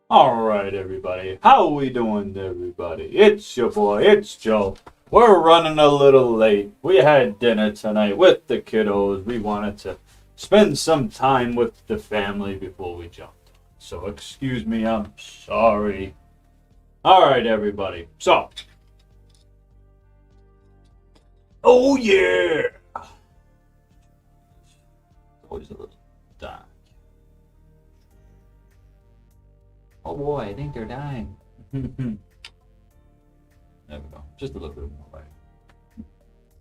All right, everybody. How we doing, everybody? It's your boy, it's Joe. We're running a little late. We had dinner tonight with the kiddos. We wanted to spend some time with the family before we jumped. So excuse me, I'm sorry. All right, everybody. So, oh yeah. Always a little dark. Oh boy, I think they're dying. There we go. Just a little bit more light.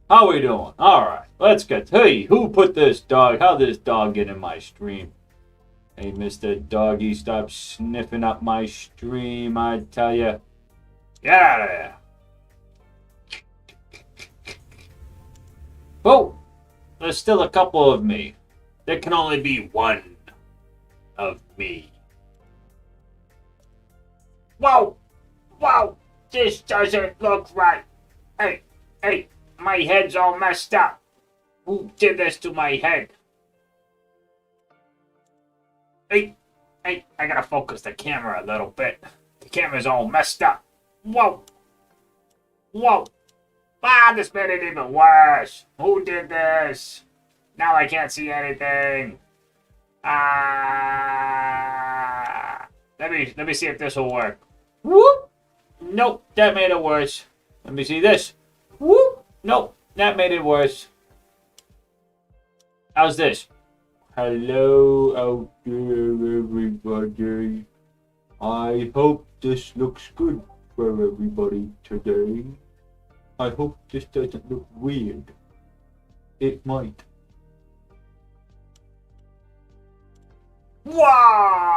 How we doing? All right, let's get. Hey, who put this dog? How this dog get in my stream? Hey, Mr. Doggy, stop sniffing up my stream. I tell you, get out of there. Oh, there's still a couple of me. There can only be one of me. Whoa, whoa. This doesn't look right. Hey, my head's all messed up. Who did this to my head? Hey, I gotta focus the camera a little bit. The camera's all messed up. Whoa. Ah, this made it even worse. Who did this? Now I can't see anything. Let me see if this will work. Whoop. Nope, that made it worse. Let me see this. Whoop. Nope, that made it worse. How's this? Hello out there, everybody. I hope this looks good for everybody today. I hope this doesn't look weird. It might. Wow!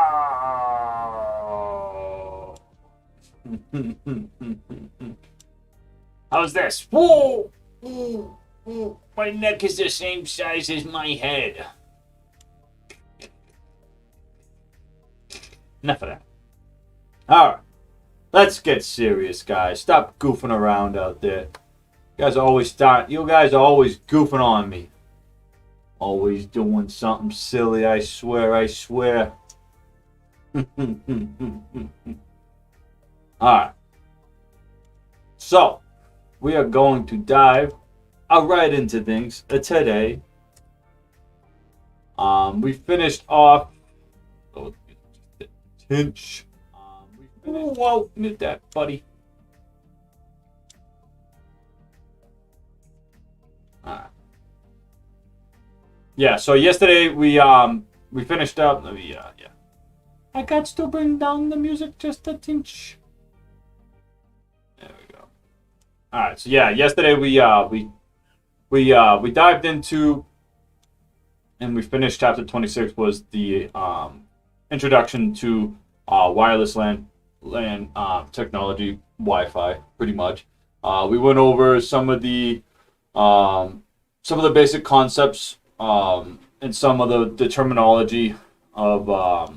How's this? Whoa! My neck is the same size as my head. Enough of that. Alright. Let's get serious, guys. Stop goofing around out there. You guys are always goofing on me. Always doing something silly, I swear. Alright. So, we are going to dive right into things today. We finished off. Oh, pinch. Whoa, mute that, buddy. Alright. Yeah, so yesterday we finished up. Yeah. I got to bring down the music just a tinch. There we go. All right, so yeah, yesterday we dived into and we finished chapter 26 was the introduction to wireless LAN technology, Wi-Fi, pretty much. We went over some of the basic concepts and some of the terminology of. I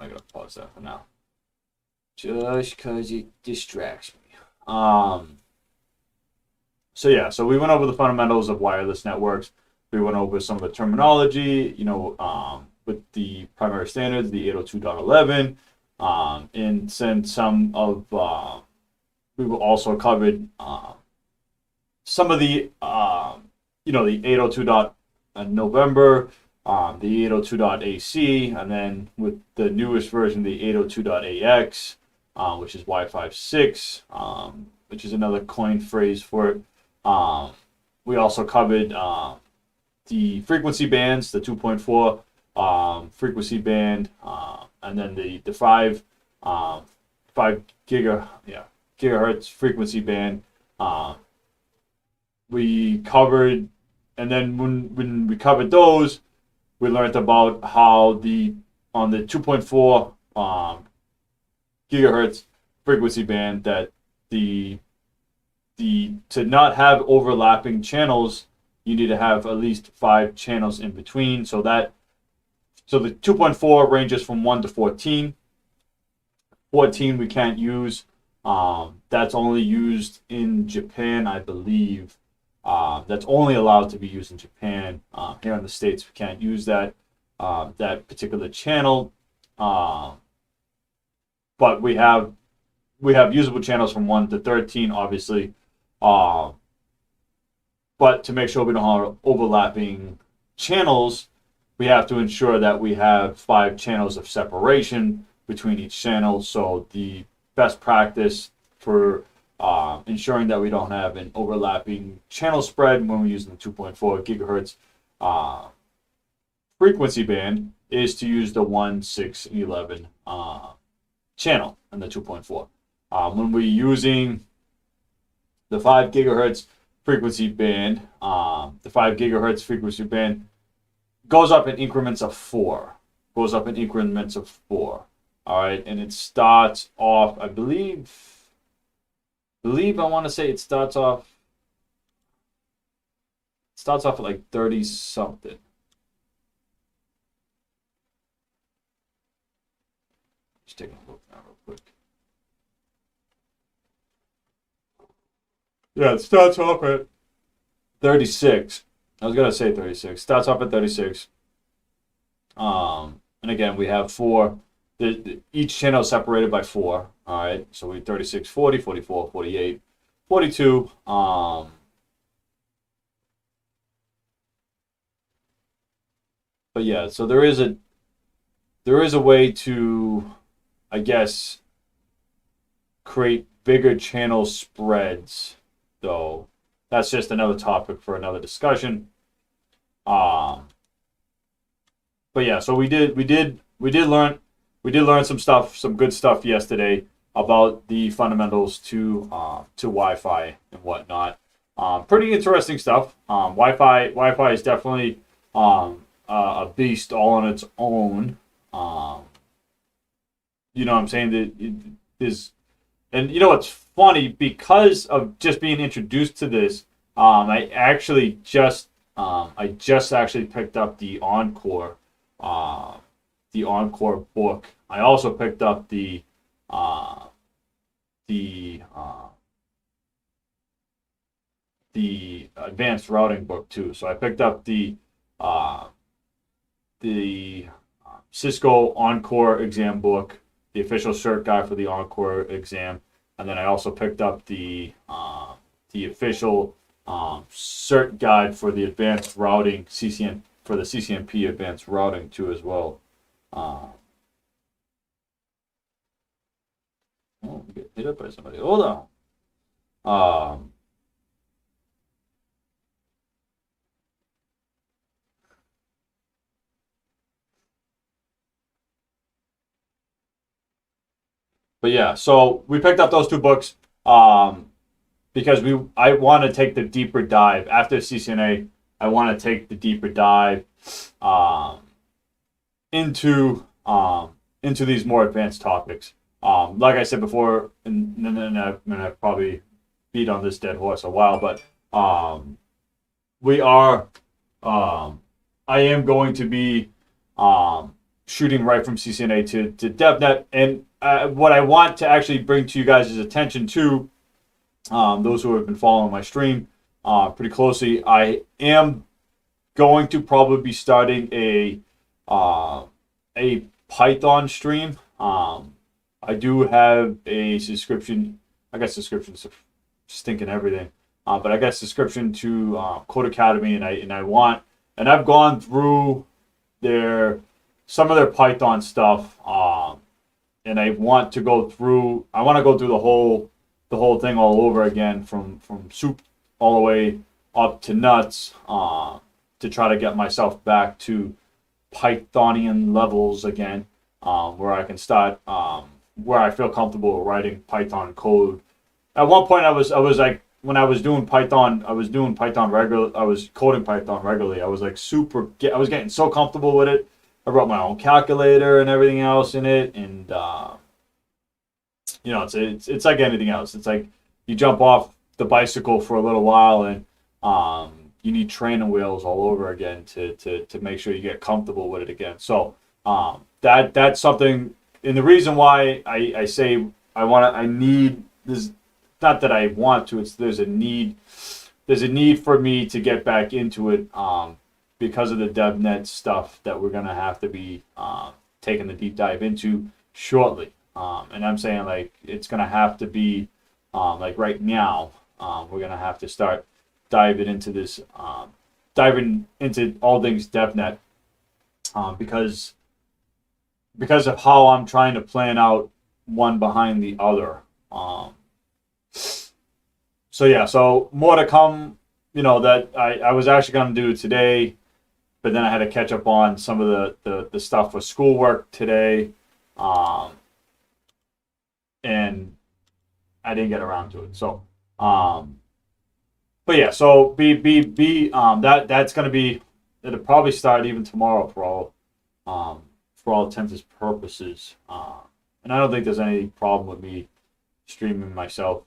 gotta pause that for now, just cause it distracts me. So we went over the fundamentals of wireless networks. We went over some of the terminology, with the primary standards, the 802.11, and since some of we also covered some of the the 802.November, the 802.AC, and then with the newest version, the 802.AX, which is Wi-Fi 6, which is another coin phrase for it. We also covered the frequency bands, the 2.4 frequency band, and then the 5 gigahertz frequency band. We covered, and then when we covered those, we learned about how on the 2.4 gigahertz frequency band that to not have overlapping channels, you need to have at least 5 channels in between. So the 2.4 ranges from 1 to 14. 14 we can't use. That's only used in Japan, I believe. That's only allowed to be used in Japan. Here in the States, we can't use that. that particular channel. But we have usable channels from 1 to 13, obviously. But to make sure we don't have overlapping channels, we have to ensure that we have 5 channels of separation between each channel. So the best practice for ensuring that we don't have an overlapping channel spread when we're using the 2.4 gigahertz frequency band is to use the 1, 6, 11 channel in the 2.4. When we're using the 5 gigahertz frequency band, the 5 gigahertz frequency band goes up in increments of 4. Goes up in increments of 4. All right, and it starts off, I believe I want to say it starts off at like 30 something. Just taking a look now real quick. Yeah, it starts off at 36. I was gonna say 36. Starts off at 36. And again, we have 4. Each channel is separated by 4. All right, so we 36, 40, 44, 48, 42. But yeah, so there is a way to, I guess, create bigger channel spreads, though. That's just another topic for another discussion. But yeah, so we did learn some stuff, some good stuff yesterday about the fundamentals to Wi-Fi and whatnot. Pretty interesting stuff. Wi-Fi is definitely a beast all on its own. You know what I'm saying? That is, and you know what's funny, because of just being introduced to this, I just actually picked up the Encore book. I also picked up the advanced routing book too. So I picked up the Cisco Encore exam book, the official cert guide for the Encore exam, and then I also picked up the official cert guide for the advanced routing for the CCNP advanced routing too as well. Oh, we get hit up by somebody. Hold on. But yeah, so we picked up those 2 books because I want to take the deeper dive after CCNA. I want to take the deeper dive into these more advanced topics. Like I said before, and I've probably beat on this dead horse a while, but I am going to be shooting right from CCNA to DevNet, and what I want to actually bring to you guys' attention to, those who have been following my stream pretty closely, I am going to probably be starting a Python stream. I do have a subscription. I guess subscriptions are stinking everything. But I got a subscription to Code Academy, and I've gone through some of their Python stuff, and I want to go through the whole thing all over again, from soup all the way up to nuts, to try to get myself back to Pythonian levels again, where I can start, where I feel comfortable writing Python code. At one point, I was like, when I was doing Python, I was coding Python regularly. I was like I was getting so comfortable with it. I wrote my own calculator and everything else in it, and it's like anything else. It's like you jump off the bicycle for a little while, and you need training wheels all over again to make sure you get comfortable with it again. So that's something. And the reason why I say I need this, not that I want to, there's a need for me to get back into it, because of the DevNet stuff that we're gonna have to be taking the deep dive into shortly. And I'm saying like it's gonna have to be like right now. We're gonna have to start diving into this, diving into all things DevNet, because of how I'm trying to plan out one behind the other. So yeah, so more to come. You know, that I was actually gonna do today, but then I had to catch up on some of the stuff with schoolwork today, and I didn't get around to it. So, but yeah, so that's gonna be, it'll probably start even tomorrow for all intents and purposes. And I don't think there's any problem with me streaming myself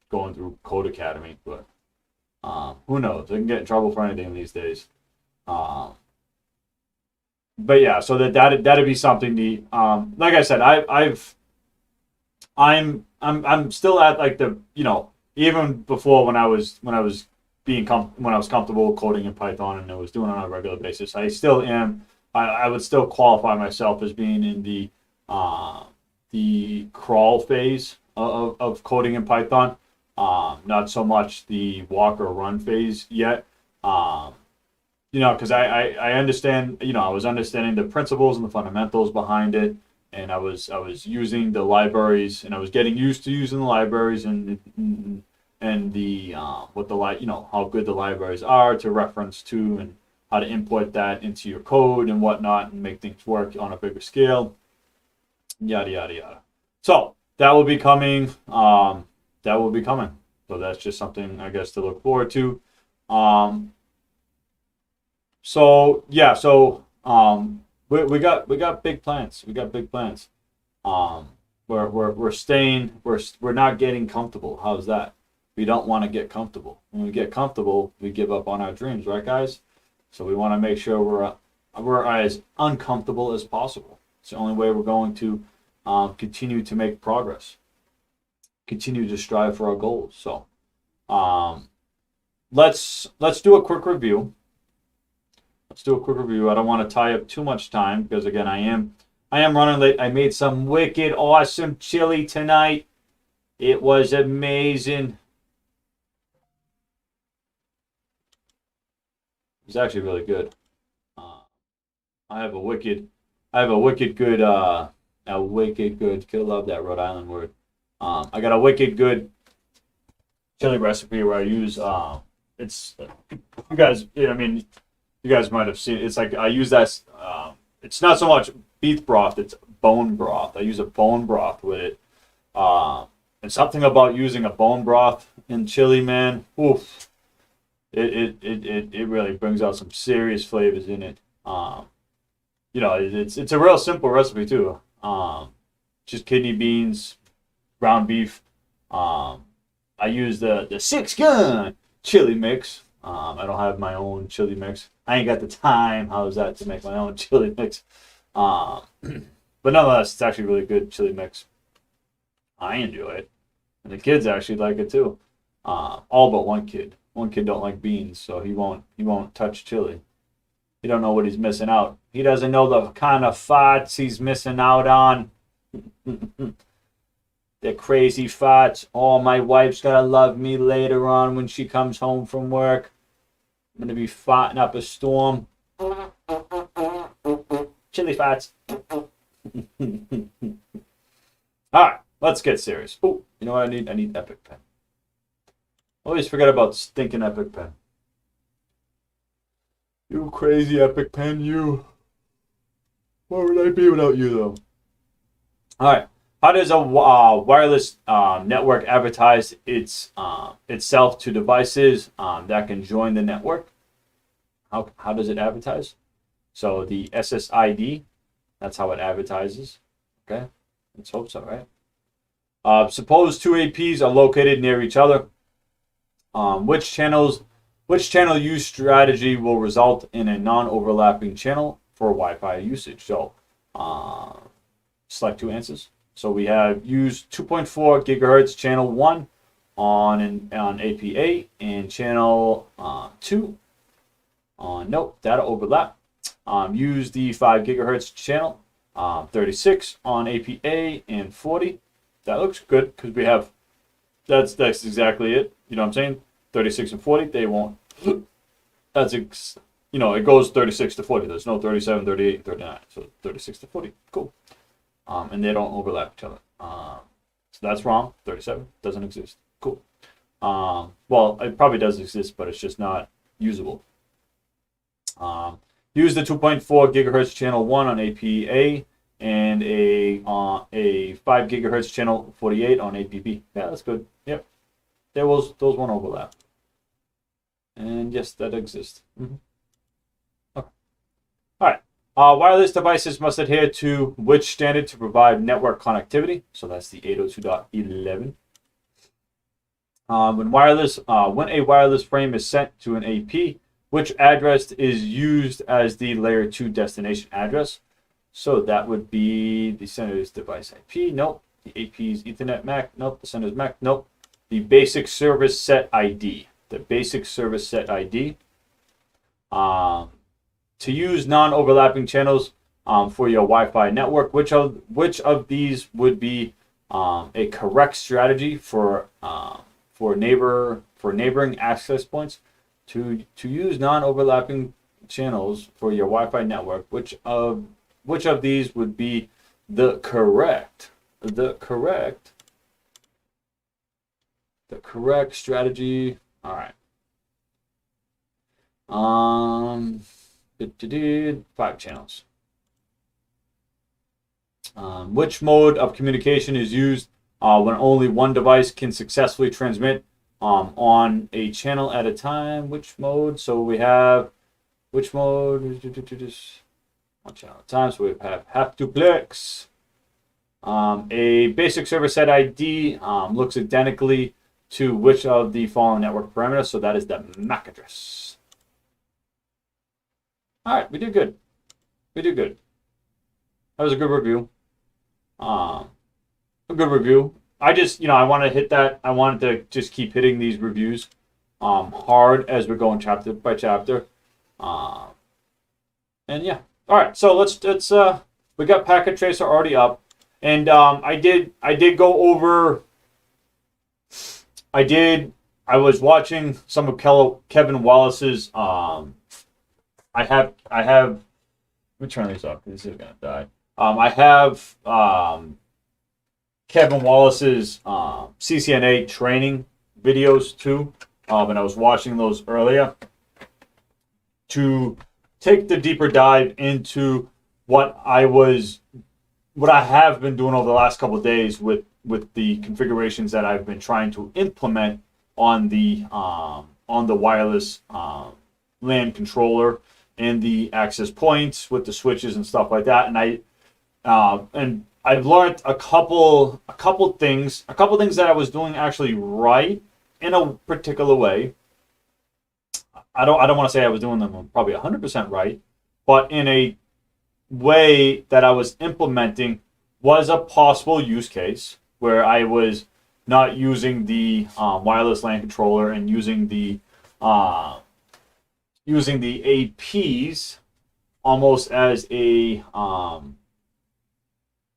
going through Code Academy, but who knows? I can get in trouble for anything these days. But yeah, so that'd be something neat. Like I said, I'm still at like the, you know, even before when I was comfortable coding in Python and I was doing it on a regular basis, I still am. I would still qualify myself as being in the crawl phase of coding in Python. Not so much the walk or run phase yet. You know, because I understand, you know, I was understanding the principles and the fundamentals behind it, and I was using the libraries, and I was getting used to using the libraries and the what the, you know, how good the libraries are to reference to, and how to import that into your code and whatnot and make things work on a bigger scale. Yada yada yada. So that will be coming. So that's just something, I guess, to look forward to. So yeah, so we got big plans. We got big plans. We're not getting comfortable. How's that? We don't want to get comfortable. When we get comfortable, we give up on our dreams, right, guys? So we want to make sure we're as uncomfortable as possible. It's the only way we're going to continue to make progress, continue to strive for our goals. So let's do a quick review. I don't want to tie up too much time because, again, I am running late. I made some wicked awesome chili tonight. It was amazing. It was actually really good. I have a wicked good, love that Rhode Island word. I got a wicked good chili recipe where I use, it's, you guys, I mean, you guys might have seen it. It's like I use that, it's not so much beef broth, it's bone broth. I use a bone broth with it. And something about using a bone broth in chili, man, oof. It really brings out some serious flavors in it. You know, it's a real simple recipe too. Just kidney beans, ground beef. I use the 6-gun chili mix. I don't have my own chili mix. I ain't got the time. How's that, to make my own chili mix? But nonetheless, it's actually a really good chili mix. I enjoy it, and the kids actually like it too. All but one kid. One kid don't like beans, so he won't touch chili. He don't know what he's missing out. He doesn't know the kind of farts he's missing out on. The crazy farts. Oh, my wife's gonna love me later on when she comes home from work. I'm gonna be farting up a storm. Chili farts. Alright, let's get serious. Oh, you know what I need? I need Epic Pen. Always forget about stinking Epic Pen. You crazy Epic Pen, you. What would I be without you, though? Alright. How does a wireless network advertise itself to devices that can join the network? How does it advertise? So the SSID, that's how it advertises. Okay, let's hope so, right? Suppose two APs are located near each other. Which channel use strategy will result in a non-overlapping channel for Wi-Fi usage? So select two answers. So we have use 2.4 gigahertz channel 1 on APA and channel 2 Nope, data overlap. Use the 5 gigahertz channel, 36 on APA and 40. That looks good because we have, that's exactly it. You know what I'm saying? 36 and 40, they won't, that's, you know, it goes 36 to 40. There's no 37, 38, and 39. So 36 to 40, cool. And they don't overlap each other. So that's wrong. 37 doesn't exist. Cool. Well, it probably does exist, but it's just not usable. Use the 2.4 gigahertz channel 1 on APA and a 5 gigahertz channel 48 on APP. Yeah, that's good. Yep. Those won't overlap. And yes, that exists. Okay. All right. Wireless devices must adhere to which standard to provide network connectivity? So that's the 802.11. When a wireless frame is sent to an AP, which address is used as the layer 2 destination address? So that would be the sender's device IP. Nope. The AP's Ethernet MAC. Nope. The sender's MAC. Nope. The basic service set ID. The basic service set ID. To use non-overlapping channels for your Wi-Fi network, which of these would be a correct strategy for neighboring access points? To use non-overlapping channels for your Wi-Fi network, which of these would be the correct strategy? All right. 5 channels. Which mode of communication is used when only one device can successfully transmit on a channel at a time? Which mode? So we have, which mode? One channel at a time. So we have half duplex. A basic service set ID looks identically to which of the following network parameters? So that is the MAC address. All right, we did good. We did good. That was a good review. A good review. I just, I want to hit that. I wanted to just keep hitting these reviews hard as we're going chapter by chapter. And yeah. All right. So let's we got Packet Tracer already up, and I did go over. I was watching some of Kevin Wallace's. I have. Let me turn these off because this is gonna die. I have Kevin Wallace's CCNA training videos too, and I was watching those earlier to take the deeper dive into what I have been doing over the last couple of days with the configurations that I've been trying to implement on the wireless LAN controller and the access points with the switches and stuff like that. And I've learned a couple things that I was doing actually right in a particular way. I don't want to say I was doing them probably 100% right, but in a way that I was implementing was a possible use case where I was not using the wireless LAN controller and using the APs almost as a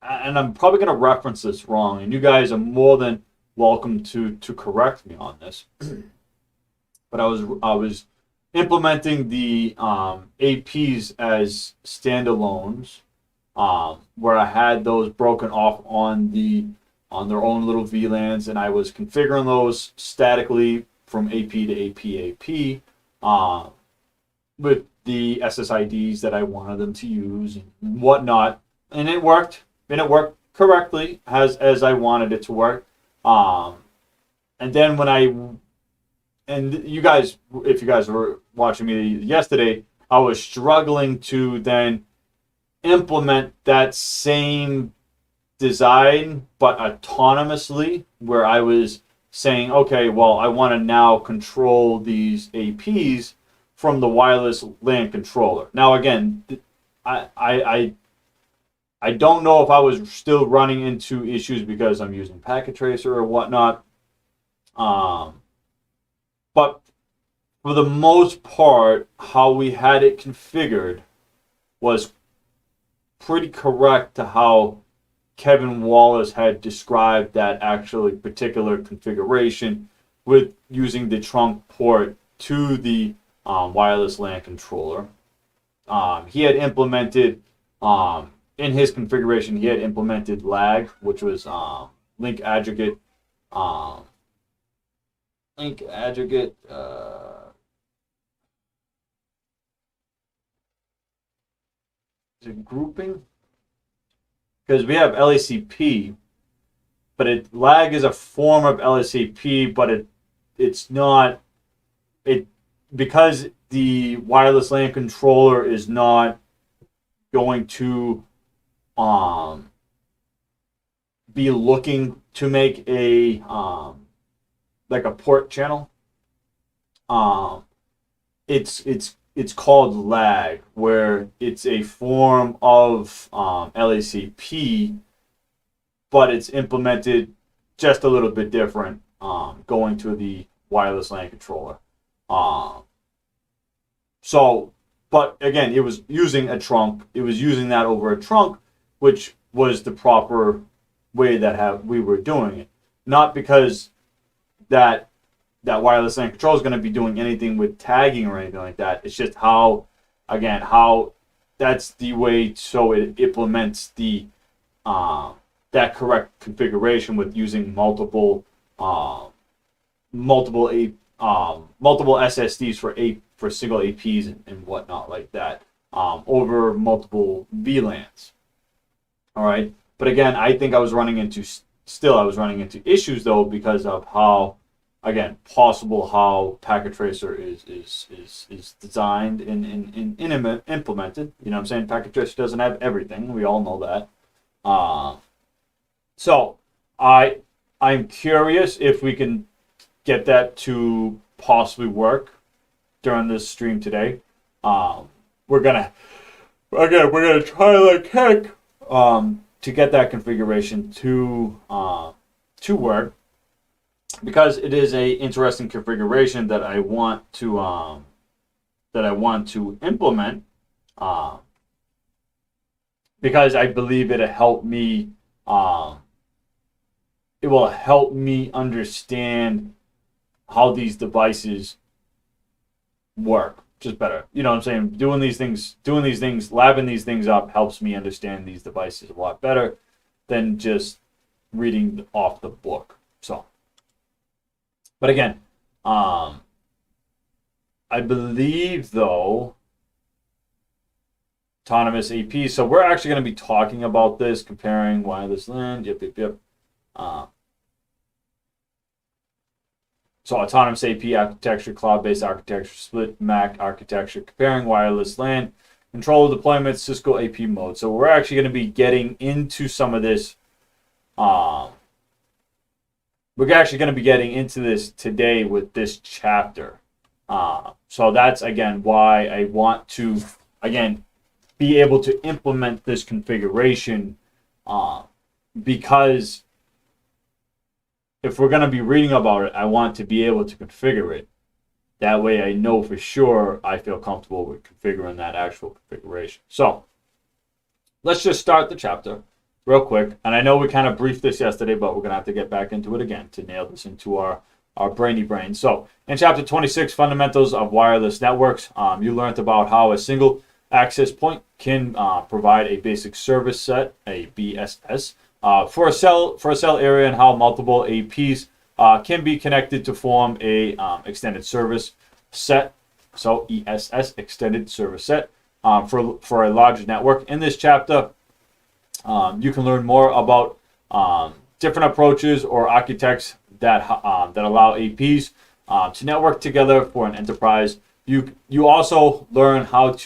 and I'm probably going to reference this wrong, and you guys are more than welcome to correct me on this. But I was implementing the APs as standalones, where I had those broken off on their own little VLANs, and I was configuring those statically from AP to AP with the SSIDs that I wanted them to use and whatnot, and it worked. And it worked correctly as I wanted it to work. And then you guys, if you guys were watching me yesterday, I was struggling to then implement that same design, but autonomously, where I was saying, okay, well, I want to now control these APs from the wireless LAN controller. Now, again, I don't know if I was still running into issues because I'm using Packet Tracer or whatnot. But for the most part, how we had it configured was pretty correct to how Kevin Wallace had described that actually particular configuration with using the trunk port to the wireless LAN controller. He had implemented, in his configuration, he had implemented lag, which was link aggregate, link aggregate, is it grouping? Because we have LACP, but lag is a form of LACP, but it's not it because the wireless LAN controller is not going to be looking to make a like a port channel. It's called lag, where it's a form of LACP, but it's implemented just a little bit different, going to the wireless LAN controller. But again, it was using a trunk. It was using that over a trunk, which was the proper way that we were doing it. Not because that wireless LAN control is going to be doing anything with tagging or anything like that. It's just how that's the way, so it implements the that correct configuration with using multiple SSDs for single APs and whatnot like that, over multiple VLANs. All right, but again, I think I was running into issues though, because of how, again, possible how Packet Tracer is designed and implemented. You know what I'm saying? Packet Tracer doesn't have everything. We all know that. So I'm curious if we can get that to possibly work during this stream today. We're gonna try like heck to get that configuration to work, because it is a interesting configuration that I want to implement, because I believe it'll help me. It will help me understand how these devices work just better. You know what I'm saying? Doing these things, labbing these things up helps me understand these devices a lot better than just reading off the book. So, but again, I believe though, autonomous AP. So we're actually going to be talking about this, comparing wireless LAN. Yep. So autonomous AP architecture, cloud-based architecture, split MAC architecture, comparing wireless LAN, control deployment, Cisco AP mode. So we're actually going to be getting into some of this. We're actually going to be getting into this today with this chapter. So that's, again, why I want to, again, be able to implement this configuration, because if we're going to be reading about it, I want to be able to configure it. That way I know for sure I feel comfortable with configuring that actual configuration. So let's just start the chapter real quick. And I know we kind of briefed this yesterday, but we're going to have to get back into it again to nail this into our brainy brain. So in chapter 26, fundamentals of wireless networks, you learned about how a single access point can provide a basic service set, a BSS, for a cell area, and how multiple APs can be connected to form a extended service set. So ESS, extended service set, for a large network. In this chapter, you can learn more about different approaches or architects that allow APs to network together for an enterprise. You also learn how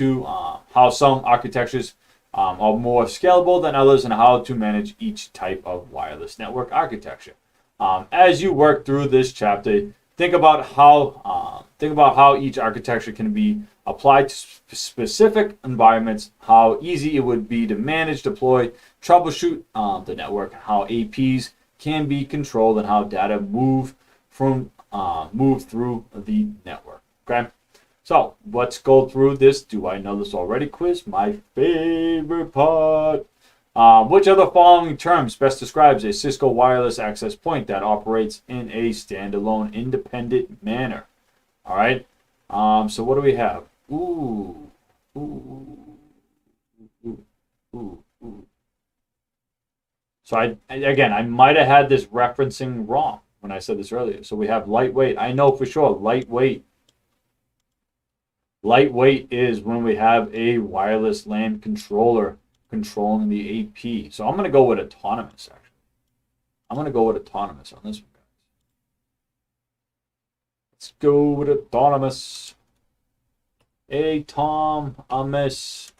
some architectures are more scalable than others, and how to manage each type of wireless network architecture. As you work through this chapter, think about how each architecture can be applied to specific environments, how easy it would be to manage, deploy, troubleshoot the network, how APs can be controlled, and how data move through the network. Okay. So let's go through this "Do I Know This Already" quiz, my favorite part. Which of the following terms best describes a Cisco wireless access point that operates in a standalone, independent manner? All right. So what do we have? Ooh, ooh, ooh, ooh, ooh. So I might have had this referencing wrong when I said this earlier. So we have lightweight. I know for sure lightweight. Lightweight is when we have a wireless LAN controller controlling the AP. So I'm going to go with autonomous, actually. I'm going to go with autonomous on this one, guys. Let's go with autonomous. Autonomous.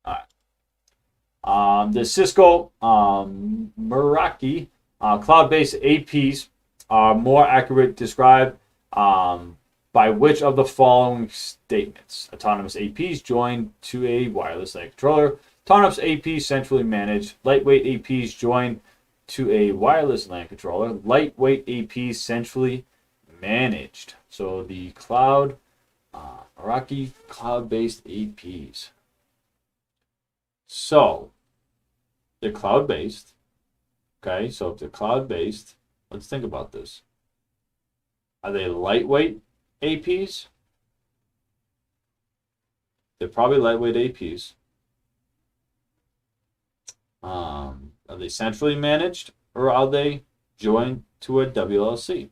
All right. The Cisco Meraki cloud-based APs are more accurate described by which of the following statements? Autonomous APs joined to a wireless LAN controller. Autonomous APs centrally managed. Lightweight APs joined to a wireless LAN controller. Lightweight APs centrally managed. So the Meraki cloud-based APs. So they're cloud-based. Okay, so if they're cloud-based, let's think about this. Are they lightweight APs? They're probably lightweight APs. Are they centrally managed or are they joined to a WLC?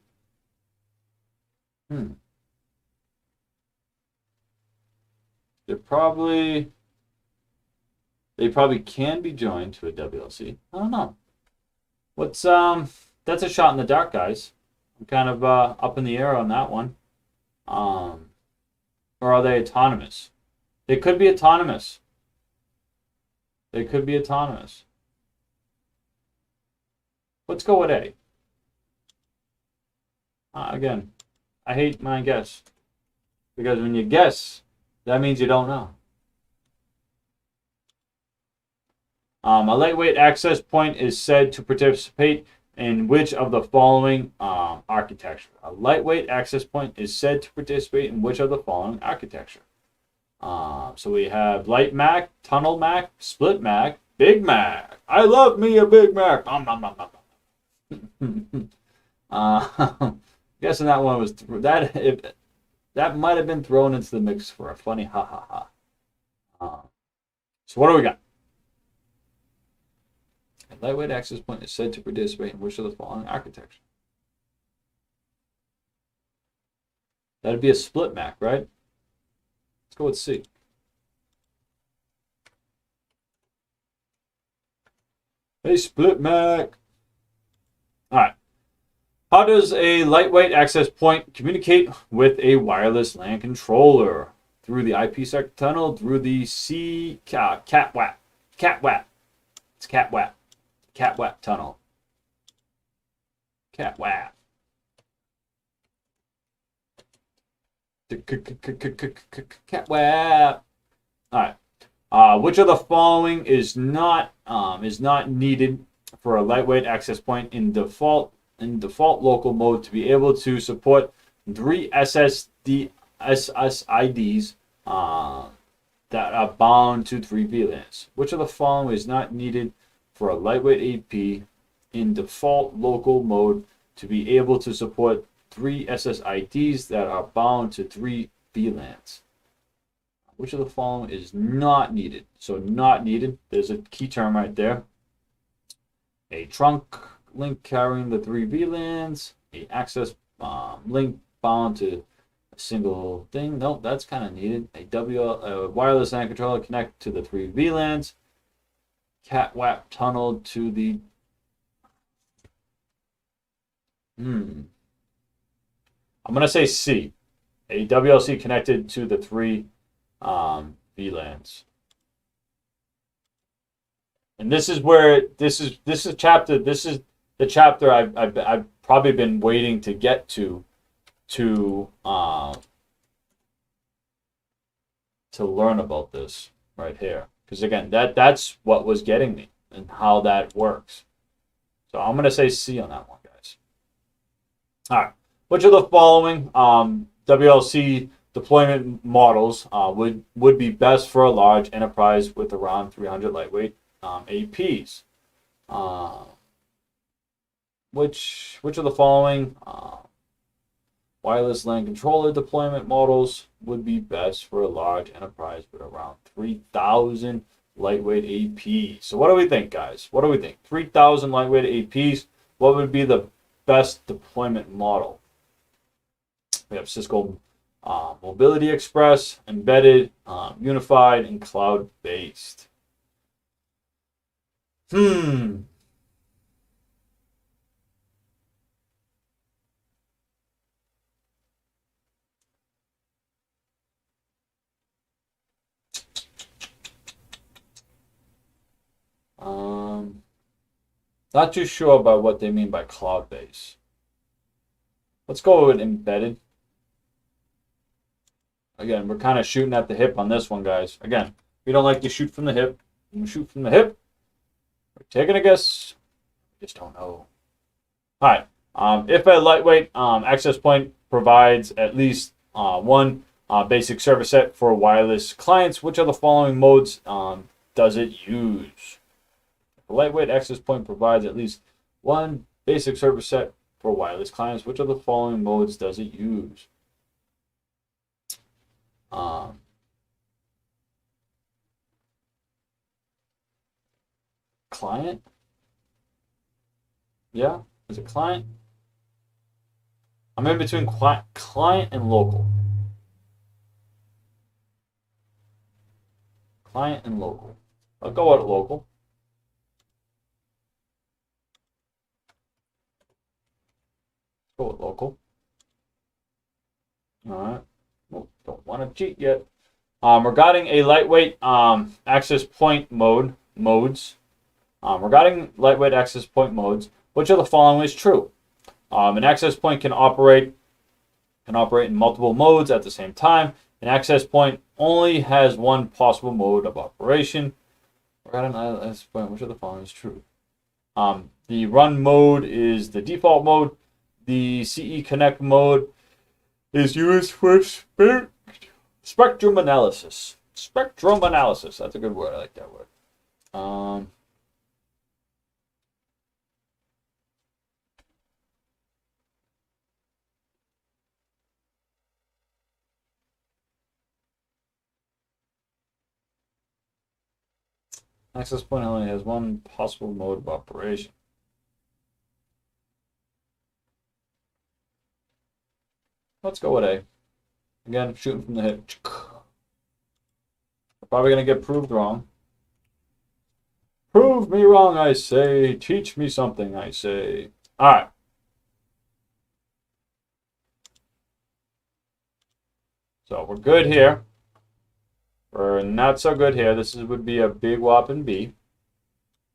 They probably can be joined to a WLC. I don't know. What's that's a shot in the dark, guys. I'm kind of up in the air on that one. Or are they autonomous? They could be autonomous. They could be autonomous. Let's go with A. Again, I hate my guess. Because when you guess, that means you don't know. A lightweight access point is said to participate in which of the following architecture? A lightweight access point is said to participate in which of the following architecture? So we have light MAC, tunnel MAC, split MAC, Big Mac. I love me a Big Mac. Guessing that one was that might have been thrown into the mix for a funny ha ha ha. So what do we got? A lightweight access point is said to participate in which of the following architecture? That'd be a split MAC, right? Let's go with C. Hey, split MAC. All right. How does a lightweight access point communicate with a wireless LAN controller? Through the IPsec tunnel, through the CatWAP. It's CatWAP. CatWAP tunnel. CatWAP. CatWAP. All right. Which of the following is not needed for a lightweight access point in default local mode to be able to support 3 SSIDs that are bound to 3 VLANs? Which of the following is not needed for a lightweight AP in default local mode to be able to support 3 SSIDs that are bound to 3 VLANs? Which of the following is not needed? So not needed, there's a key term right there. A trunk link carrying the 3 VLANs, a access link bound to a single thing. Nope, that's kind of needed. A wireless LAN controller connect to the 3 VLANs. CatWAP tunnel to the I'm gonna say C. A WLC connected to the 3 VLANs. And this is where this is the chapter I've probably been waiting to get to learn about this right here. Because again, that's what was getting me and how that works. So I'm gonna say C on that one, guys. All right. Which of the following WLC deployment models would be best for a large enterprise with around 300 lightweight APs? Which of the following wireless LAN controller deployment models would be best for a large enterprise with around 3,000 lightweight APs? So what do we think, guys? What do we think? 3,000 lightweight APs. What would be the best deployment model? We have Cisco Mobility Express, Embedded, Unified, and Cloud-based. Not too sure about what they mean by cloud-based. Let's go with embedded. Again, we're kind of shooting at the hip on this one, guys. Again, we don't like to shoot from the hip. When we shoot from the hip, we're taking a guess. We just don't know. All right. If a lightweight access point provides at least one basic server set for wireless clients, which of the following modes does it use? If a lightweight access point provides at least one basic server set for wireless clients, which of the following modes does it use? Client? Yeah, is it client? I'm in between client and local. Client and local. I'll go with local. Go with local. All right. Well, don't want to cheat yet. Regarding a lightweight access point modes. Regarding lightweight access point modes, which of the following is true? An access point can operate in multiple modes at the same time. An access point only has one possible mode of operation. Regarding an access point, which of the following is true? The run mode is the default mode. The CE Connect mode is used for spectrum analysis. Spectrum analysis. That's a good word. I like that word. Access point only has one possible mode of operation. Let's go with A. Again, shooting from the hip. We're probably going to get proved wrong. Prove me wrong, I say. Teach me something, I say. All right. So we're good here. We're not so good here. This would be a big whopping B.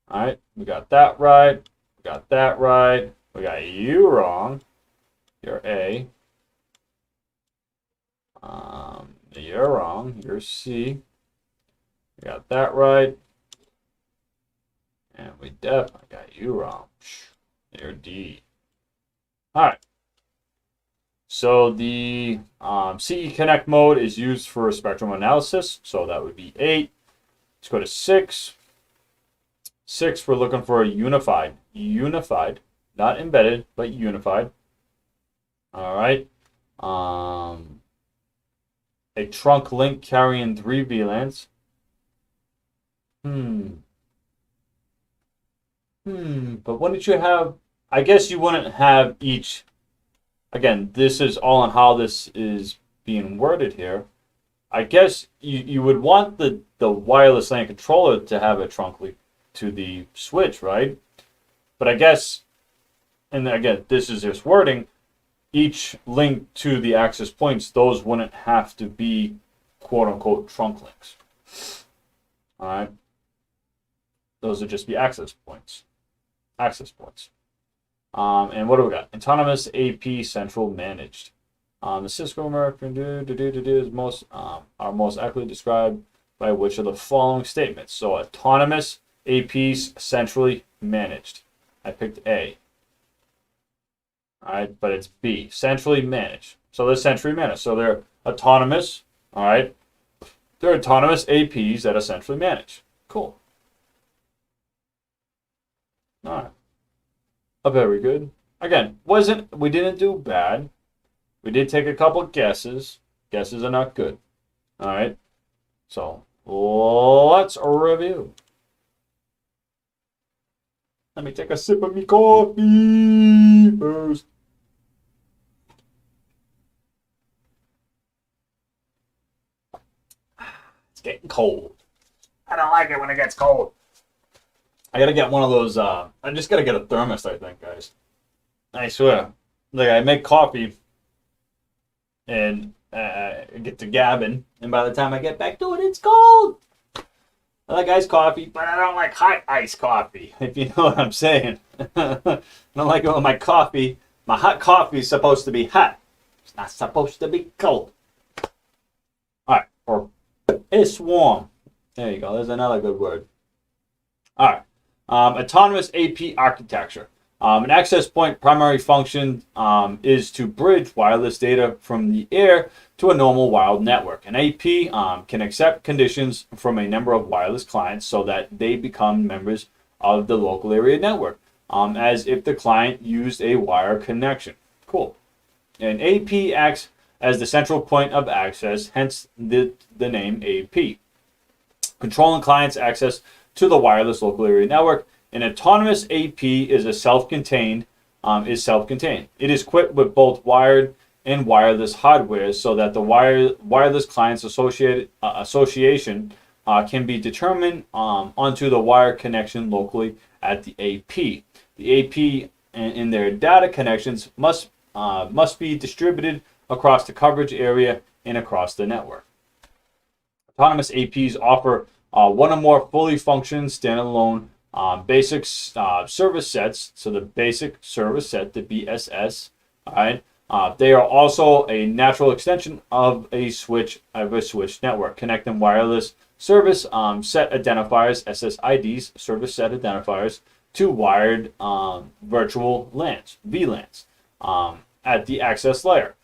All right. We got that right. We got that right. We got you wrong. You're A. You're wrong. You're C. We got that right. And we definitely got you wrong. You're D. All right. So the CE Connect mode is used for spectrum analysis. So that would be 8. Let's go to 6. 6, we're looking for a unified. Unified. Not embedded, but unified. All right. A trunk link carrying 3 VLANs. But wouldn't you have, I guess you wouldn't have each, again, this is all on how this is being worded here. I guess you would want the wireless LAN controller to have a trunk link to the switch, right? But I guess, and again, this is just wording, each link to the access points, those wouldn't have to be quote-unquote trunk links. All right? Those would just be access points. Access points. And what do we got? Autonomous AP Central Managed. The Cisco American is most are most accurately described by which of the following statements? So autonomous APs centrally managed. I picked A. All right, but it's B, centrally managed. So they're centrally managed. So they're autonomous. All right, they're autonomous APs that are centrally managed. Cool. All right. Very good. Again, we didn't do bad. We did take a couple guesses. Guesses are not good. All right. So let's review. Let me take a sip of me coffee first. It's getting cold. I don't like it when it gets cold. I gotta get one of those. I just gotta get a thermos, I think, guys. I swear. Like, I make coffee and get to gabbing, and by the time I get back to it, it's cold. I like iced coffee, but I don't like hot iced coffee, if you know what I'm saying. I don't like it when my hot coffee is supposed to be hot. It's not supposed to be cold. All right, or it's warm. There you go. There's another good word. All right. Autonomous AP architecture. An access point primary function is to bridge wireless data from the air to a normal wired network. An AP can accept conditions from a number of wireless clients so that they become members of the local area network, as if the client used a wire connection. Cool. An AP acts as the central point of access, hence the name AP. Controlling clients' access to the wireless local area network. An autonomous AP is self-contained. It is equipped with both wired and wireless hardware, so that the wireless clients association can be determined onto the wire connection locally at the AP. The AP and their data connections must be distributed across the coverage area and across the network. Autonomous APs offer one or more fully functioning standalone basic service sets. So the basic service set, the BSS, all right. They are also a natural extension of a switch network, connecting wireless service set identifiers, SSIDs, service set identifiers, to wired virtual LANs, VLANs, at the access layer.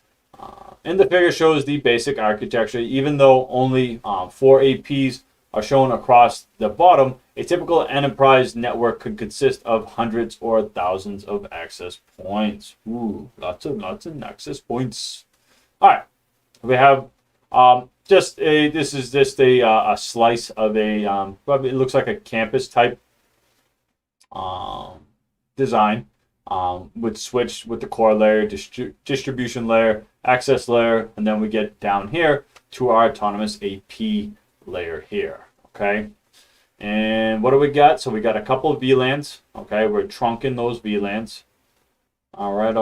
And the figure shows the basic architecture. Even though only 4 APs are shown across the bottom, a typical enterprise network could consist of hundreds or thousands of access points. Ooh, lots of access points. All right, we have this is just a slice of a probably it looks like a campus type design. With switch with the core layer, distribution layer, access layer, and then we get down here to our autonomous AP layer here. Okay, and what do we got? So we got a couple of VLANs. Okay, we're trunking those VLANs. All right.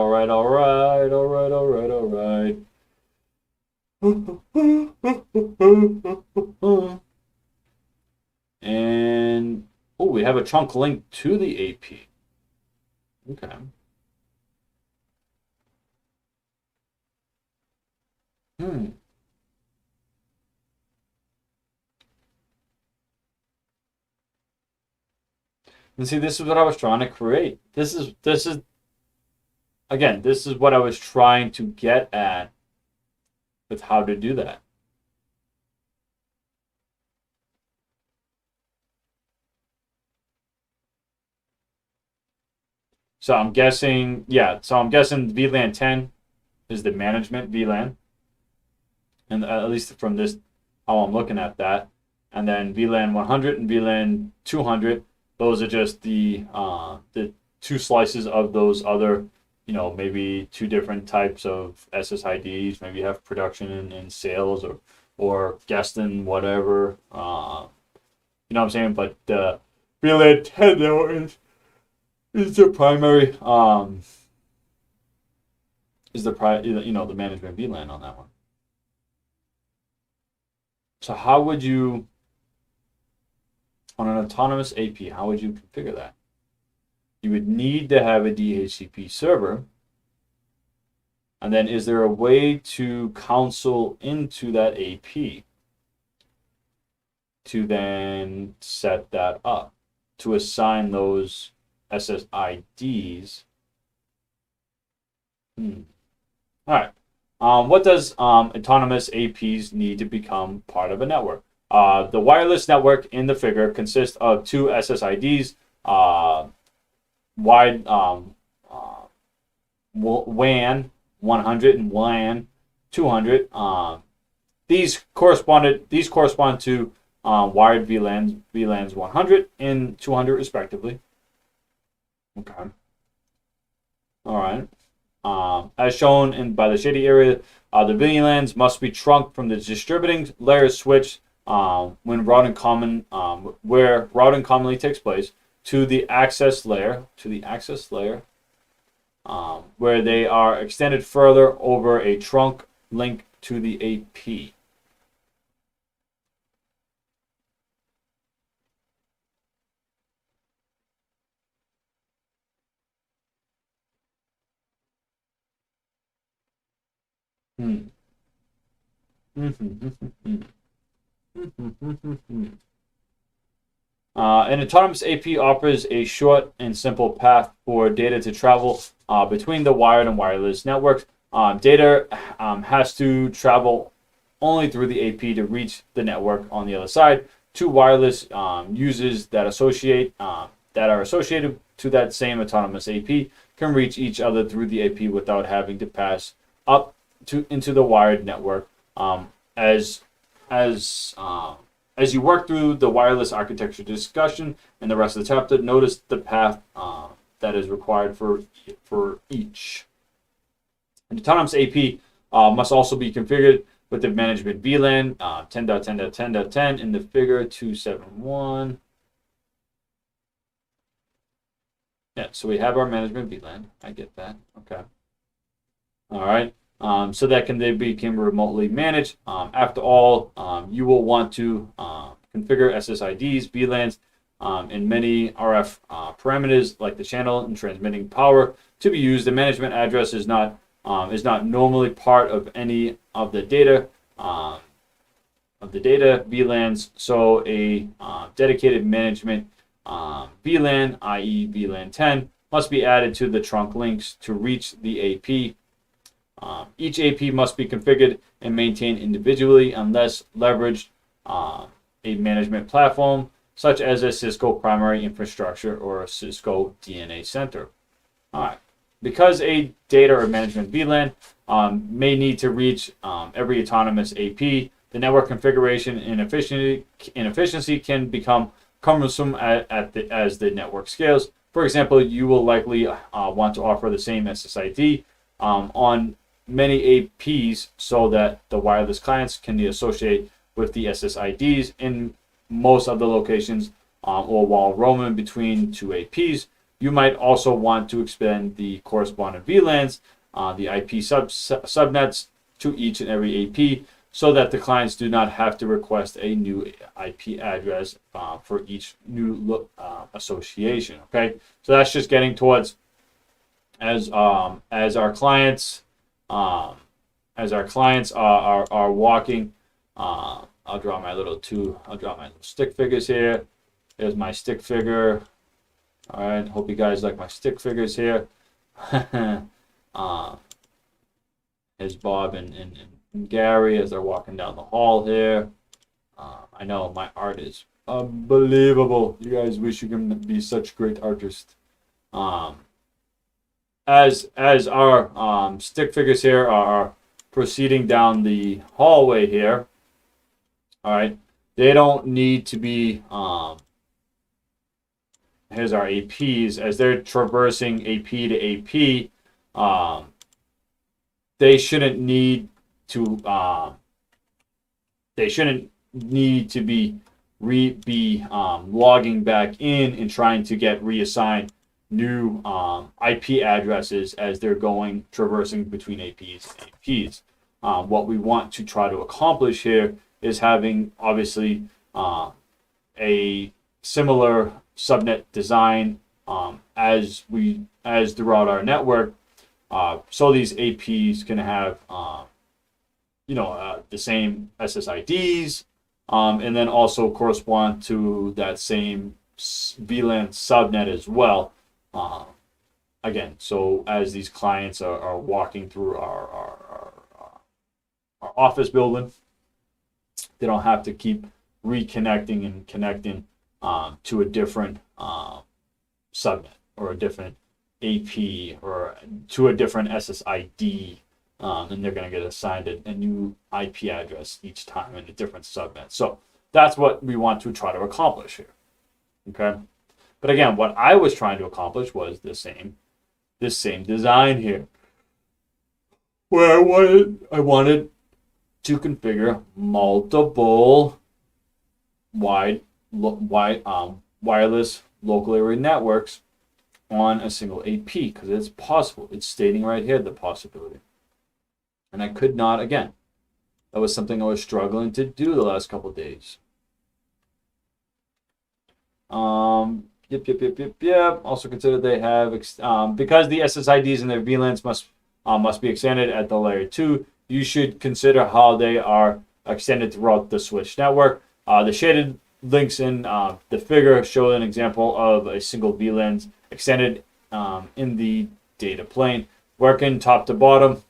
And oh, we have a trunk link to the AP. Okay. And see, this is what I was trying to create. This is again, this is what I was trying to get at with how to do that. So I'm guessing, yeah, so I'm guessing VLAN 10 is the management VLAN. And at least from this, how I'm looking at that. And then VLAN 100 and VLAN 200, those are just the two slices of those other, maybe two different types of SSIDs. Maybe you have production and sales or guest and whatever. You know what I'm saying? But VLAN 10 though is the primary the management VLAN on that one. So how would you, on an autonomous AP, how would you configure that? You would need to have a DHCP server. And then is there a way to console into that AP to then set that up, to assign those SSIDs All right. What does autonomous APs need to become part of a network? The wireless network in the figure consists of two SSIDs, wide WAN 100 and WLAN 200. These correspond to wired VLANs 100 and 200 respectively. Okay. All right. As shown by the shady area, the VLANs must be trunked from the distributing layer switch when routing where routing commonly takes place to the access layer, where they are extended further over a trunk link to the AP. Hmm. An autonomous AP offers a short and simple path for data to travel between the wired and wireless networks. Data has to travel only through the AP to reach the network on the other side. Two wireless users that are associated to that same autonomous AP can reach each other through the AP without having to pass up into the wired network. As you work through the wireless architecture discussion and the rest of the chapter, notice the path that is required for each. An autonomous AP must also be configured with the management VLAN 10.10.10.10 in the figure 271. Yeah, so we have our management VLAN. I get that. Okay. All right. So that they can remotely managed. After all, you will want to configure SSIDs, VLANs, and many RF parameters like the channel and transmitting power to be used. The management address is not normally part of any of the data VLANs. So a dedicated management VLAN, i.e. VLAN 10, must be added to the trunk links to reach the AP. Each AP must be configured and maintained individually unless leveraged a management platform such as a Cisco primary infrastructure or a Cisco DNA center. All right. Because a data or management VLAN may need to reach every autonomous AP, the network configuration inefficiency can become cumbersome as the network scales. For example, you will likely want to offer the same SSID on many APs so that the wireless clients can associate with the SSIDs in most of the locations or while roaming between two APs. You might also want to expand the corresponding VLANs, the IP subnets to each and every AP so that the clients do not have to request a new IP address for each new association. Okay, so that's just getting towards as our clients are walking. I'll draw my little stick figures here. There's my stick figure. All right, hope you guys like my stick figures here. Here's Bob and Gary as they're walking down the hall here. I know my art is unbelievable. You guys wish you can be such great artists. As our stick figures here are proceeding down the hallway here, all right, they don't need to be, here's our APs, as they're traversing AP to AP, they shouldn't need to be logging back in and trying to get reassigned new IP addresses as they're traversing between APs and APs. What we want to try to accomplish here is having obviously a similar subnet design as throughout our network, so these APs can have the same SSIDs, and then also correspond to that same VLAN subnet as well. again, so as these clients are walking through our office building, they don't have to keep reconnecting and connecting to a different subnet or a different AP or to a different SSID. And they're going to get assigned a new IP address each time in a different subnet. So that's what we want to try to accomplish here. Okay. But again, what I was trying to accomplish was this same design here, where I wanted to configure multiple wireless local area networks on a single AP, because it's possible. It's stating right here the possibility. And I could not, again, that was something I was struggling to do the last couple of days. Yep. Also consider they have, because the SSIDs and their VLANs must be extended at the layer 2, you should consider how they are extended throughout the switch network. The shaded links in the figure show an example of a single VLAN extended in the data plane. Working top to bottom,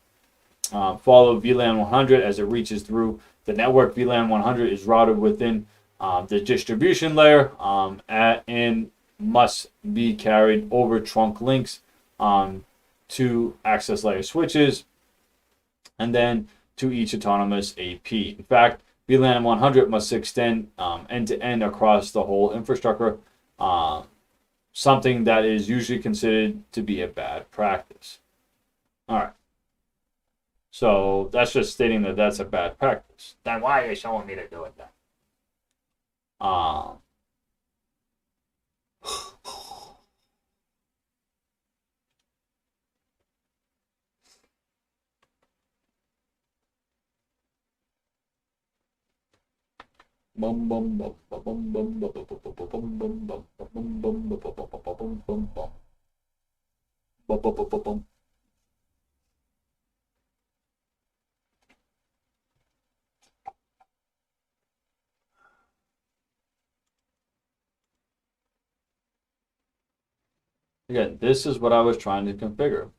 follow VLAN 100 as it reaches through the network. VLAN 100 is routed within the distribution layer and must be carried over trunk links to access layer switches and then to each autonomous AP. In fact, VLAN 100 must extend end-to-end across the whole infrastructure, something that is usually considered to be a bad practice. All right. So that's just stating that that's a bad practice. Then why are you showing me to do it then? Again, this is what I was trying to configure.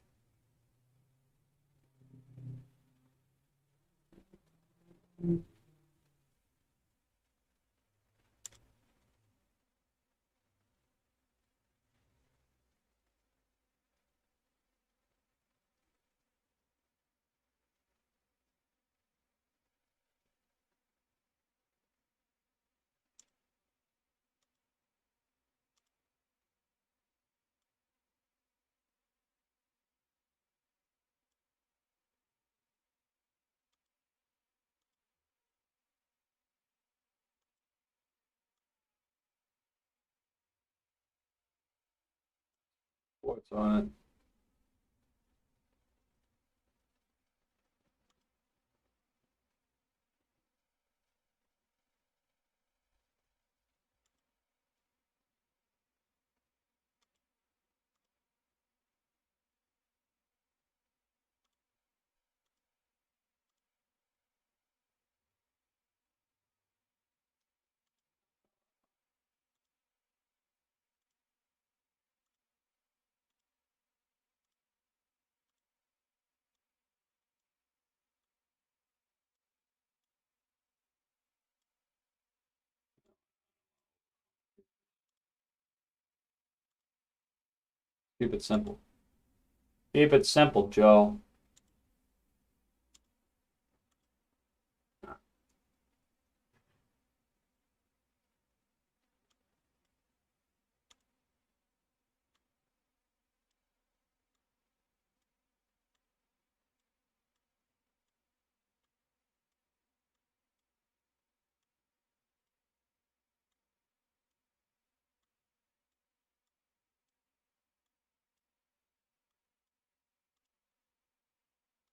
What's on it? Keep it simple. Keep it simple, Joe.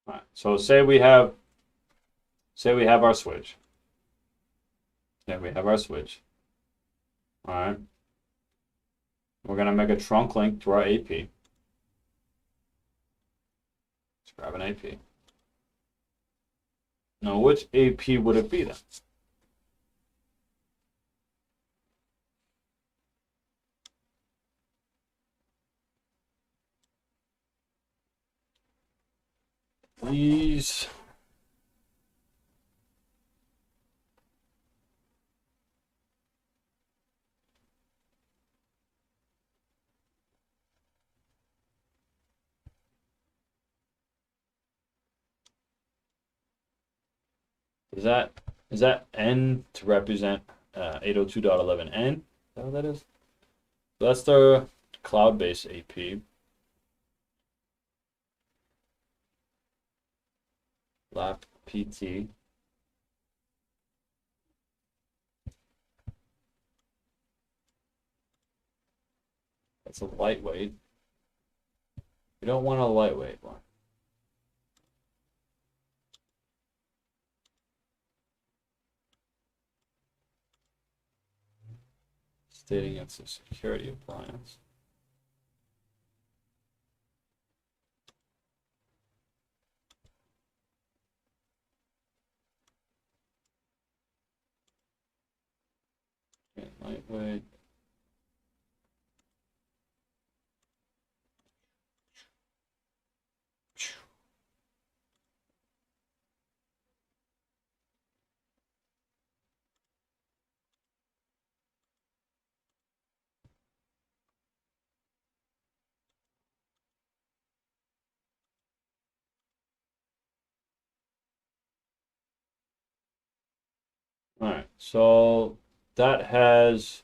All right. So say we have our switch. Say we have our switch. All right. We're gonna make a trunk link to our AP. Let's grab an AP. Now, which AP would it be then? these. Is that N to represent 802.11n? Is that what that is? So that's the cloud-based AP. LAP PT. That's a lightweight. We don't want a lightweight one. Stating it's a security appliance. Okay, lightweight. All right, so that has,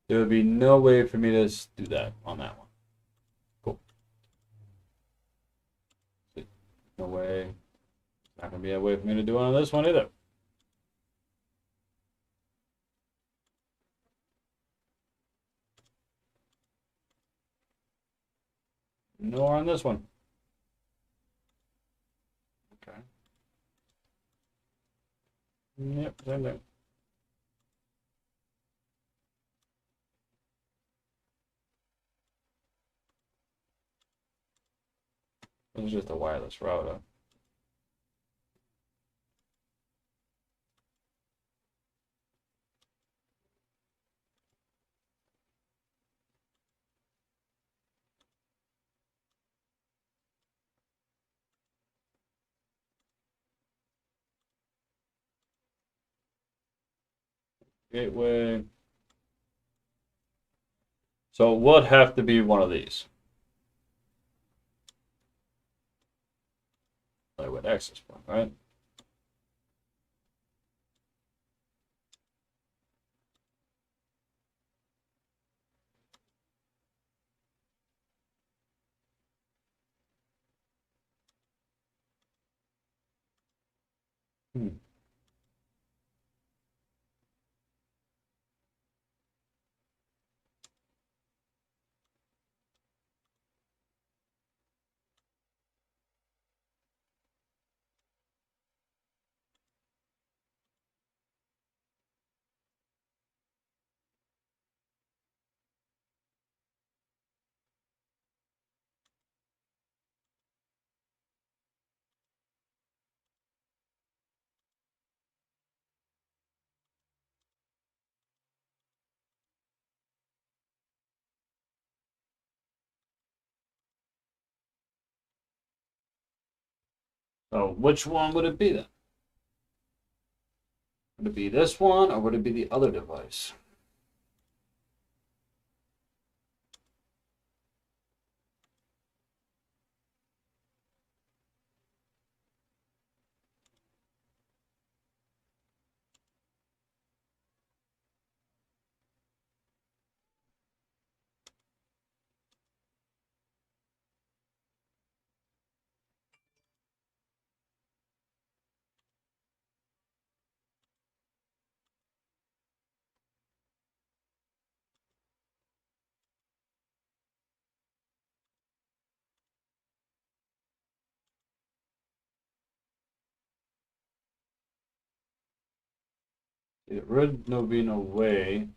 there would be no way for me to do that on that one. Cool. No way. Not gonna be a way for me to do it on this one either. Nor on this one. Okay. Yep, same thing. This is just a wireless router. Gateway. So it would have to be one of these. Lightweight access point, right? So which one would it be then? Would it be this one or would it be the other device? There would be no way.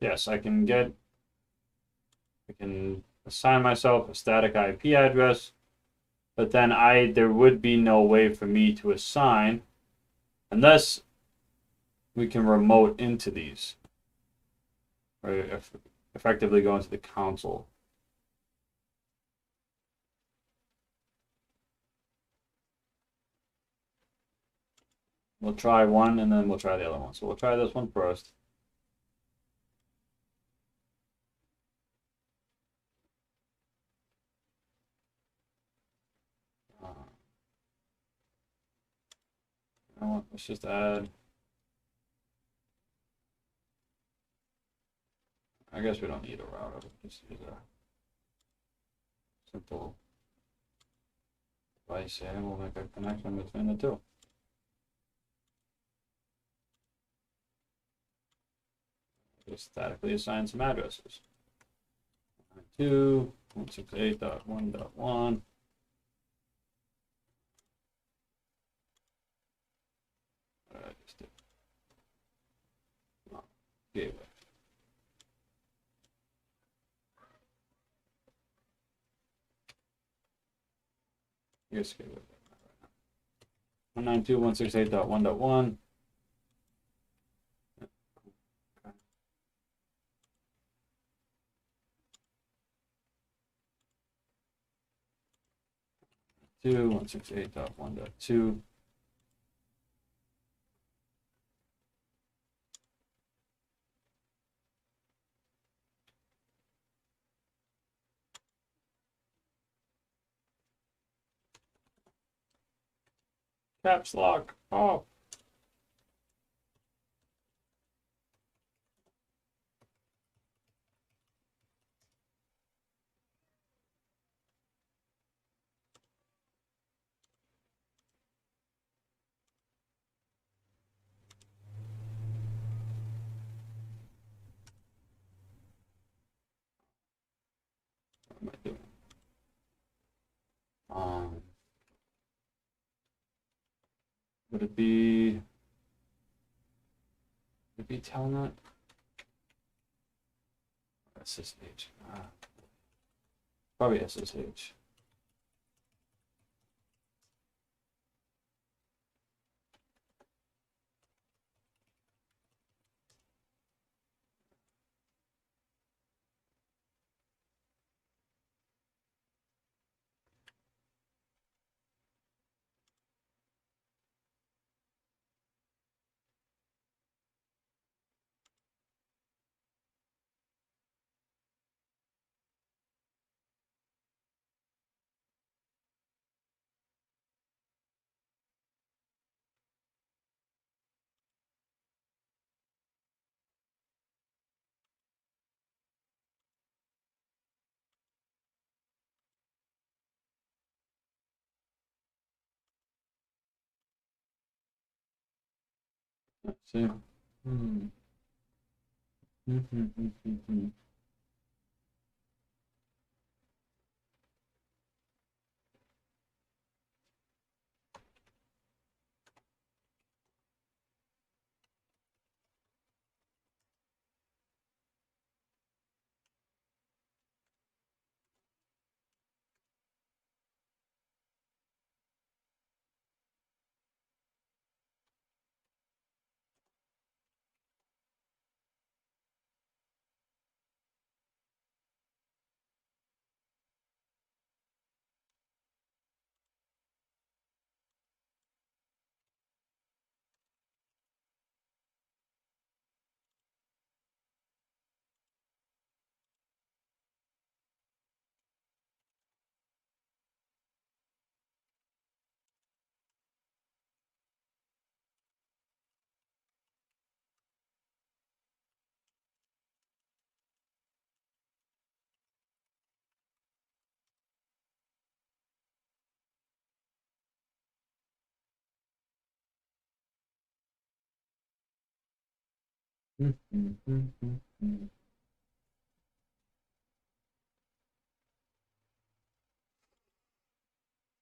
Yes, I can assign myself a static IP address, but then there would be no way for me to assign unless we can remote into these, or effectively go into the console. We'll try one and then we'll try the other one. So we'll try this one first. You know what? Let's just add. I guess we don't need a router. We'll just use a simple device here, and we'll make a connection between the two. Just statically assign some addresses. 2.168.1.1. What did I just do? Oh, gateway. Here's gateway. 192.168.1.1. 168.1.2. Caps lock off. What am I doing? Would it be Telnet? SSH. Probably SSH. Let's see.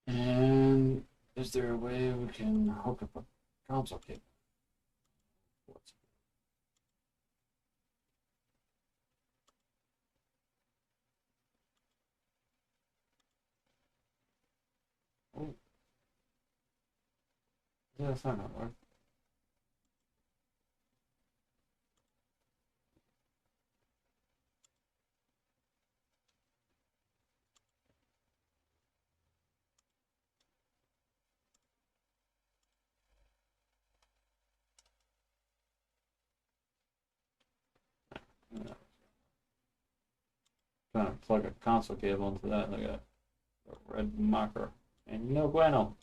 And is there a way we can hook up a console cable? Oh, yeah, that's not gonna work. trying to plug a console cable into that. Look at that. A red marker. And no bueno.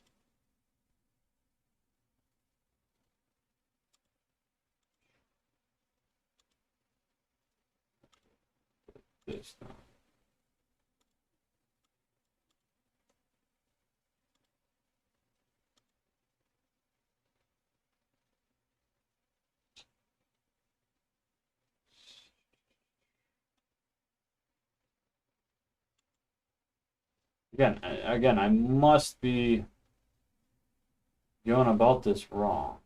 This now. Again, I must be going about this wrong.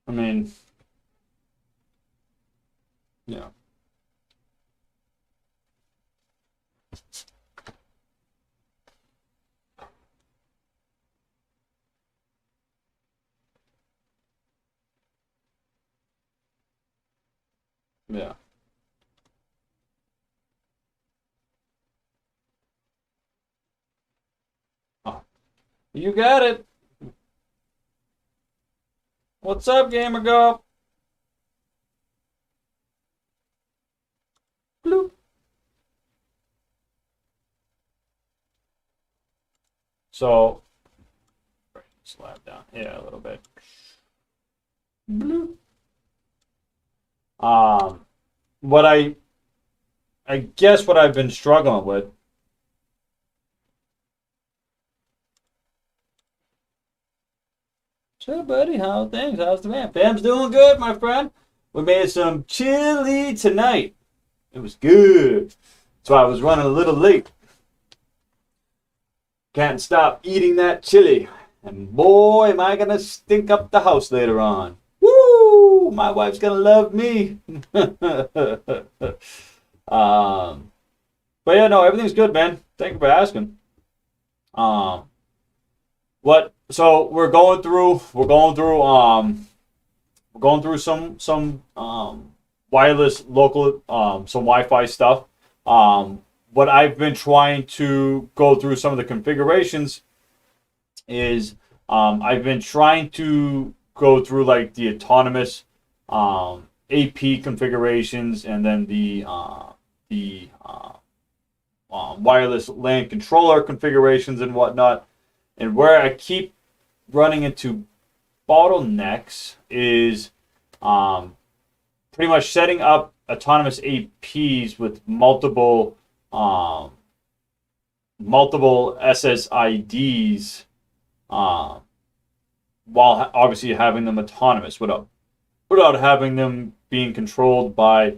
I mean, yeah. Yeah. Oh, you got it. What's up, Gamer Go? Bloop. So, slide down here a little bit. Bloop. What I guess what I've been struggling with. So, buddy, how are things? How's the man? Bam's doing good, my friend. We made some chili tonight. It was good. So I was running a little late. Can't stop eating that chili. And boy, am I going to stink up the house later on. Woo! My wife's going to love me. But yeah, no, everything's good, man. Thank you for asking. So we're going through some wireless local some Wi-Fi stuff. What I've been trying to go through some of the configurations is I've been trying to go through like the autonomous AP configurations and then the wireless LAN controller configurations and whatnot. And where I keep running into bottlenecks is pretty much setting up autonomous APs with multiple SSIDs while obviously having them autonomous without having them being controlled by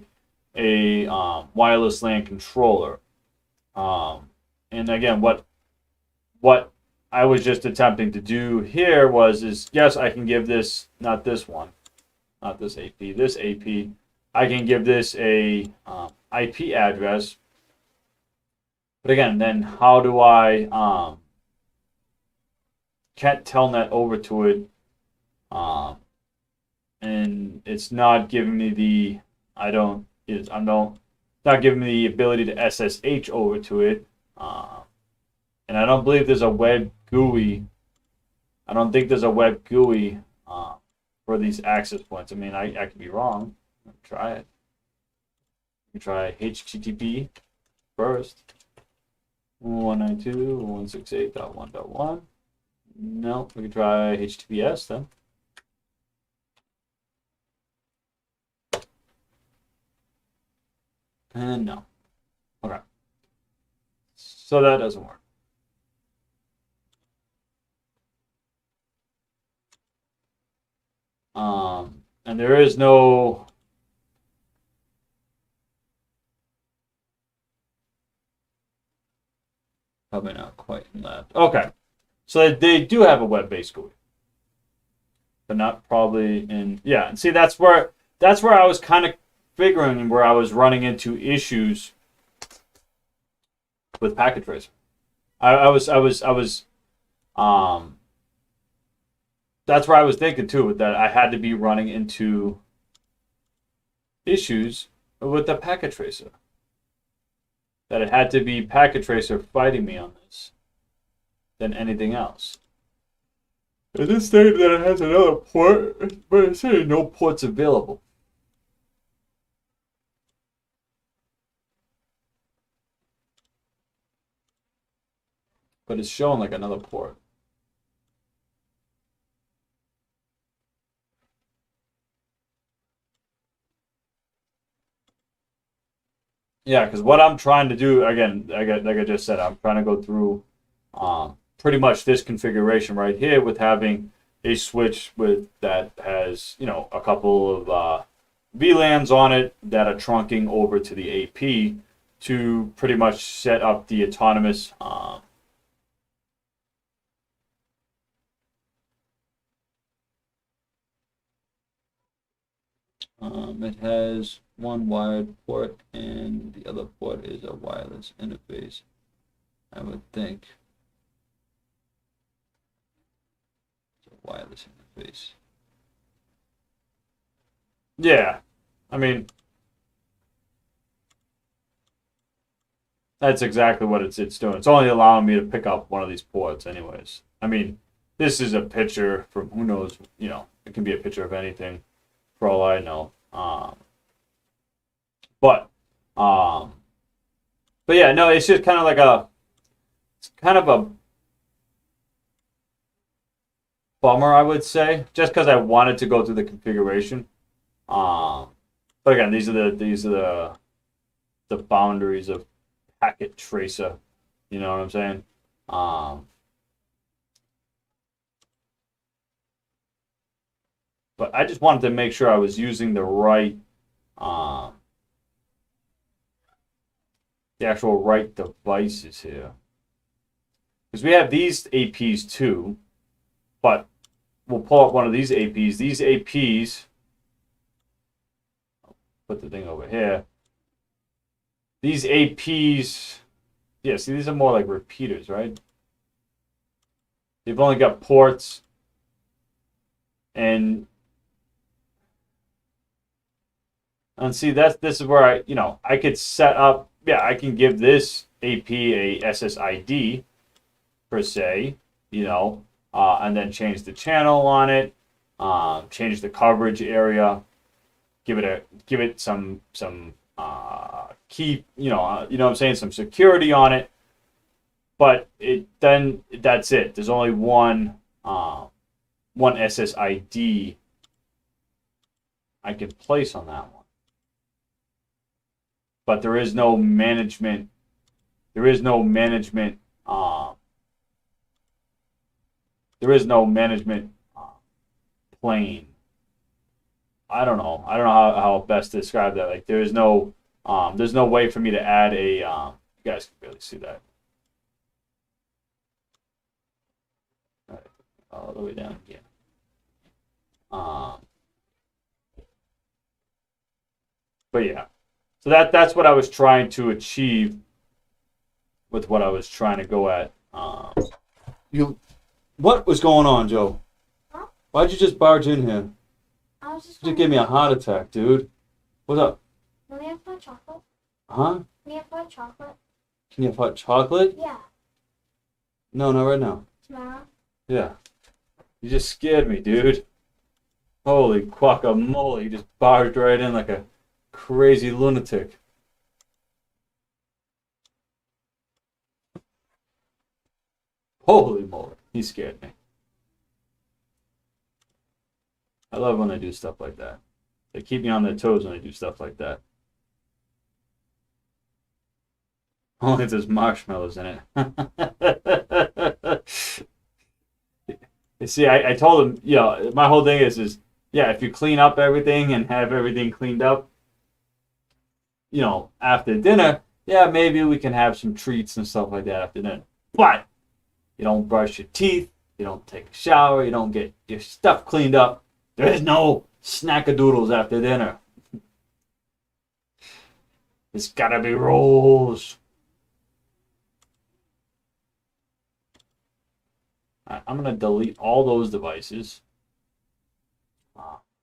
a wireless LAN controller. And again, what I was just attempting to do here is yes, I can give this, not this one, not this AP, this AP, I can give this a IP address. But again, then how do I get telnet over to it? And it's not giving me the, it's not giving me the ability to SSH over to it. And I don't believe there's a web GUI. I don't think there's a web GUI for these access points. I mean, I could be wrong. Try it. You try HTTP first. 192.168.1.1. No, we can try HTTPS then. And no. Okay. So that doesn't work. And there is no probably not quite in that. Okay. So they do have a web-based GUI. But not probably in, yeah. And see, that's where I was kind of figuring where I was running into issues with packet tracer. I was that's where I was thinking too, with that I had to be running into issues with the packet tracer. That it had to be packet tracer fighting me on this than anything else. It is stated that it has another port, but it's saying no ports available. But it's showing like another port. Yeah, because what I'm trying to do, again, like I just said, I'm trying to go through pretty much this configuration right here with having a switch with that has, you know, a couple of VLANs on it that are trunking over to the AP to pretty much set up the autonomous it has one wired port and the other port is a wireless interface, I would think. It's a wireless interface. Yeah, I mean, that's exactly what it's doing. It's only allowing me to pick up one of these ports anyways. I mean, this is a picture from who knows, you know, it can be a picture of anything for all I know. But yeah, no, it's just kind of like it's kind of a bummer, I would say, just because I wanted to go through the configuration. But again, these are the boundaries of packet tracer. You know what I'm saying? But I just wanted to make sure I was using the right, the actual right devices here. Because we have these APs too, but we'll pull up one of these APs. These APs, put the thing over here. These APs, yeah, see, these are more like repeaters, right? They've only got ports and see, this is where I could set up, yeah, I can give this AP a SSID per se, and then change the channel on it, change the coverage area, give it some key, what I'm saying, some security on it. But that's it. There's only one SSID I can place on that one. But there is no management. There is no management plane. I don't know how best to describe that. Like there's no way for me to add a. You guys can barely see that. All the way down here. But yeah, so that's what I was trying to achieve with what I was trying to go at. What was going on, Joe? Huh? Why'd you just barge in here? I was just. You just gave me a heart attack, dude. What's up? Can we have hot chocolate? Huh? Can we have hot chocolate? Can you have hot chocolate? Yeah. No, not right now. Tomorrow? Yeah. You just scared me, dude. Holy guacamole. You just barged right in like a crazy lunatic. Holy moly. He scared me. I love when they do stuff like that. They keep me on their toes when they do stuff like that. Only if there's marshmallows in it. You see, I told him, my whole thing is, yeah, if you clean up everything and have everything cleaned up, after dinner, yeah, maybe we can have some treats and stuff like that after dinner. But you don't brush your teeth, you don't take a shower, you don't get your stuff cleaned up. There is no snackadoodles after dinner. It's gotta be rules. I'm going to delete all those devices.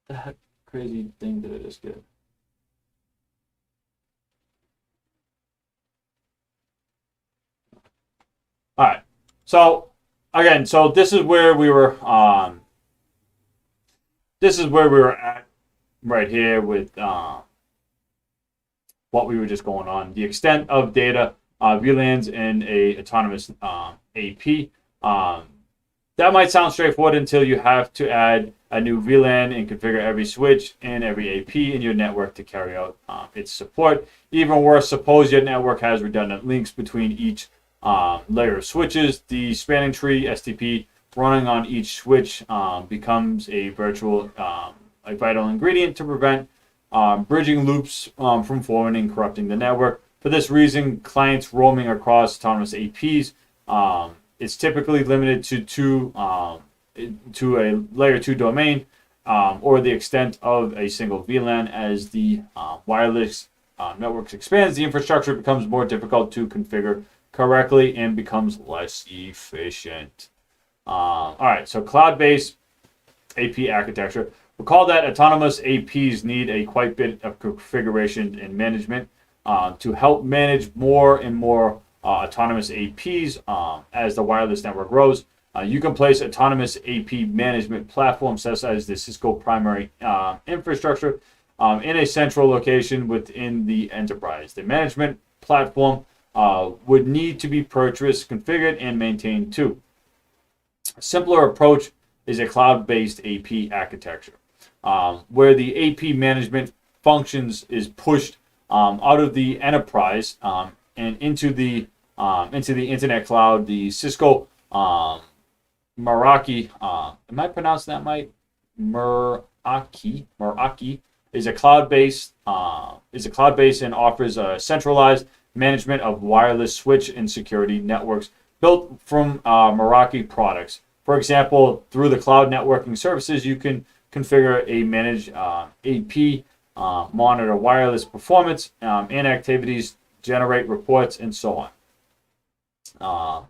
The heck crazy thing did I just get? All right. So again, so this is where we were. This is where we were at right here with what we were just going on. The extent of data VLANs in a autonomous AP. That might sound straightforward until you have to add a new VLAN and configure every switch and every AP in your network to carry out its support. Even worse, suppose your network has redundant links between each layer of switches. The spanning tree STP running on each switch becomes a vital ingredient to prevent bridging loops from forming and corrupting the network. For this reason, clients roaming across autonomous APs it's typically limited to a layer 2 domain or the extent of a single VLAN. As the wireless networks expands, the infrastructure becomes more difficult to configure correctly and becomes less efficient. All right, so cloud-based AP architecture. Recall that autonomous APs need a quite bit of configuration and management to help manage more and more autonomous APs as the wireless network grows. You can place autonomous AP management platforms such as the Cisco primary infrastructure in a central location within the enterprise. The management platform would need to be purchased, configured, and maintained too. A simpler approach is a cloud-based AP architecture, where the AP management functions is pushed out of the enterprise and into the internet cloud. The Cisco Meraki, am I pronouncing that right? Meraki is a cloud-based and offers a centralized management of wireless switch and security networks built from Meraki products. For example, through the cloud networking services, you can configure a managed AP, monitor wireless performance and activities, generate reports, and so on.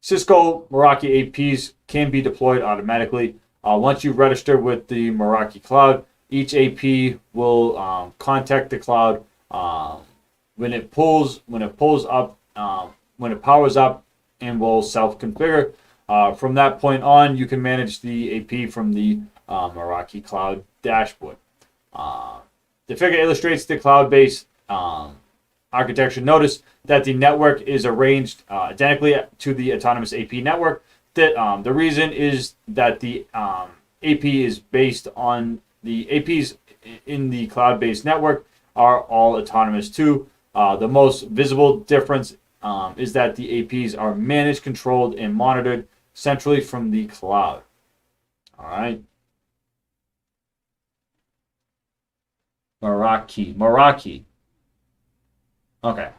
Cisco Meraki APs can be deployed automatically. Once you register with the Meraki cloud, each AP will contact the cloud when it powers up, and will self-configure. From that point on, you can manage the AP from the Meraki cloud dashboard. The figure illustrates the cloud-based architecture. Notice that the network is arranged identically to the autonomous AP network. The reason is that the AP is based on the APs in the cloud-based network are all autonomous too. The most visible difference is that the APs are managed, controlled, and monitored centrally from the cloud. All right. Meraki. Okay.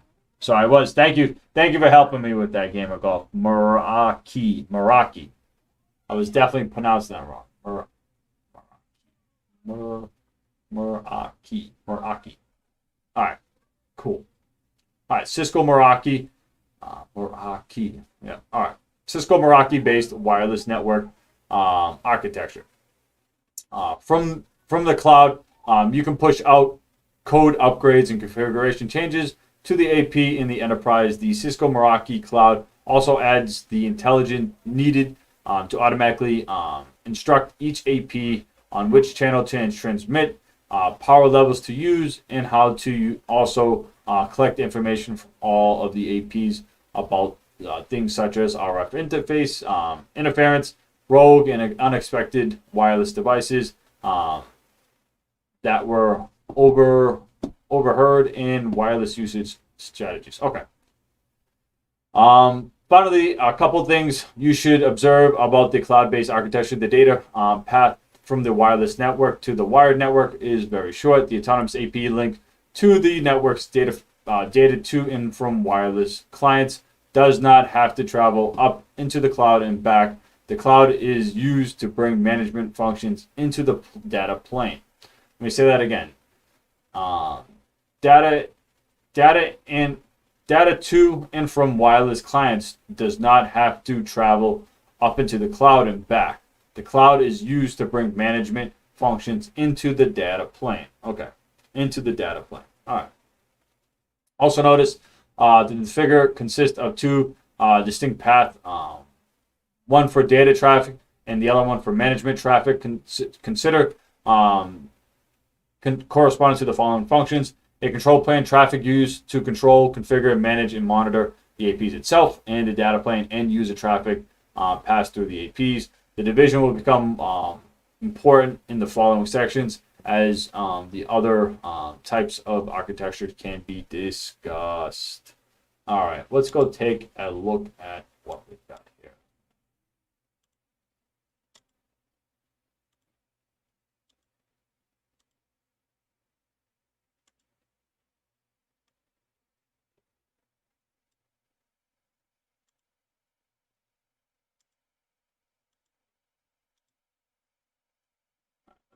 So I was. Thank you for helping me with that game of golf. Meraki. I was definitely pronouncing that wrong. Meraki. All right. Cool. All right. Cisco Meraki. Meraki. Yeah. All right. Cisco Meraki based wireless network architecture. From the cloud, you can push out code upgrades and configuration changes to the AP in the enterprise. The Cisco Meraki cloud also adds the intelligence needed to automatically instruct each AP on which channel to transmit, power levels to use, and how to also collect information from all of the APs about things such as RF interface, interference, rogue and unexpected wireless devices that were overheard in wireless usage strategies. Okay. Finally, a couple things you should observe about the cloud-based architecture. The data path from the wireless network to the wired network is very short. The autonomous AP link to the network's data to and from wireless clients does not have to travel up into the cloud and back. The cloud is used to bring management functions into the data plane. Let me say that again. Data to and from wireless clients does not have to travel up into the cloud and back. The cloud is used to bring management functions into the data plane. Okay, into the data plane. All right. Also notice the figure consists of two distinct paths, one for data traffic and the other one for management traffic. Consider corresponding to the following functions. A control plane, traffic used to control, configure, manage, and monitor the APs itself, and the data plane, end user traffic passed through the APs. The division will become important in the following sections as the other types of architectures can be discussed. All right, let's go take a look at what we've got here.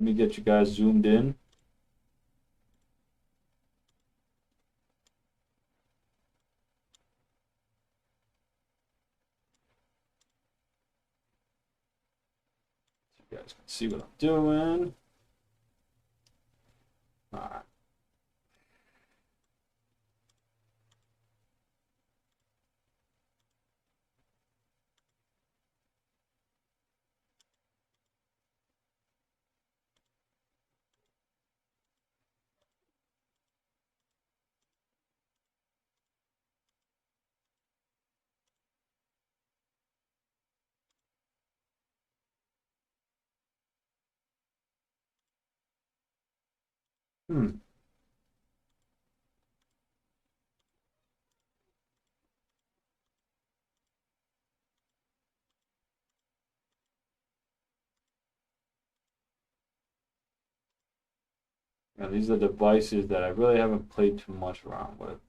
Let me get you guys zoomed in. So you guys can see what I'm doing. All right. Now, these are devices that I really haven't played too much around with.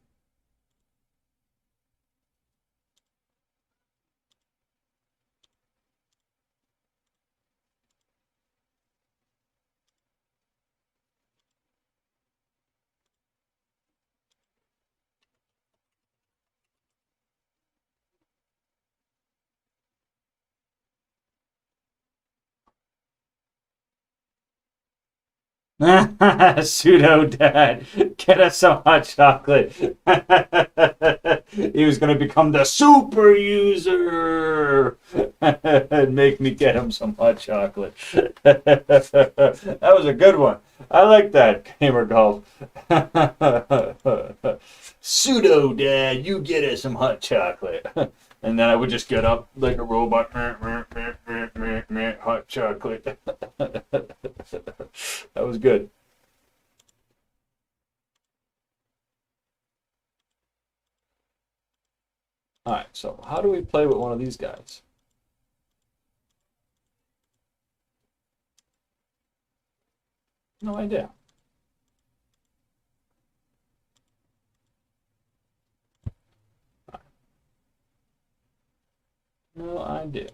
Pseudo dad, get us some hot chocolate. He was gonna become the super user and make me get him some hot chocolate. That was a good one. I like that, Gamer Golf. Pseudo dad, you get us some hot chocolate. And then I would just get up like a robot. Hot chocolate. That was good. All right, so how do we play with one of these guys? No idea. No idea.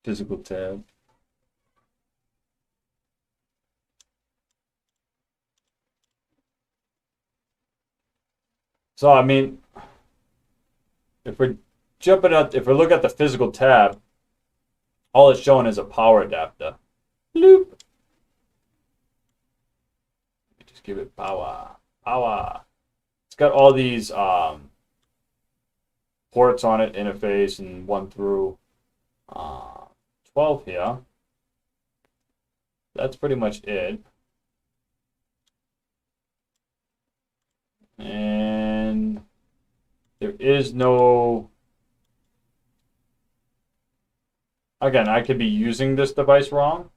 Physical tab. So I mean, if we're if we look at the physical tab, all it's showing is a power adapter. Bloop. Just give it power. Power. It's got all these ports on it, interface, and 1 through 12 here. That's pretty much it. And there is no... Again, I could be using this device wrong.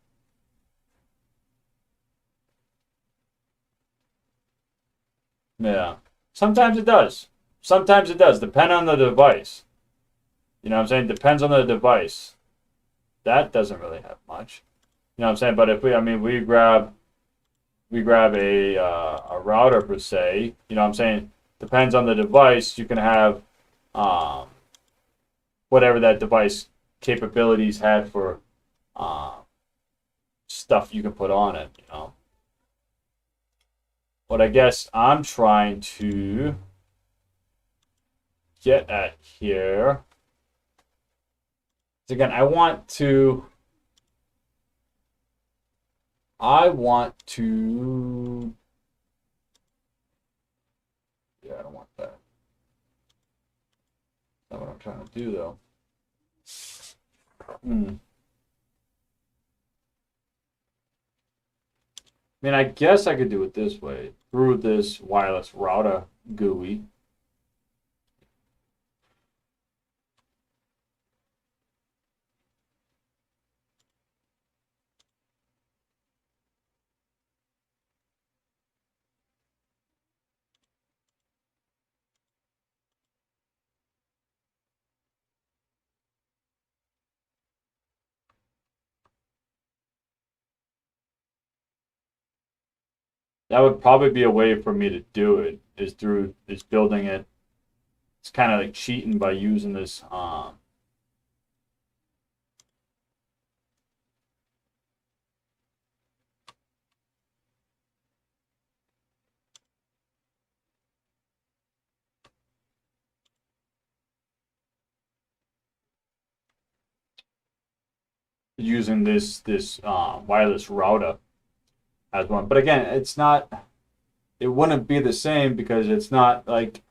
Yeah. Sometimes it does. Sometimes it does. Depend on the device. You know what I'm saying? Depends on the device. That doesn't really have much. You know what I'm saying? But if we grab a router per se, you know what I'm saying? Depends on the device. You can have whatever that device capabilities had for stuff you can put on it, you know. What I guess I'm trying to get at here is, again, I want to yeah, I don't want that. That's not what I'm trying to do, though. I mean, I guess I could do it this way, through this wireless router GUI. That would probably be a way for me to do it, is building it. It's kind of like cheating by using this wireless router as one. But again, it wouldn't be the same because it's not like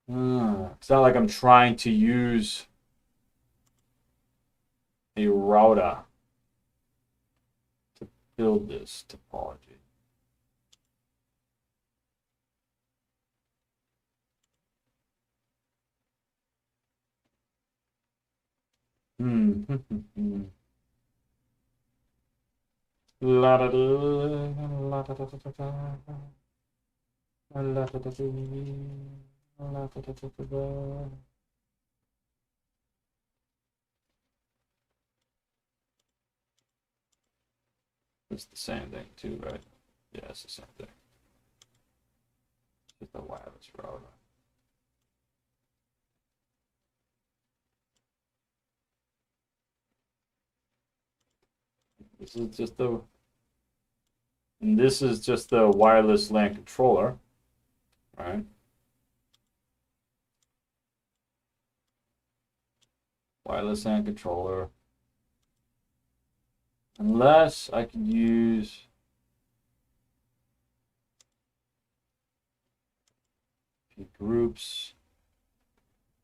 I'm trying to use a router to build this topology. La da da la da da da da la da da da la da da da da. It's the same thing too, right? Yeah, it's the same thing. Just the wireless router. This is just the wireless LAN controller, right? Wireless LAN controller. Unless I can use groups.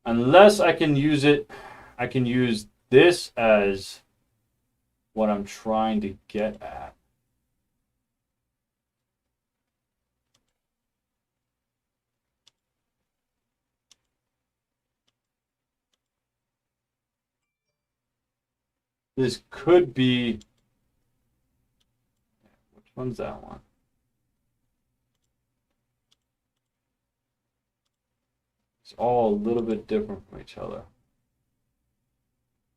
Unless I can use it, I can use this as what I'm trying to get at. This could be, which one's that one? It's all a little bit different from each other.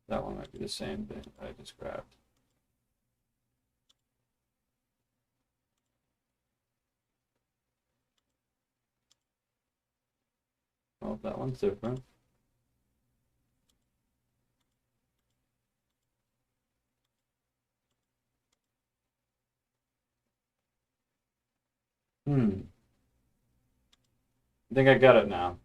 That one might be the same thing that I just grabbed. Oh, that one's different. I think I got it now.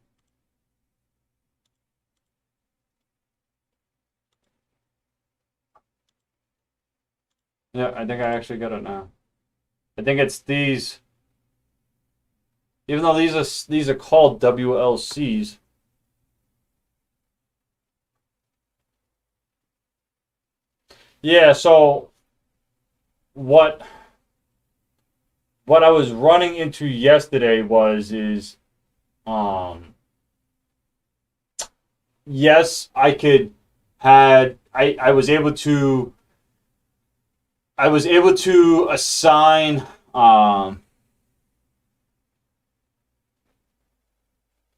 Yeah, I think I actually got it now. I think it's these. Even though these are called WLCs. Yeah, so what I was running into yesterday yes, I could had I was able to assign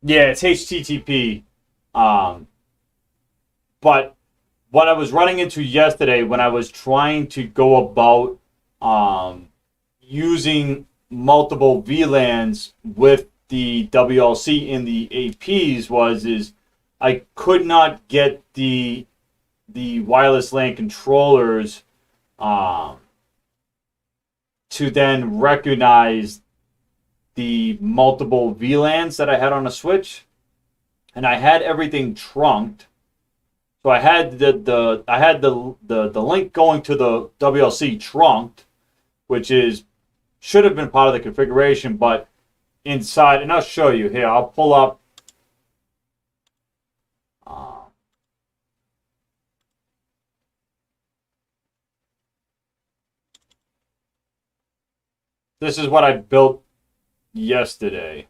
yeah, it's HTTP. But what I was running into yesterday when I was trying to go about using multiple VLANs with the WLC in the APs is I could not get the wireless LAN controllers to then recognize the multiple VLANs that I had on a switch, and I had everything trunked. So I had the link going to the WLC trunked, which should have been part of the configuration, but inside, and I'll show you here. I'll pull up. This is what I built yesterday.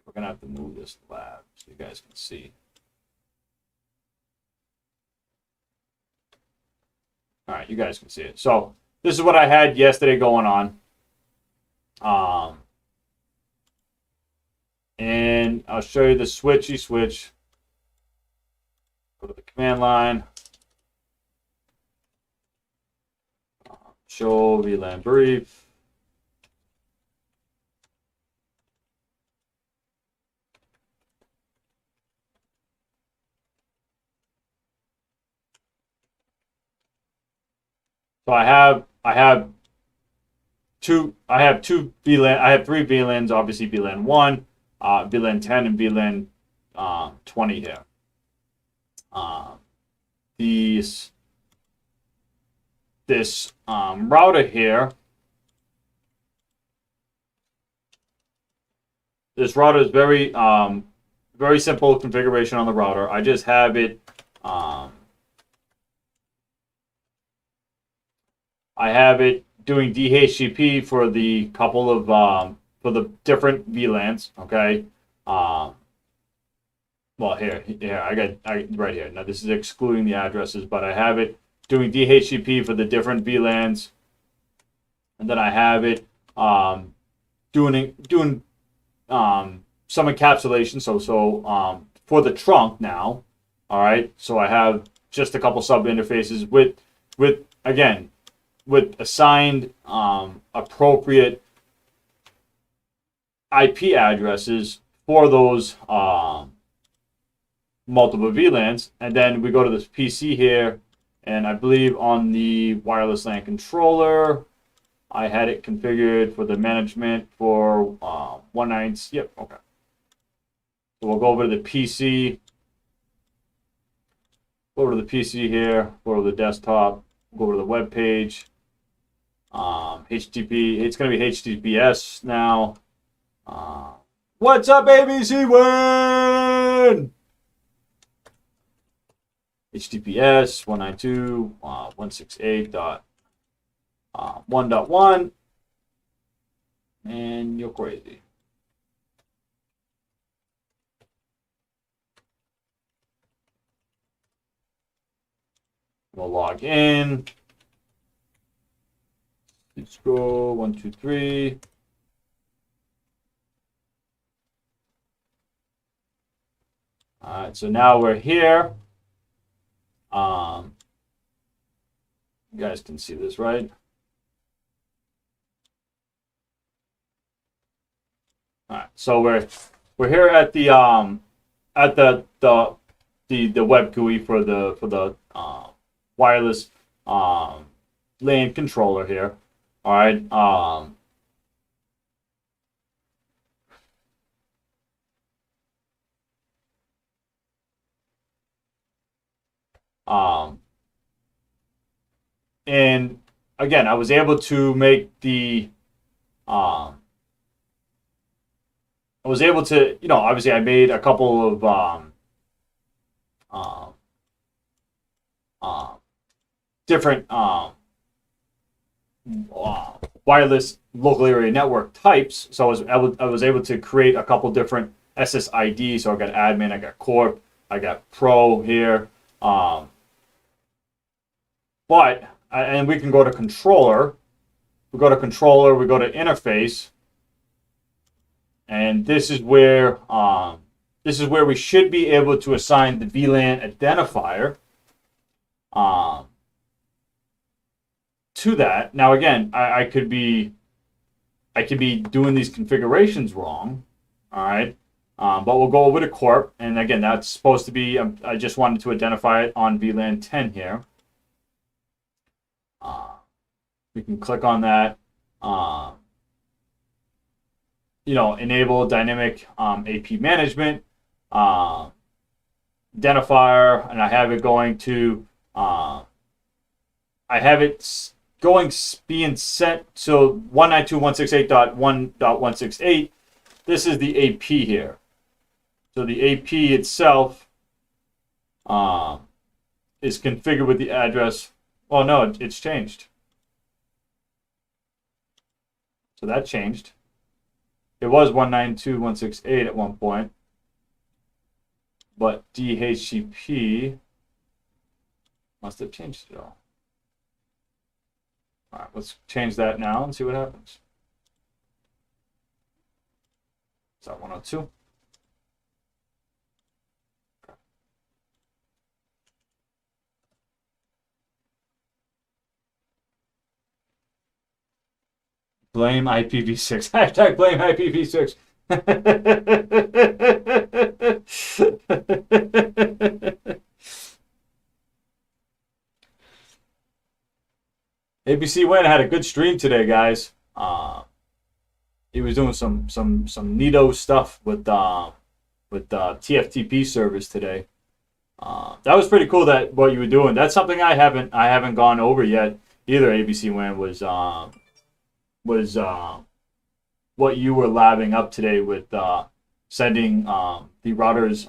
We're gonna have to move this lab so you guys can see. All right, you guys can see it. So this is what I had yesterday going on. And I'll show you the switch. Go to the command line. Show VLAN brief. So I have two VLAN. I have three VLANs. Obviously, VLAN 1, VLAN 10, and VLAN 20 here. This router here. This router is very simple configuration on the router. I just have it. I have it doing DHCP for the couple of for the different VLANs. Okay. Well, here I got right here. Now this is excluding the addresses, but I have it doing DHCP for the different VLANs, and then I have it doing some encapsulation. So for the trunk now. All right. So I have just a couple sub interfaces with again with assigned appropriate IP addresses for those multiple VLANs, and then we go to this PC here, and I believe on the wireless LAN controller, I had it configured for the management for 19. Yep, okay. So we'll go over to the PC. Go over to the PC here. Go over to the desktop. Go over to the web page. HTTP. It's going to be HTTPS now. What's up, ABC1? HTTPS 192.168.1.1, and you're crazy. We'll log in. Let's go 1, 2, 3. All right, so now we're here. You guys can see this, right? All right, so we're here at the web GUI for the wireless LAN controller here. All right. And again, I was able to make I was able to, obviously I made a couple of different wireless local area network types. So I was able to create a couple different SSIDs. So I got admin, I got corp, I got pro here. And we can go to controller. We go to controller, we go to interface. And this is where we should be able to assign the VLAN identifier to that. Now again, I could be I could be doing these configurations wrong. All right. But we'll go over to corp. And again, that's supposed to be, I just wanted to identify it on VLAN 10 here. We can click on that. Enable dynamic AP management, identifier, and I have it going to, I have it being sent, so 192.168.1.168, this is the AP here. So the AP itself is configured with the address, oh no, it's changed. So that changed. It was 192.168 at one point, but DHCP must have changed it all. All right, let's change that now and see what happens. Is that 102? Okay. Blame IPv6. Hashtag blame IPv6. ABC Win had a good stream today, guys. He was doing some neato stuff with TFTP servers today. That was pretty cool. That what you were doing. That's something I haven't gone over yet either. ABC Win was what you were labbing up today with sending the router's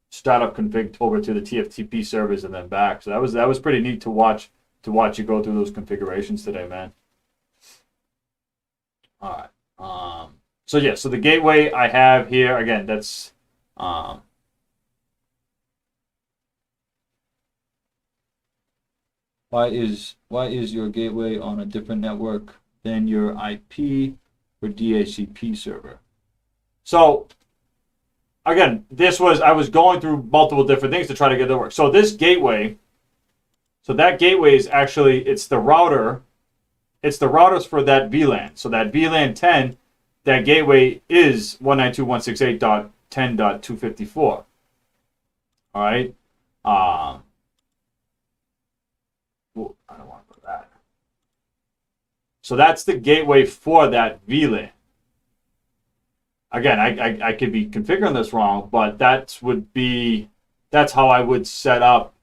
startup config over to the TFTP servers and then back. So that was pretty neat to watch you go through those configurations today, man. All right. So yeah, so the gateway I have here again, that's why is your gateway on a different network than your IP or DHCP server? So again, I was going through multiple different things to try to get it to work. So this gateway, so that gateway is actually, it's the router. It's the routers for that VLAN. So that VLAN 10, that gateway is 192.168.10.254. All right. Well, I don't want to put that. So that's the gateway for that VLAN. Again, I could be configuring this wrong, but that's how I would set up.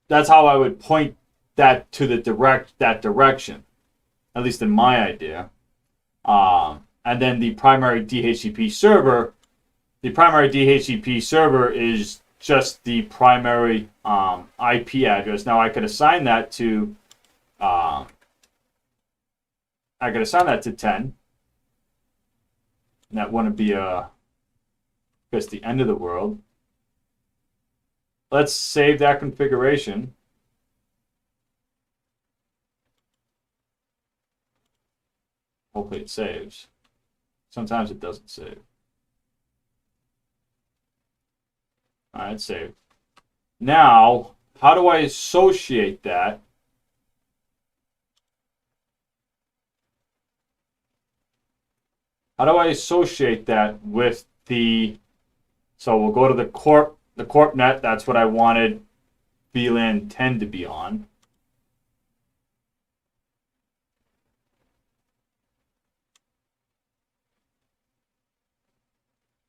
That's how I would point that to that direction, at least in my idea. And then the primary DHCP server is just the primary IP address. Now I could assign that to 10. And that wouldn't be just the end of the world. Let's save that configuration. Hopefully it saves. Sometimes it doesn't save. All right, saved. Now, how do I associate that? How do I associate that with so we'll go to the corp net, that's what I wanted VLAN 10 to be on.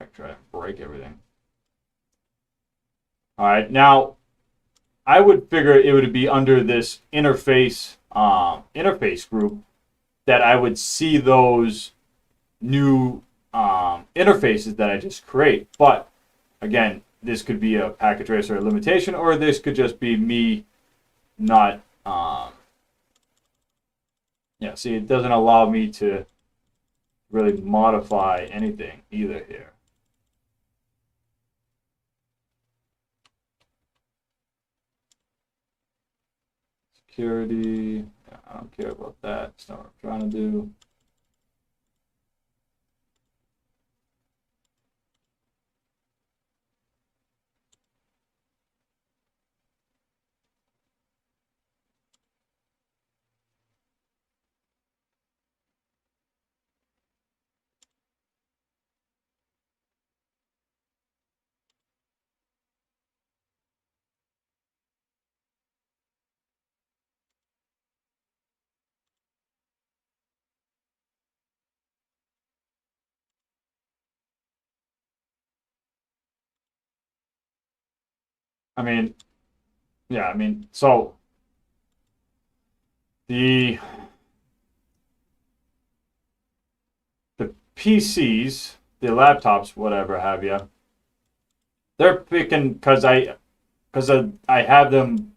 I try to break everything. All right, now I would figure it would be under this interface group that I would see those new interfaces that I just create. But again, this could be a packet tracer limitation, or this could just be me not. Yeah, see, it doesn't allow me to really modify anything either here. Security, I don't care about that. That's not what I'm trying to do. I mean, yeah, I mean, so the the PCs, the laptops, whatever have you, they're picking because I have them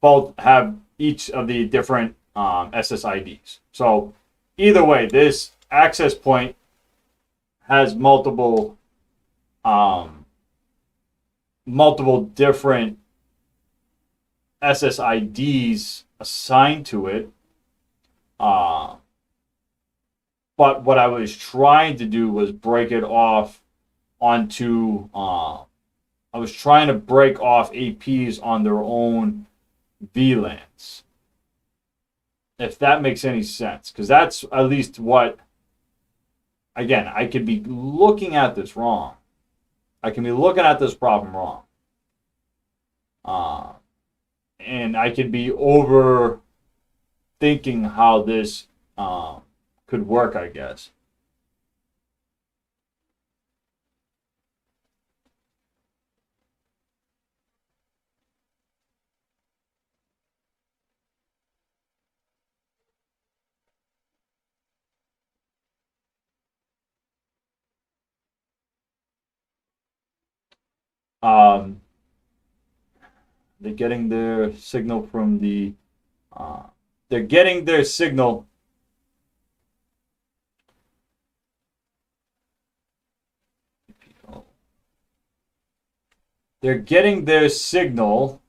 both have each of the different SSIDs. So either way, this access point has multiple different SSIDs assigned to it. Uh, but what I was trying to do was break it off onto. I was trying to break off APs on their own VLANs, if that makes any sense, because that's at least what. Again, I could be looking at this wrong. I can be looking at this problem wrong. Uh, and I could be overthinking how this could work, I guess. Um, they're getting their signal from the. Uh, they're getting their signal. They're getting their signal.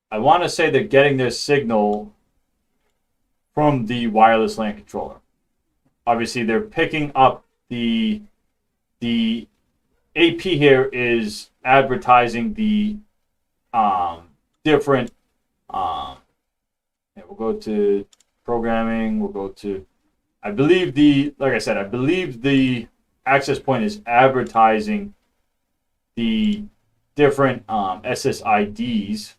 I want to say they're getting their signal from the wireless LAN controller. Obviously, they're picking up the AP here is advertising the different. Yeah, we'll go to programming. We'll go to. I believe like I said, I believe the access point is advertising the different SSIDs.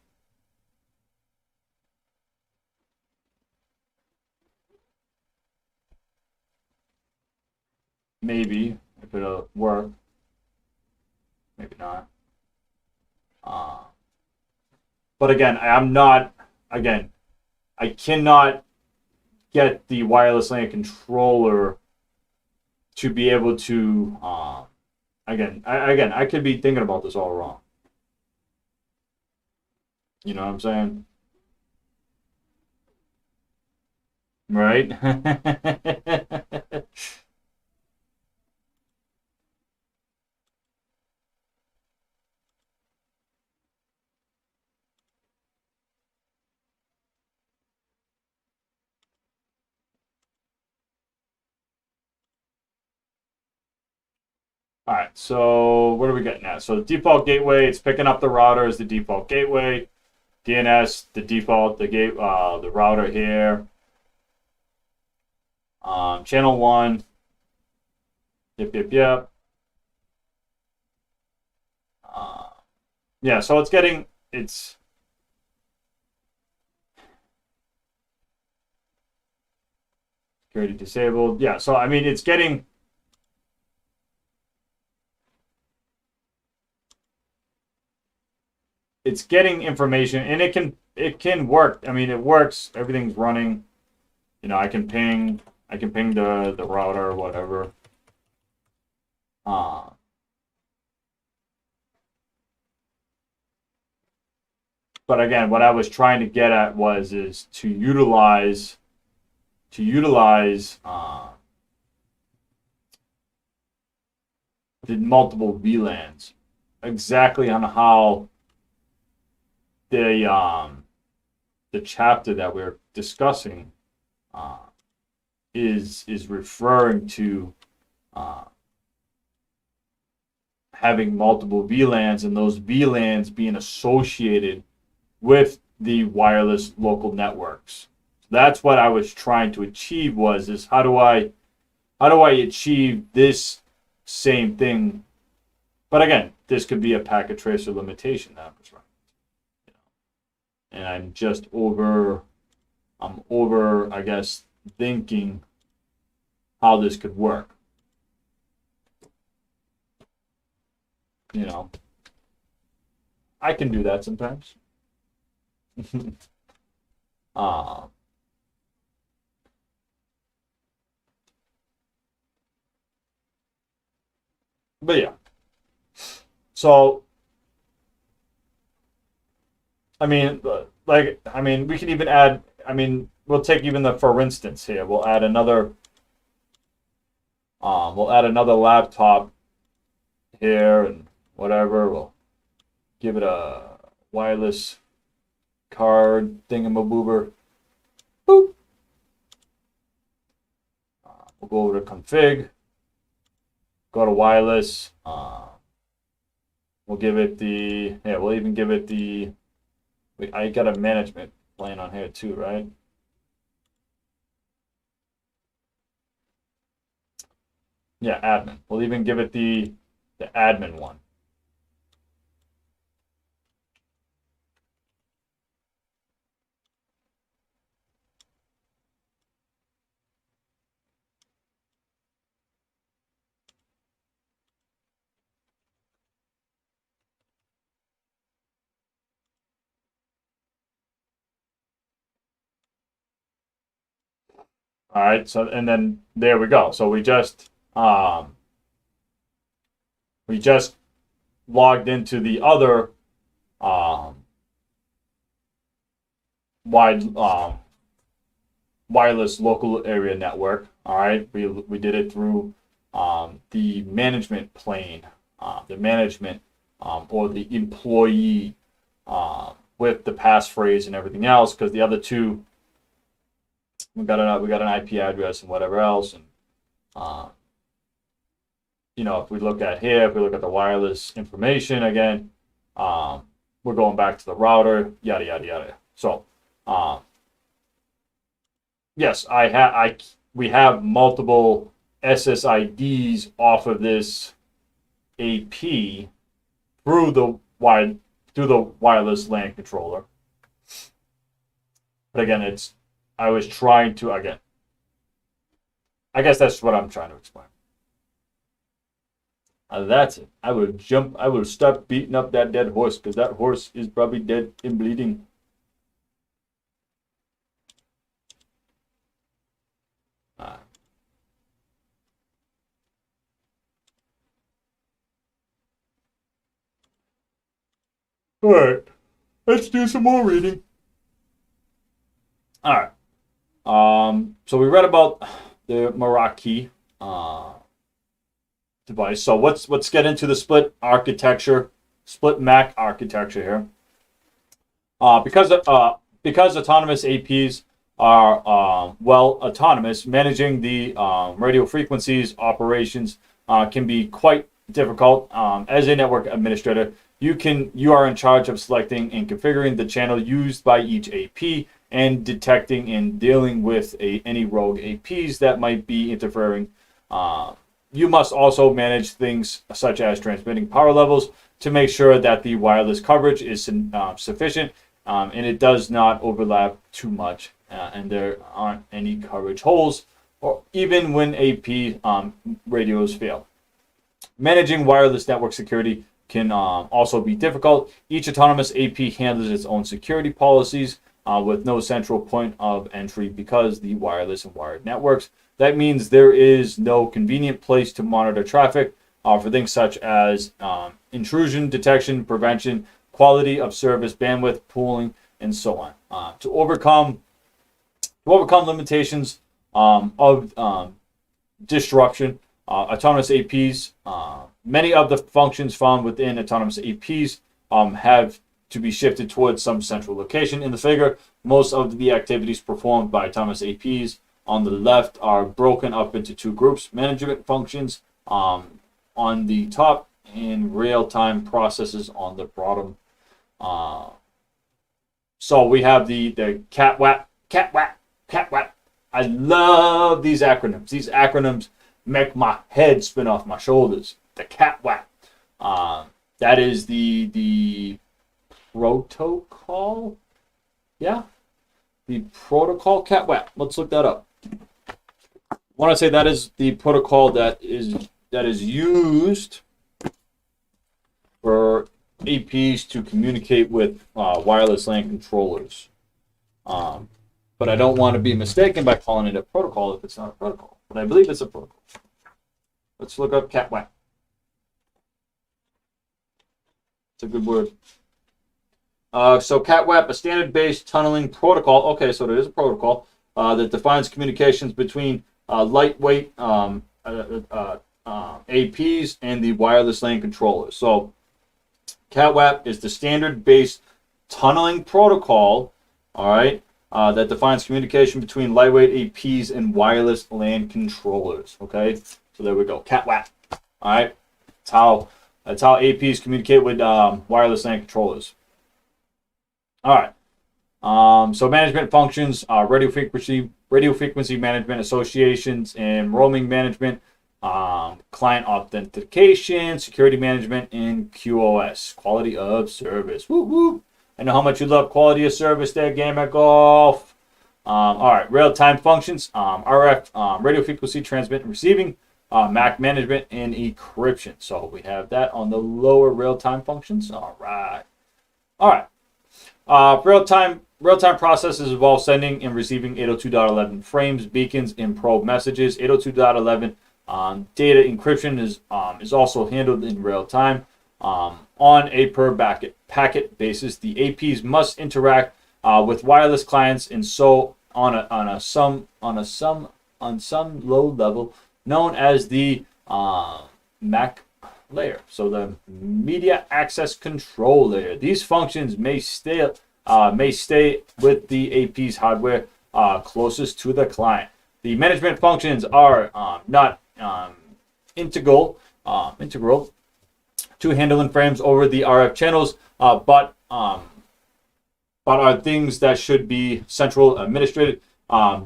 Maybe if it'll work, maybe not. Uh, but again, I'm not. Again, I cannot get the wireless LAN controller to be able to. Again, I could be thinking about this all wrong. You know what I'm saying? Right? All right, so what are we getting at? So the default gateway, it's picking up the router as the default gateway. DNS, the default, the router here. Channel 1. Yep. Yeah, so it's security disabled. Yeah, so I mean, it's getting information, and it can work. I mean, it works. Everything's running. You know, I can ping the router or whatever. Uh, but again, what I was trying to get at is to utilize the multiple VLANs exactly on how the chapter that we're discussing uh, is referring to uh, having multiple VLANs, and those VLANs being associated with the wireless local networks. That's what I was trying to achieve is how do I achieve this same thing? But again, this could be a packet tracer limitation that was right. And I'm over, I guess, thinking how this could work. You know, I can do that sometimes. uh, but yeah, so I mean, we can even add. I mean, we'll take even the for instance here. We'll add another. We'll add another laptop here and whatever. We'll give it a wireless card thingamaboober. Boop. We'll go over to config. Go to wireless. We'll give it the. Yeah, we'll even give it the. I got a management plan on here too, right? Yeah, admin. We'll even give it the admin one. All right, so and then there we go. So we just logged into the other wide wireless local area network. All right, we did it through the management plane, the management or the employee with the passphrase and everything else, because the other two we got an IP address and whatever else, and you know, if we look at here, if we look at the wireless information again, we're going back to the router, yada yada yada. So yes, we have multiple SSIDs off of this AP through the wireless LAN controller. But again, I was trying to, again, I guess that's what I'm trying to explain. That's it. I will stop beating up that dead horse, because that horse is probably dead and bleeding. All right, let's do some more reading. All right. So we read about the Meraki device. So let's get into the split MAC architecture here. Because autonomous APs are autonomous, managing the radio frequencies operations can be quite difficult. As a network administrator, you are in charge of selecting and configuring the channel used by each AP and detecting and dealing with any rogue APs that might be interfering. You must also manage things such as transmitting power levels to make sure that the wireless coverage is sufficient and it does not overlap too much and there aren't any coverage holes, or even when AP radios fail. Managing wireless network security can also be difficult. Each autonomous AP handles its own security policies with no central point of entry because the wireless and wired networks. That means there is no convenient place to monitor traffic for things such as intrusion detection, prevention, quality of service, bandwidth, pooling, and so on. To overcome limitations of disruption, autonomous APs, many of the functions found within autonomous APs have to be shifted towards some central location in the figure. Most of the activities performed by autonomous APs on the left are broken up into two groups: management functions on the top and real-time processes on the bottom. So we have the CAT-WAP. I love these acronyms. These acronyms make my head spin off my shoulders. The CAT-WAP. That is the protocol. Yeah, the protocol CAT-WAP. Let's look that up. want to say that is the protocol that is used for APs to communicate with wireless LAN controllers. But I don't want to be mistaken by calling it a protocol if it's not a protocol. But I believe it's a protocol. Let's look up CAT-WAP. It's a good word. So CAT-WAP, a standard-based tunneling protocol. Okay, so there is a protocol that defines communications between lightweight APs and the wireless LAN controllers. So CAT-WAP is the standard-based tunneling protocol, all right, that defines communication between lightweight APs and wireless LAN controllers. Okay, so there we go, CAT-WAP. All right, that's how APs communicate with wireless LAN controllers. All right. So management functions: radio frequency management, associations and roaming management, client authentication, security management, and QoS, quality of service. Woo woo! I know how much you love quality of service there, Gamer Golf. All right, real-time functions: RF, radio frequency transmit and receiving, MAC management, and encryption. So we have that on the lower real-time functions. All right. All right. Real-time processes involve sending and receiving 802.11 frames, beacons, and probe messages. 802.11 data encryption is also handled in real time on a per packet basis. The APs must interact with wireless clients, and so on some low level known as the MAC layer, so the media access control layer. These functions may stay with the AP's hardware closest to the client. The management functions are not integral to handling frames over the RF channels, but are things that should be central administrated.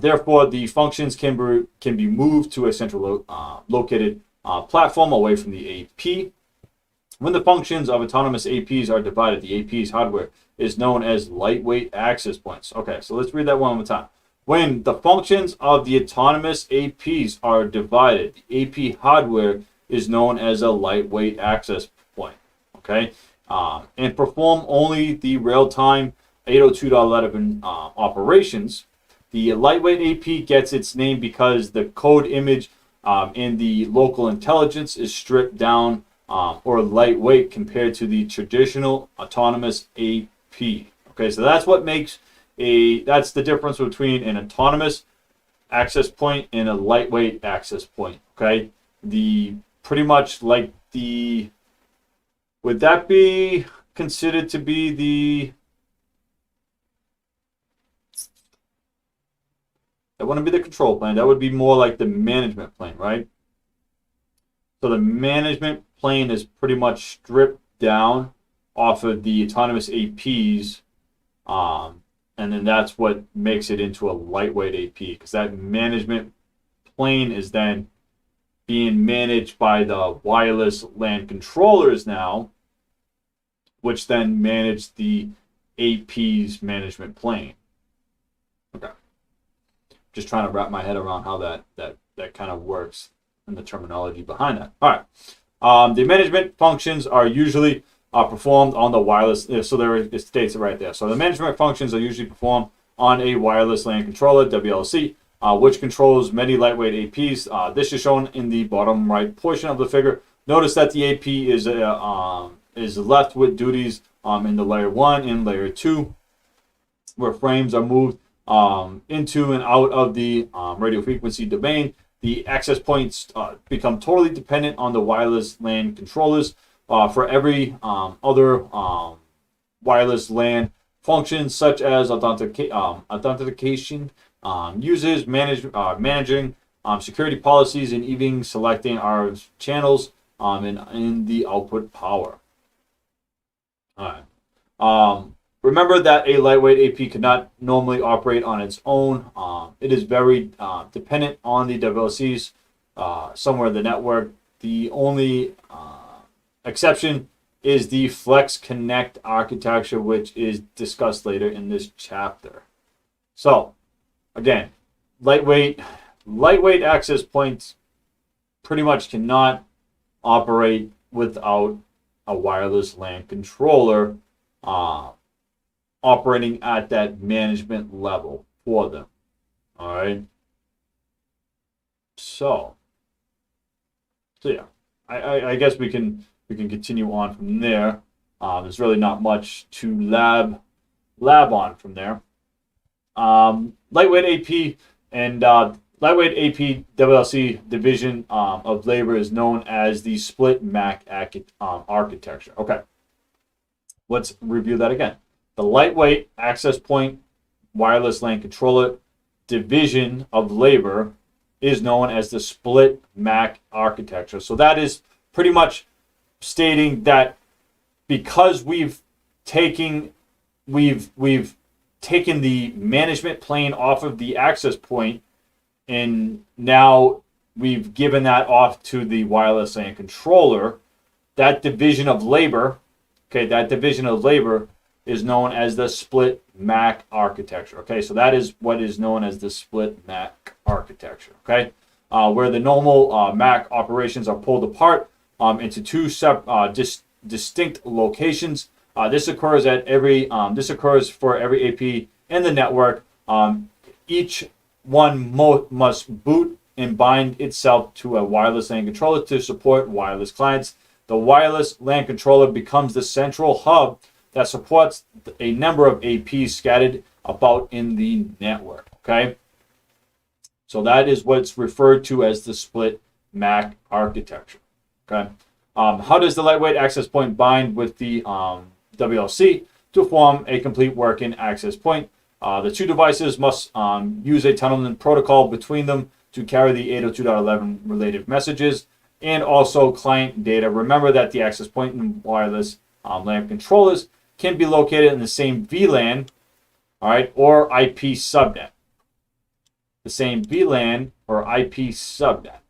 Therefore, the functions can be moved to a central located platform away from the AP. When the functions of autonomous APs are divided, the AP's hardware is known as lightweight access points. Okay, so let's read that one more time. When the functions of the autonomous APs are divided, the AP hardware is known as a lightweight access point. Okay, and perform only the real-time 802.11 operations. The lightweight AP gets its name because the code image in the local intelligence is stripped down or lightweight compared to the traditional autonomous AP. Okay, so that's what makes that's the difference between an autonomous access point and a lightweight access point. Okay, the pretty much like the, would that be considered to be the, that wouldn't be the control plane. That would be more like the management plane, right? So the management plane is pretty much stripped down off of the autonomous APs, and then that's what makes it into a lightweight AP, because that management plane is then being managed by the wireless LAN controllers now, which then manage the AP's management plane. Okay. Just trying to wrap my head around how that kind of works and the terminology behind that. All right. The management functions are usually performed on the wireless. So there it states it right there. So the management functions are usually performed on a wireless LAN controller, WLC, which controls many lightweight APs. This is shown in the bottom right portion of the figure. Notice that the AP is left with duties in the layer 1 and layer 2, where frames are moved into and out of the radio frequency domain. The access points become totally dependent on the wireless LAN controllers. For every other wireless LAN functions, such as authentication, users managing security policies, and even selecting our channels in the output power. All right. Remember that a lightweight AP cannot normally operate on its own. It is very dependent on the WLCs somewhere in the network. The only exception is the Flex Connect architecture, which is discussed later in this chapter. So, again, lightweight lightweight access points pretty much cannot operate without a wireless LAN controller operating at that management level for them. All right. So yeah, I guess we can continue on from there. There's really not much to lab on from there. Lightweight AP and lightweight AP WLC division of labor is known as the split MAC architecture. Okay, let's review that again. The lightweight access point wireless LAN controller division of labor is known as the split MAC architecture. So that is pretty much stating that because we've taken the management plane off of the access point, and now we've given that off to the wireless LAN controller, that division of labor, is known as the split MAC architecture. Okay, so that is what is known as the split MAC architecture. Okay, where the normal MAC operations are pulled apart into two distinct locations. This occurs for every AP in the network. Each one must boot and bind itself to a wireless LAN controller to support wireless clients. The wireless LAN controller becomes the central hub that supports a number of APs scattered about in the network. Okay, so that is what's referred to as the split MAC architecture. Okay, how does the lightweight access point bind with the WLC to form a complete working access point? The two devices must use a tunneling protocol between them to carry the 802.11 related messages and also client data. Remember that the access point and wireless LAN controllers can be located in the same VLAN, all right, or IP subnet. The same VLAN or IP subnet.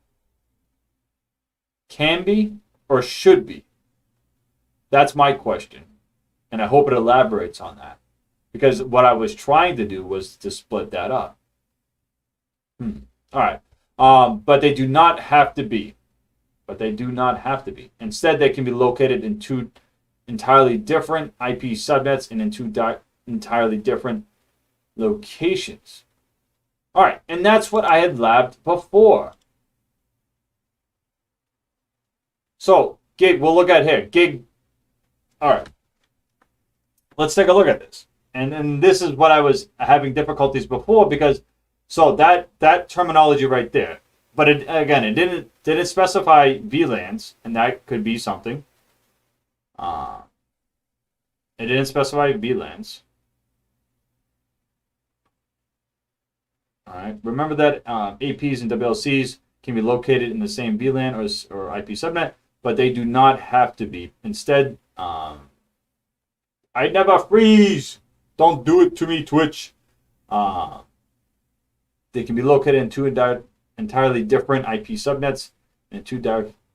Can be or should be? That's my question. And I hope it elaborates on that. Because what I was trying to do was to split that up. All right. But they do not have to be. Instead, they can be located in two entirely different IP subnets and in two entirely different locations. All right. And that's what I had labbed before. So, gig, we'll look at here. Gig. All right. Let's take a look at this. And this is what I was having difficulties before because, so that terminology right there. But it didn't specify VLANs, and that could be something. It didn't specify VLANs. All right. Remember that APs and WLCs can be located in the same VLAN or IP subnet, but they do not have to be. Instead, I never freeze. Don't do it to me, Twitch. They can be located in two entirely different IP subnets and two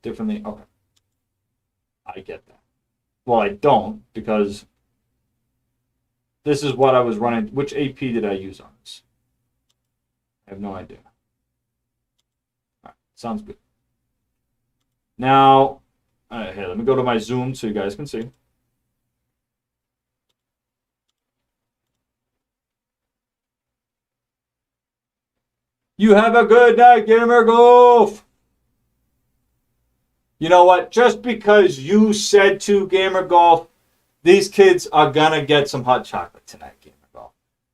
differently. Okay. I get that. Well, I don't because this is what I was running. Which AP did I use on this? I have no idea. All right. Sounds good. Now, here, let me go to my Zoom so you guys can see. You have a good night, Gamer Golf. You know what? Just because you said to, Gamer Golf, these kids are going to get some hot chocolate tonight, Gamer Golf.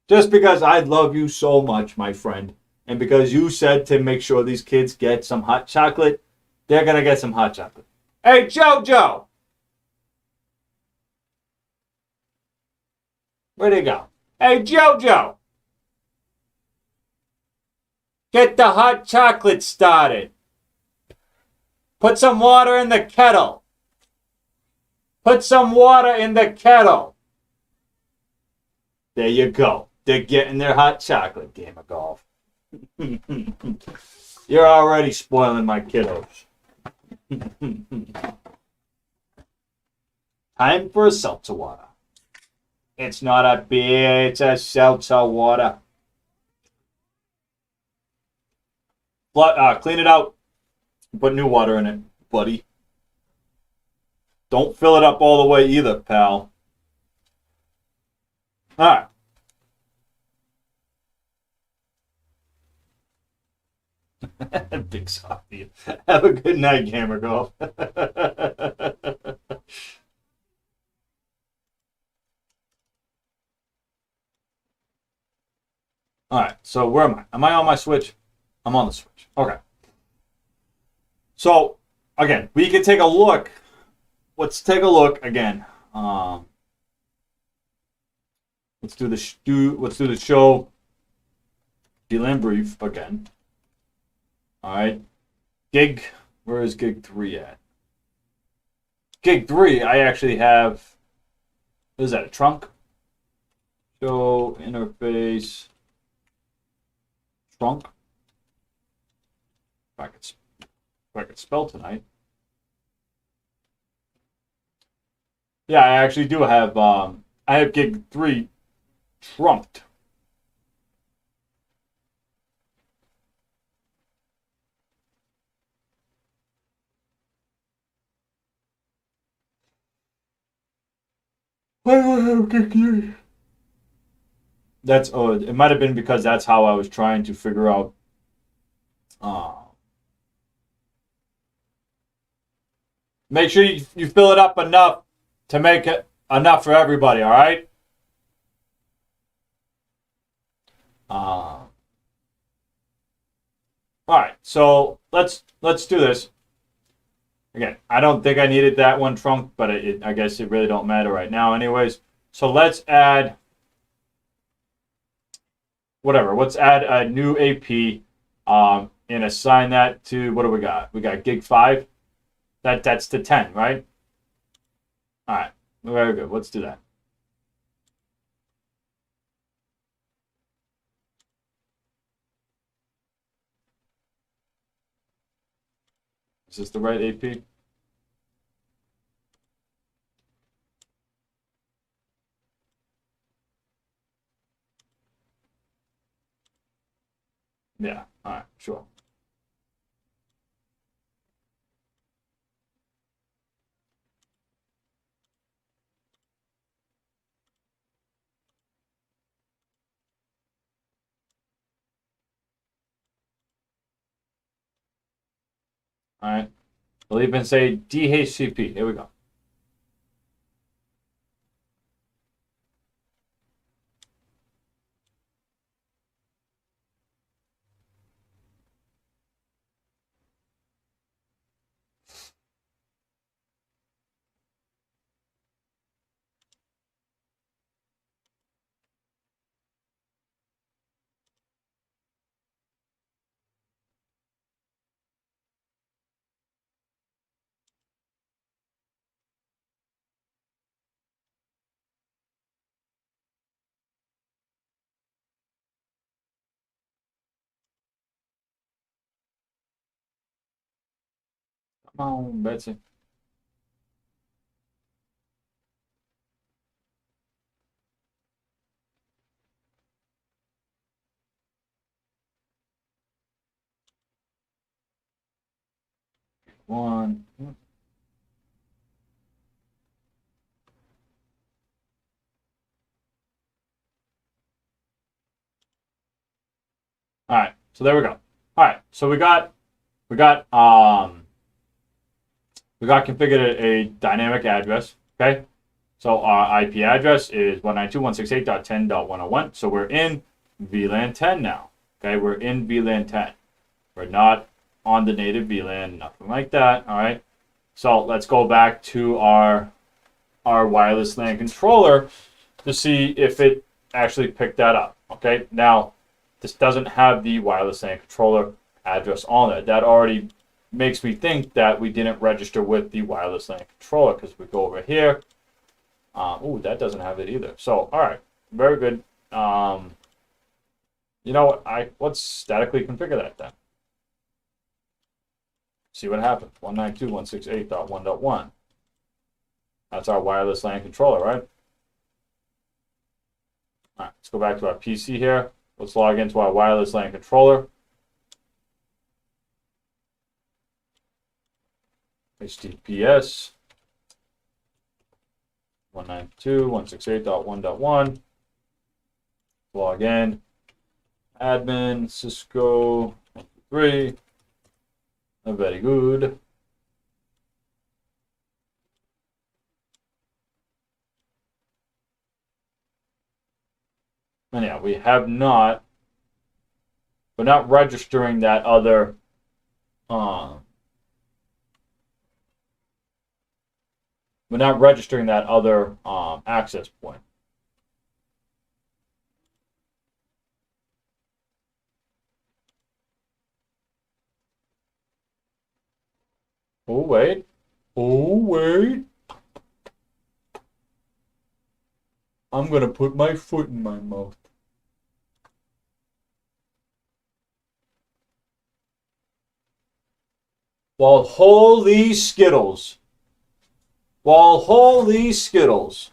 Just because I love you so much, my friend, and because you said to make sure these kids get some hot chocolate, they're going to get some hot chocolate. Hey, Jojo! Where'd he go? Hey, Jojo! Get the hot chocolate started. Put some water in the kettle. Put some water in the kettle. There you go. They're getting their hot chocolate, Gamer Golf. You're already spoiling my kiddos. Time for a seltzer water. It's not a beer, it's a seltzer water. Clean it out. Put new water in it, buddy. Don't fill it up all the way either, pal. All right. Big softy. Have a good night, Gamer Golf. All right, so where am I? Am I on my Switch? I'm on the Switch. Okay. So, again, we can take a look. Let's take a look again. Let's do the show VLAN brief again. All right. Gig, where is gig 3 at? Gig 3, I actually have, what is that, a trunk? Show interface trunk. If I could spell tonight. Yeah, I actually do have I have gig 3 trunked. Why do I have gig 3? That's it might have been because that's how I was trying to figure out make sure you fill it up enough to make it enough for everybody, all right? All right, so let's do this. Again, I don't think I needed that one trunk, but I guess it really don't matter right now anyways. So let's add whatever. Let's add a new AP and assign that to, what do we got? We got gig 5. That's to 10, right? All right, very good. Let's do that. Is this the right AP? Yeah, all right, sure. All right, we'll even say DHCP. Here we go. Come on, Betsy. One. All right, so there we go. All right, so we got configured a dynamic address. Okay, so our IP address is 192.168.10.101. So we're in VLAN 10 now. Okay, we're in VLAN 10. We're not on the native VLAN, nothing like that. All right, so let's go back to our wireless LAN controller to see if it actually picked that up. Okay, now this doesn't have the wireless LAN controller address on it. That already makes me think that we didn't register with the wireless LAN controller, because we go over here. Oh, that doesn't have it either. So, all right, very good. You know what? Let's statically configure that then. See what happens. 192.168.1.1. That's our wireless LAN controller, right? All right, let's go back to our PC here. Let's log into our wireless LAN controller. HTTPS 192.168.1.1. Log in. Admin Cisco 3. Very good. And yeah, we have not. We're not registering that other. We're not registering that other access point. Oh wait. Oh wait. I'm gonna put my foot in my mouth. Well, holy Skittles. Well, holy Skittles.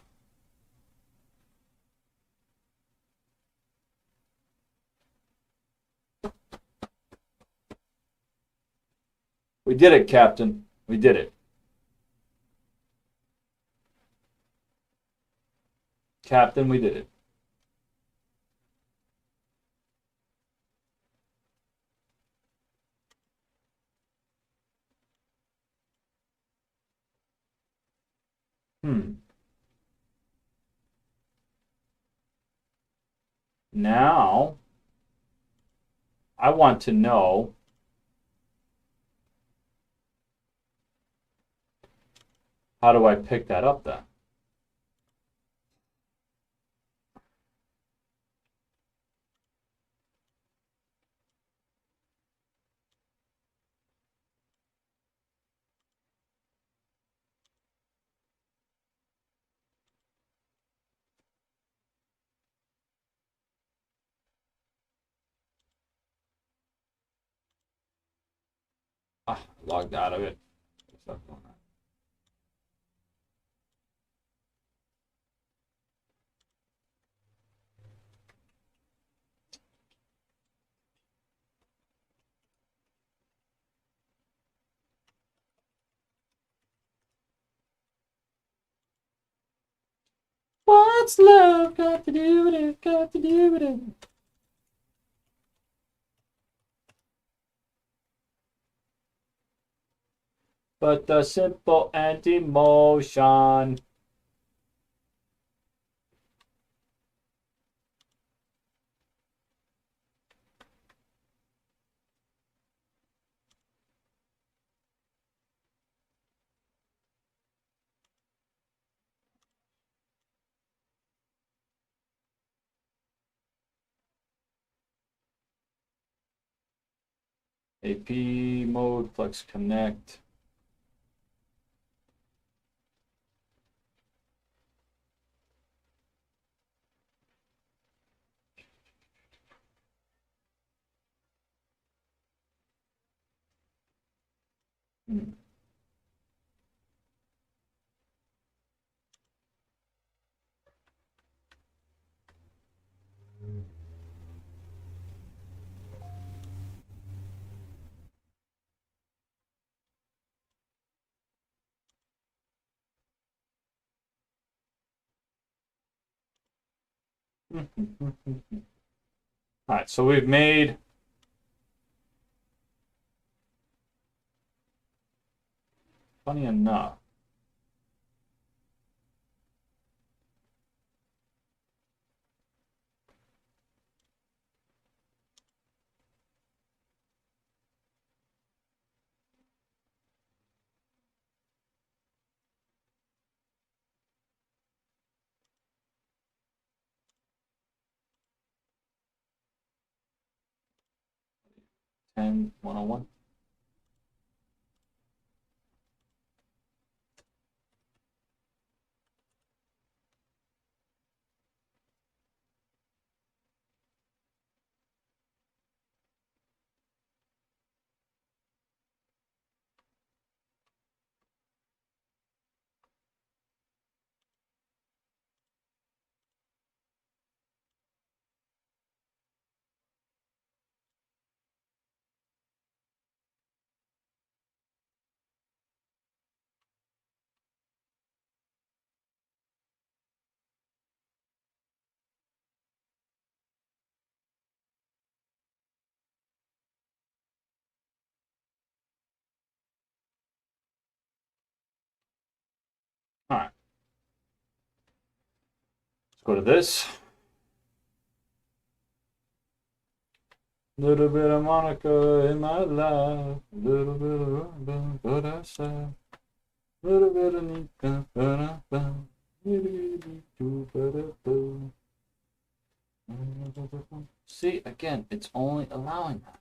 We did it, Captain. We did it. Captain, we did it. Now, I want to know how do I pick that up then? Logged out of it. What's love got to do with it? Got to do with it. But the simple anti-motion. AP mode, flex connect. All right, so we've made funny enough. And 101. Go to this. Little bit of Monica in my life. Little bit of rumba, but I said. Little bit of Nika, ba-da-ba. See, again, it's only allowing that.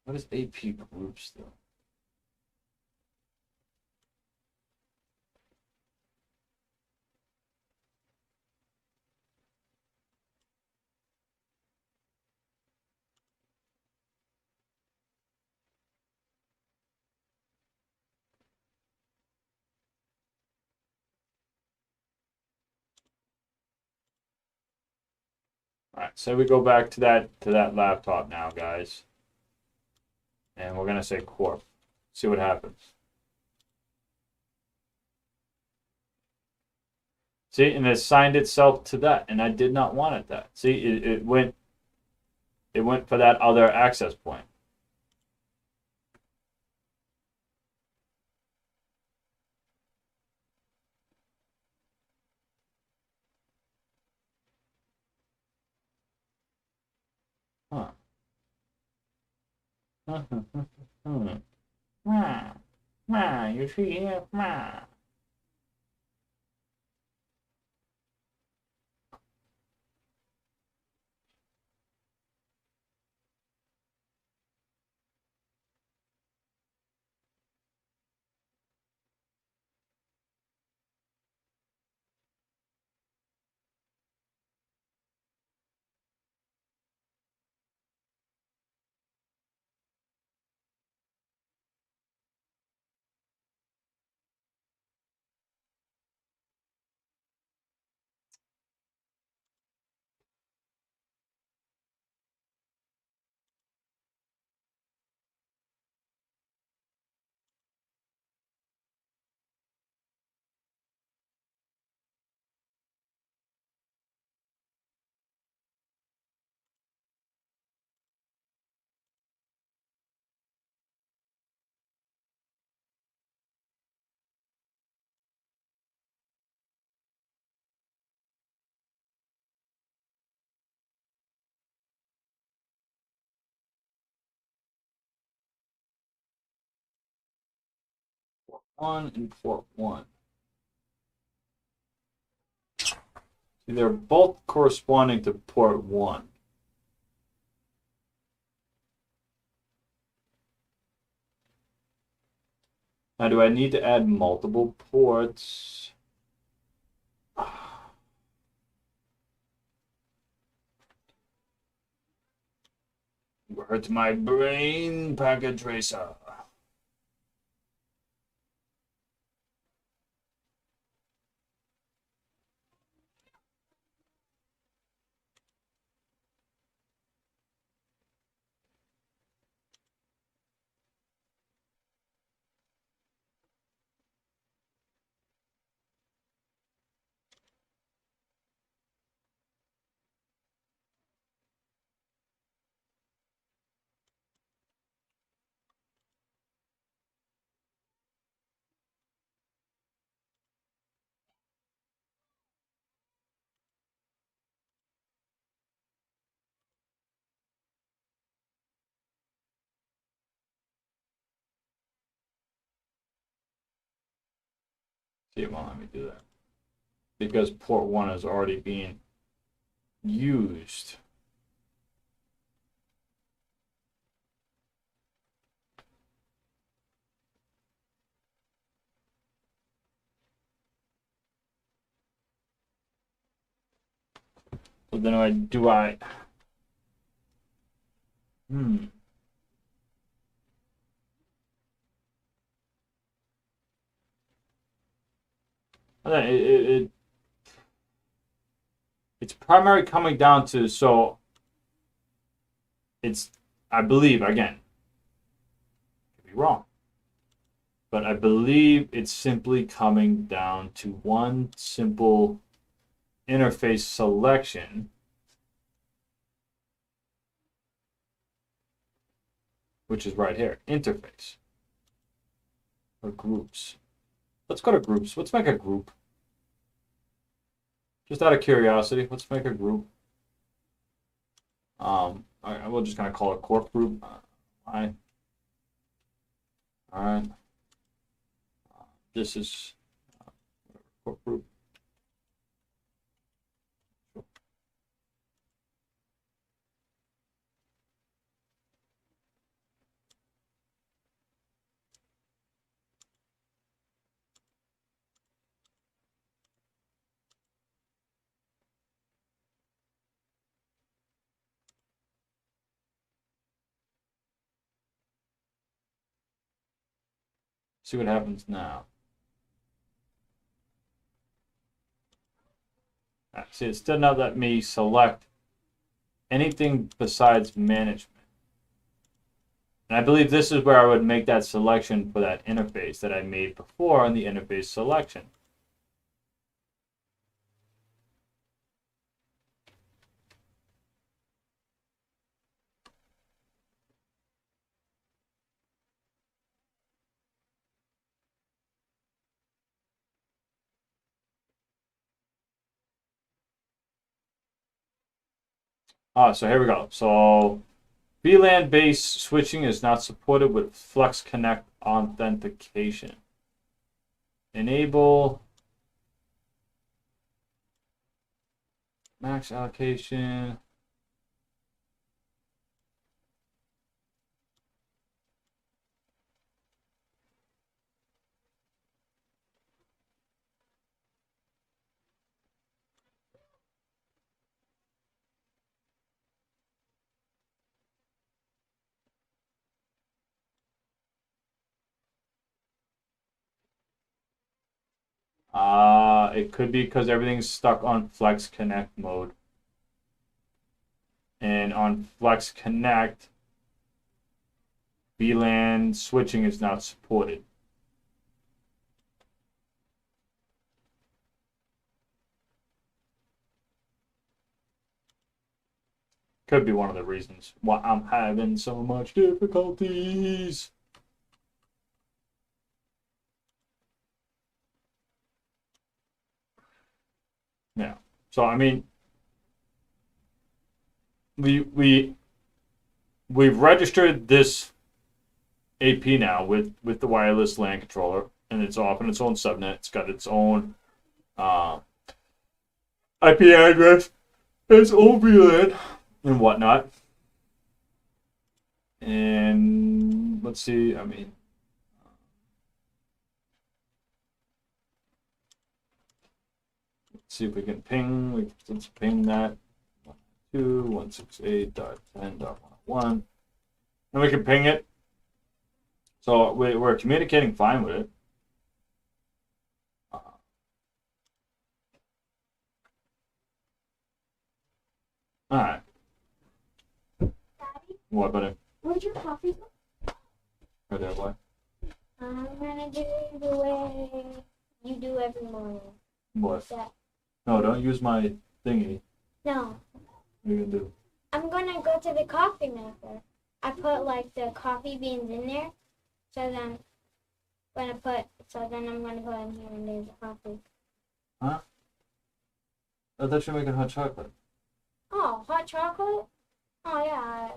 What is AP groups though? All right, so we go back to that laptop now, guys, and we're gonna say corp. See what happens. See, and it assigned itself to that, and I did not want it that. See, it went for that other access point. Huh. You see here, One and port one. See, they're both corresponding to port one. Now, do I need to add multiple ports? Hurts my brain, packet tracer. See, it won't let me do that. Because port one is already being used. So then do I it's primarily coming down to, so it's, I believe, again, be wrong. But I believe it's simply coming down to one simple interface selection, which is right here, interface, or groups. Let's go to groups. Let's make a group. Just out of curiosity, let's make a group. We're just gonna call it corp group. All right. This is corp group. See what happens now. See, it's still not letting me select anything besides management. And I believe this is where I would make that selection for that interface that I made before on the interface selection. So here we go. So VLAN based switching is not supported with Flex Connect authentication. Enable max allocation. It could be because everything's stuck on Flex Connect mode. And on Flex Connect, VLAN switching is not supported. Could be one of the reasons why I'm having so much difficulties. Yeah. So I mean, we've registered this AP now with the wireless LAN controller, and it's off on its own subnet. It's got its own IP address, its own VLAN, and whatnot. And let's see. I mean, let's see if we can ping. Let's ping that 192.168.10.101, and we can ping it. So we're communicating fine with it. All right. Daddy, What, buddy? where's your coffee? Right there, what? I'm gonna do the way you do every morning. What? That. No, don't use my thingy. No. What are you gonna do? I'm gonna go to the coffee maker. I put like the coffee beans in there. So then I'm gonna put in here and there's a coffee. Huh? I thought you were making hot chocolate. Oh, hot chocolate? Oh yeah.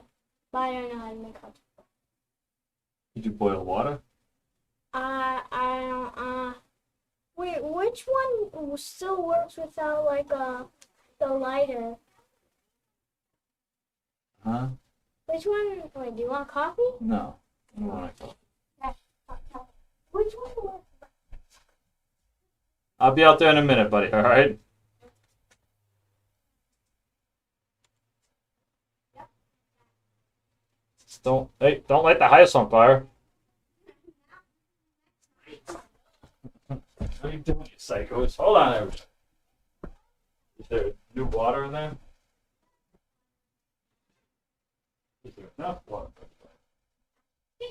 But I don't know how to make hot chocolate. Did you boil water? I don't wait, which one still works without like the lighter? Huh? Which one? Wait, do you want coffee? No. I don't want coffee. Which one works? I'll be out there in a minute, buddy. All right. Don't light the house on fire. What are you doing, you psychos? Hold on, everybody. Is there new water in there? Is there enough water? You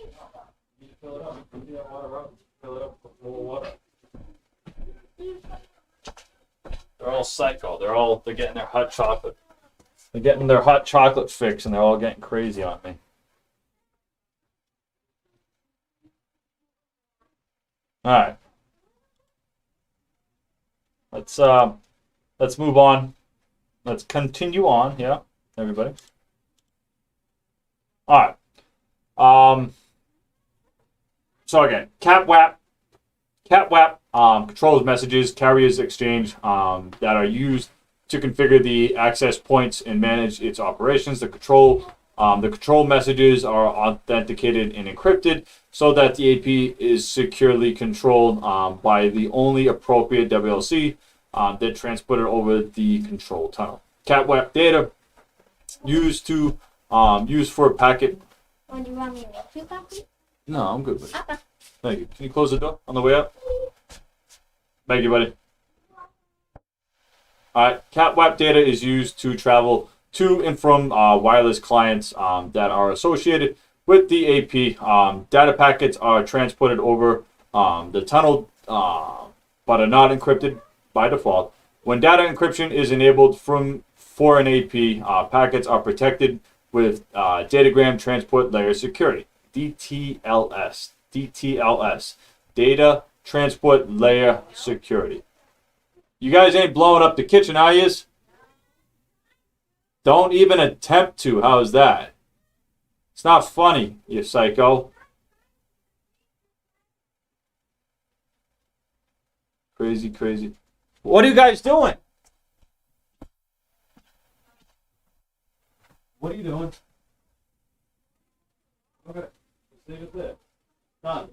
need to Fill it up. Empty that water out. Fill it up with more water. They're all psycho. They're getting their hot chocolate. They're getting their hot chocolate fix, and they're all getting crazy on me. All right. Let's move on. Let's continue on. Yeah, everybody. All right. So again, CAT-WAP controls messages carriers exchange that are used to configure the access points and manage its operations. The control messages are authenticated and encrypted so that the AP is securely controlled by the only appropriate WLC that transported over the control tunnel. CAT-WAP data used for packet. Oh, do you want me to make you copy? No, I'm good with it. Okay. Thank you. Can you close the door on the way up? Thank you, buddy. All right. CAT-WAP data is used to travel to and from wireless clients that are associated with the AP. Data packets are transported over the tunnel, but are not encrypted by default. When data encryption is enabled for an AP, packets are protected with datagram transport layer security, DTLS. DTLS, data transport layer security. You guys ain't blowing up the kitchen, are yous? Don't even attempt to. How's that? It's not funny, you psycho. Crazy, crazy. What are you guys doing? What are you doing? Okay, let's leave it there. Done.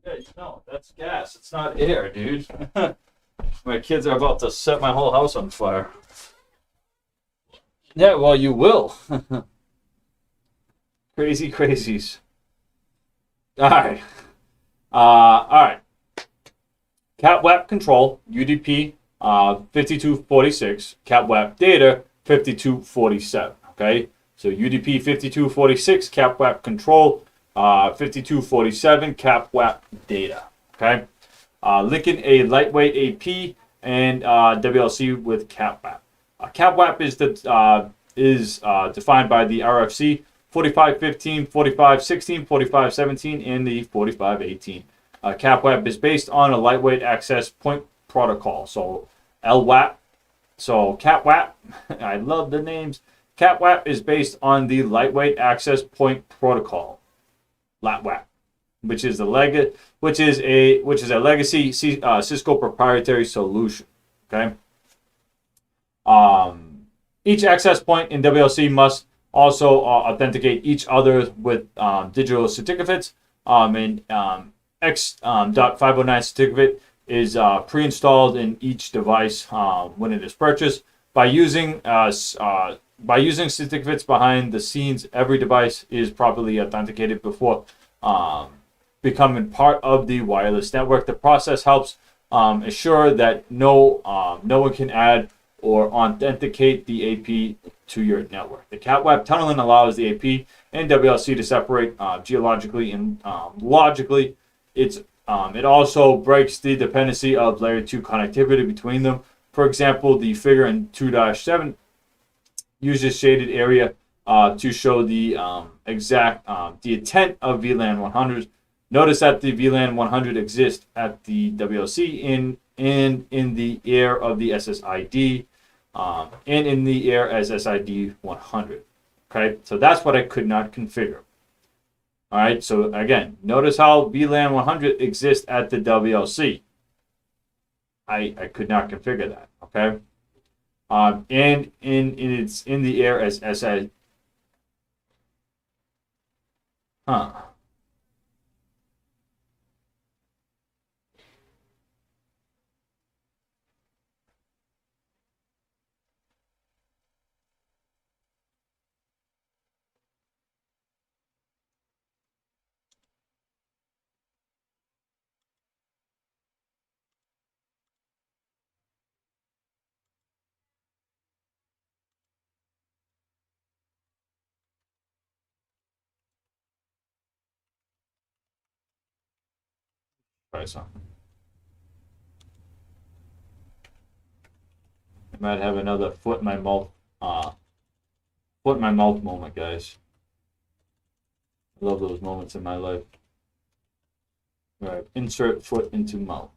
Yeah, no, that's gas. It's not air, dude. My kids are about to set my whole house on fire. Yeah, well, you will. Crazy crazies. All right. All right. CAT-WAP control, UDP 5246, CAT-WAP data 5247. Okay, so UDP 5246, CAT-WAP control 5247, CAT-WAP data. Okay, linking a lightweight AP and WLC with CAT-WAP. CAT-WAP is defined by the RFC 4515, 4516, 4517, and the 4518. CAT-WAP is based on a lightweight access point protocol. So LWAP. So CAT-WAP, I love the names. CAT-WAP is based on the lightweight access point protocol, LATWAP, which is a legacy Cisco proprietary solution. Okay. Each access point in WLC must also authenticate each other with digital certificates. And X.509 certificate is pre-installed in each device when it is purchased. By using certificates behind the scenes, every device is properly authenticated before becoming part of the wireless network. The process helps ensure that no one can add or authenticate the AP to your network. The CAT-WAP tunneling allows the AP and WLC to separate geologically and logically. It also breaks the dependency of layer 2 connectivity between them. For example, the figure in 2-7 uses shaded area to show the exact the intent of VLAN 100. Notice that the VLAN 100 exists at the WLC in the air of the SSID and in the air as SID 100. Okay, so that's what I could not configure. All right, so again, notice how VLAN 100 exists at the WLC. I could not configure that. Okay, and it's in the air as SI. Huh. Try something. I might have another foot in my mouth moment, guys. I love those moments in my life. All right, insert foot into mouth.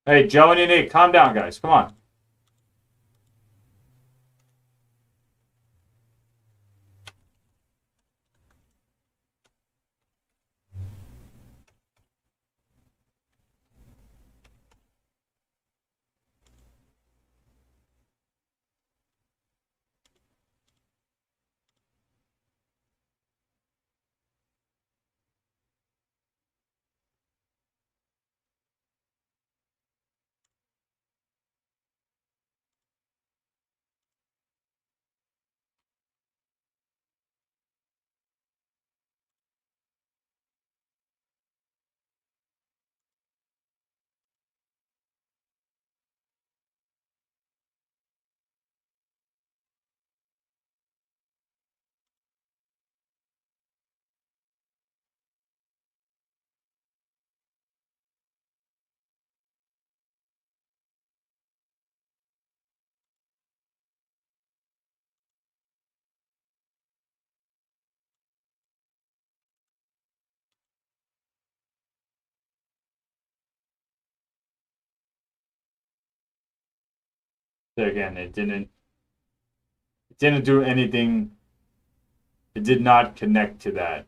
Hey, Joe and Nick, calm down, guys. Come on. There again, it didn't do anything. It did not connect to that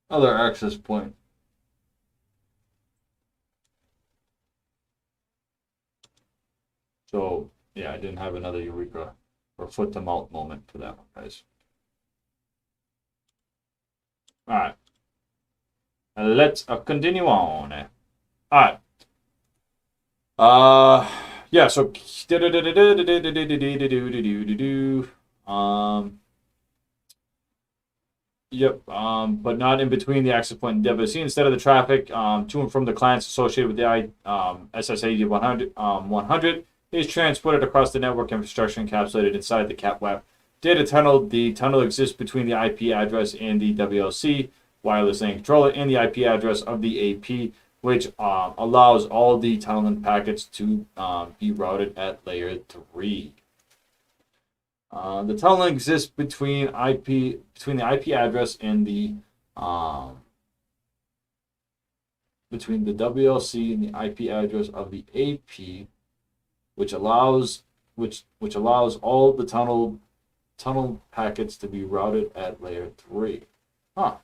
other access point. So yeah, I didn't have another eureka or foot to mouth moment for that one, guys. All right, let's continue on. All right. Yeah. So Yep. But not in between the access point and WC. Instead of the traffic to and from the clients associated with the SSID 100 is transported across the network infrastructure encapsulated inside the CAPWAP data tunnel. The tunnel exists between the IP address and the WLC wireless LAN controller and the IP address of the AP, which allows all the tunneling packets to be routed at layer 3. The tunnel exists between the IP address and the between the WLC and the IP address of the AP, which allows all the tunnel packets to be routed at layer 3. Huh.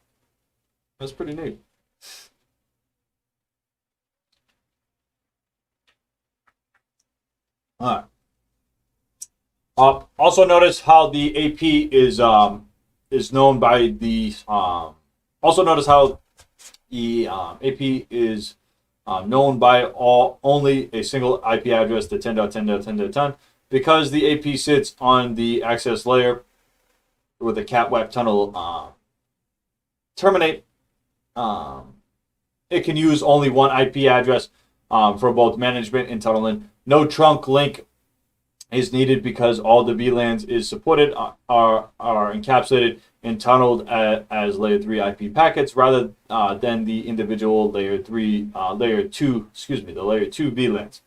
That's pretty neat. All right. Also notice how the AP is known by the also notice how the AP is known by only a single IP address, the 10.10.10.10, because the AP sits on the access layer where the CAPWAP tunnel terminate. It can use only one IP address for both management and tunneling. No trunk link is needed because all the VLANs is supported are encapsulated and tunneled as layer 3 IP packets rather than the individual layer 2 VLANs.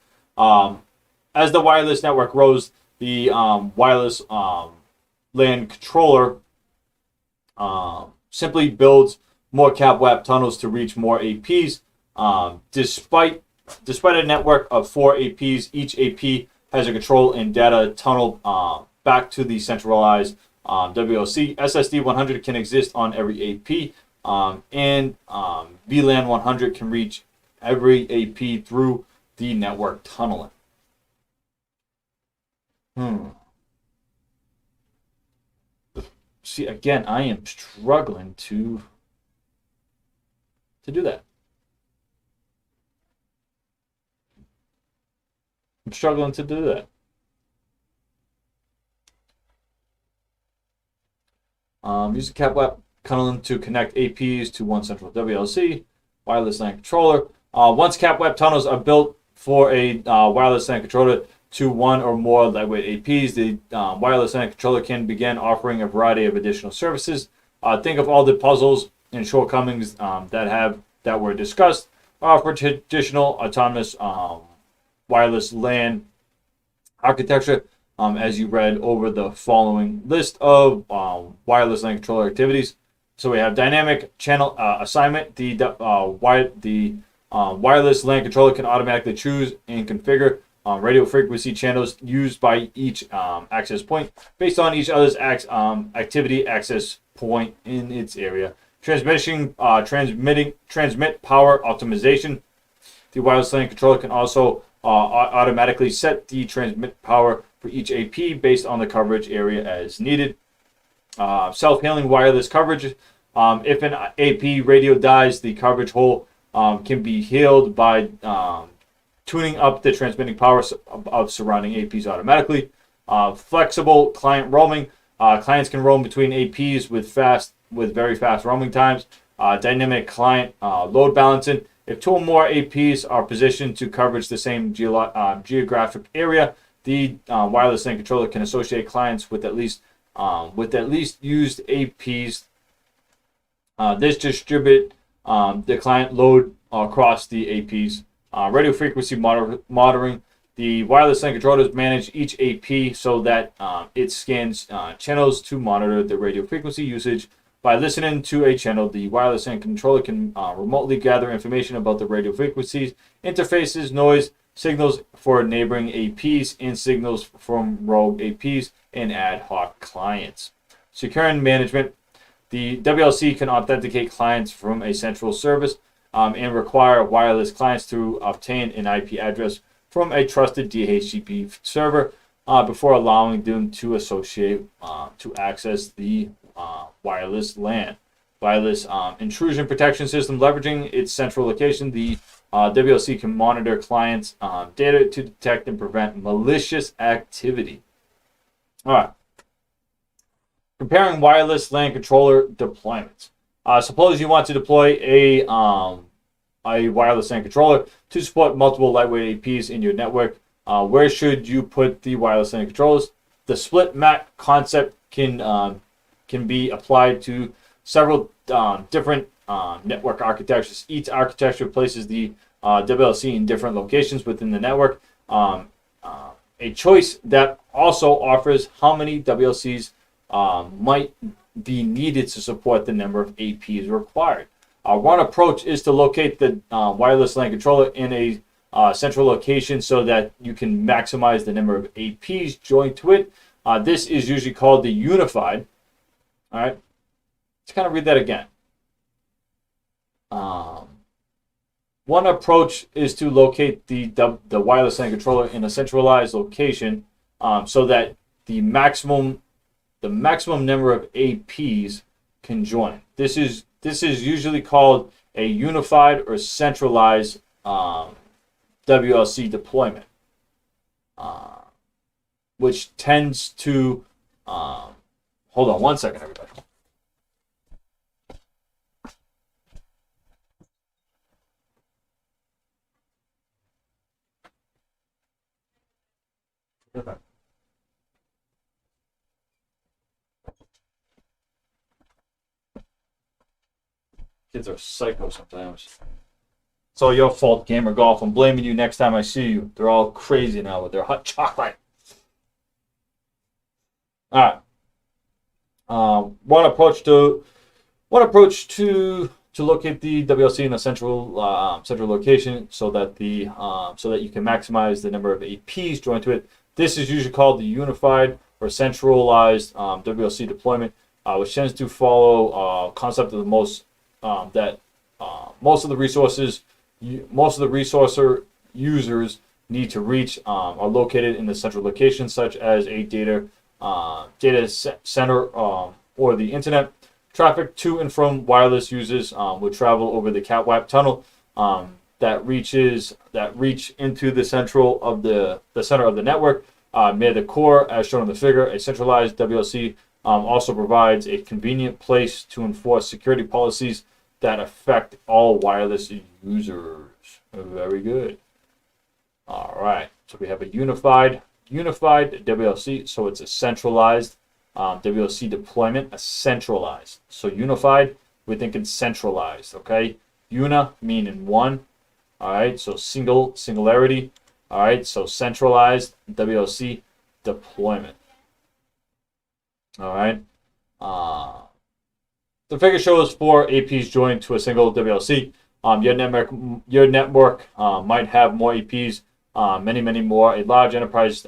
As the wireless network grows, the wireless LAN controller simply builds more CAPWAP tunnels to reach more APs. Despite a network of 4 APs, each AP has a control and data tunnel back to the centralized WLC. SSD 100 can exist on every AP, and VLAN 100 can reach every AP through the network tunneling. See, again, I am struggling to do that. I'm struggling to do that. Use the CapWeb tunneling to connect APs to one central WLC wireless LAN controller. Once CapWeb tunnels are built for a wireless LAN controller to one or more lightweight APs, the wireless LAN controller can begin offering a variety of additional services. Think of all the puzzles and shortcomings that were discussed for traditional autonomous wireless LAN architecture. As you read over the following list of wireless LAN controller activities. So we have dynamic channel assignment. The wireless LAN controller can automatically choose and configure radio frequency channels used by each access point based on each other's activity access point in its area. Transmit power optimization. The wireless LAN controller can also automatically set the transmit power for each AP based on the coverage area as needed. Self-healing wireless coverage. If an AP radio dies, the coverage hole can be healed by tuning up the transmitting power of surrounding APs automatically. Flexible client roaming. Clients can roam between APs with very fast roaming times. Dynamic client load balancing. If two or more APs are positioned to coverage the same geographic area, the wireless LAN controller can associate clients with at least used APs. This distribute the client load across the APs. Radio frequency monitoring. The wireless LAN controllers manage each AP so that it scans channels to monitor the radio frequency usage. By listening to a channel, the wireless LAN controller can remotely gather information about the radio frequencies, interfaces, noise, signals for neighboring APs, and signals from rogue APs and ad hoc clients. Securing management. The WLC can authenticate clients from a central service and require wireless clients to obtain an IP address from a trusted DHCP server before allowing them to access the wireless LAN. Wireless intrusion protection system. Leveraging its central location, the WLC can monitor clients' data to detect and prevent malicious activity. All right. Comparing wireless LAN controller deployments. Suppose you want to deploy a wireless LAN controller to support multiple lightweight APs in your network. Where should you put the wireless LAN controllers? The split MAC concept can be applied to several different network architectures. Each architecture places the WLC in different locations within the network. A choice that also offers how many WLCs might be needed to support the number of APs required. One approach is to locate the wireless LAN controller in a central location so that you can maximize the number of APs joined to it. This is usually called the unified. All right, let's kind of read that again. One approach is to locate the wireless LAN controller in a centralized location so that the maximum number of APs can join. This is usually called a unified or centralized WLC deployment, which tends to hold on one second, everybody. Kids are psycho sometimes. It's all your fault, Gamer Golf. I'm blaming you next time I see you. They're all crazy now with their hot chocolate. All right. One approach to locate the WLC in a central location so that you can maximize the number of APs joined to it. This is usually called the unified or centralized WLC deployment, which tends to follow concept of the most of the resource users need to reach are located in the central location, such as a data center or the internet. Traffic to and from wireless users would travel over the CatWap tunnel. that reach into the center of the network near the core, as shown in the figure. A centralized WLC also provides a convenient place to enforce security policies that affect all wireless users. Very good. All right, so we have a unified WLC, so it's a centralized WLC deployment, a centralized. So unified, we think it's centralized, okay? Una meaning one, all right? So singularity, all right? So centralized WLC deployment, all right? The figure shows 4 APs joined to a single WLC. Your network might have more APs, many more. A large enterprise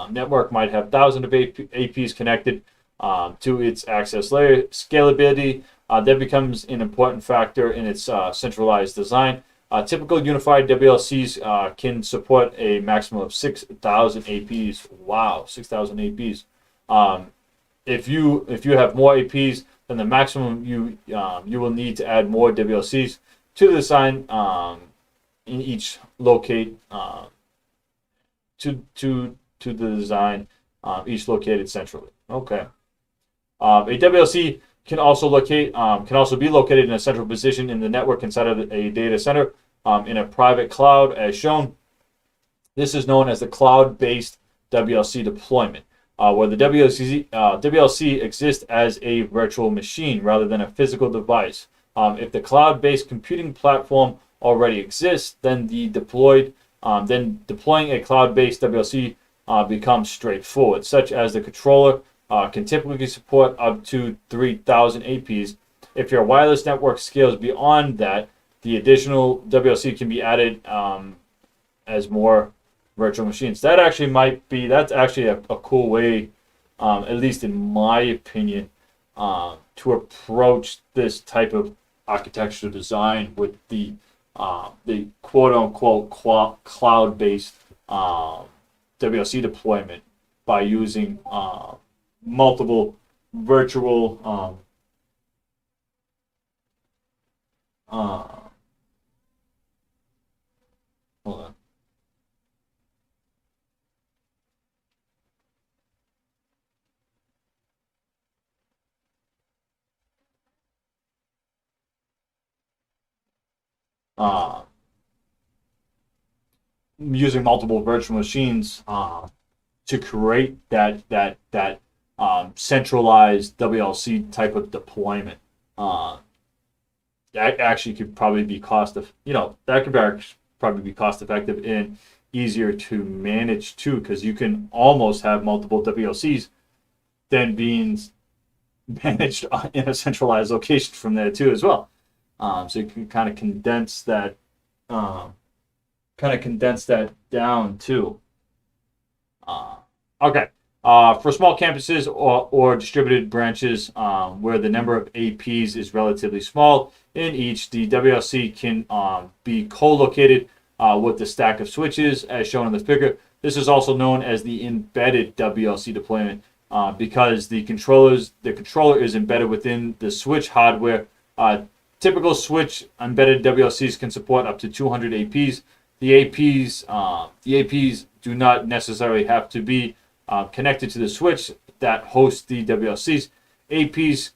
network might have thousands of APs connected to its access layer. Scalability that becomes an important factor in its centralized design. Typical unified WLCs can support a maximum of 6,000 APs. Wow, 6,000 APs. If you have more APs than the maximum, you will need to add more WLCs to the design in each locate to the design, each located centrally. Okay. A WLC can also be located in a central position in the network inside of a data center in a private cloud, as shown. This is known as the cloud-based WLC deployment, where the WLC exists as a virtual machine rather than a physical device. If the cloud-based computing platform already exists, then deploying a cloud-based WLC becomes straightforward, such as the controller can typically support up to 3,000 APs. If your wireless network scales beyond that, the additional WLC can be added as more virtual machines. That's actually a cool way, at least in my opinion, to approach this type of architectural design with the quote unquote cloud-based WLC deployment by using multiple virtual hold on. Using multiple virtual machines to create that centralized WLC type of deployment. That actually could probably be probably be cost effective and easier to manage too, because you can almost have multiple WLCs then being managed in a centralized location from there too as well. So you can kind of condense that down too. Okay. For small campuses or distributed branches where the number of APs is relatively small in each, the WLC can be co-located with the stack of switches as shown in the figure. This is also known as the embedded WLC deployment because the controller is embedded within the switch hardware. Typical switch embedded WLCs can support up to 200 APs. The APs do not necessarily have to be connected to the switch that hosts the WLCs. APs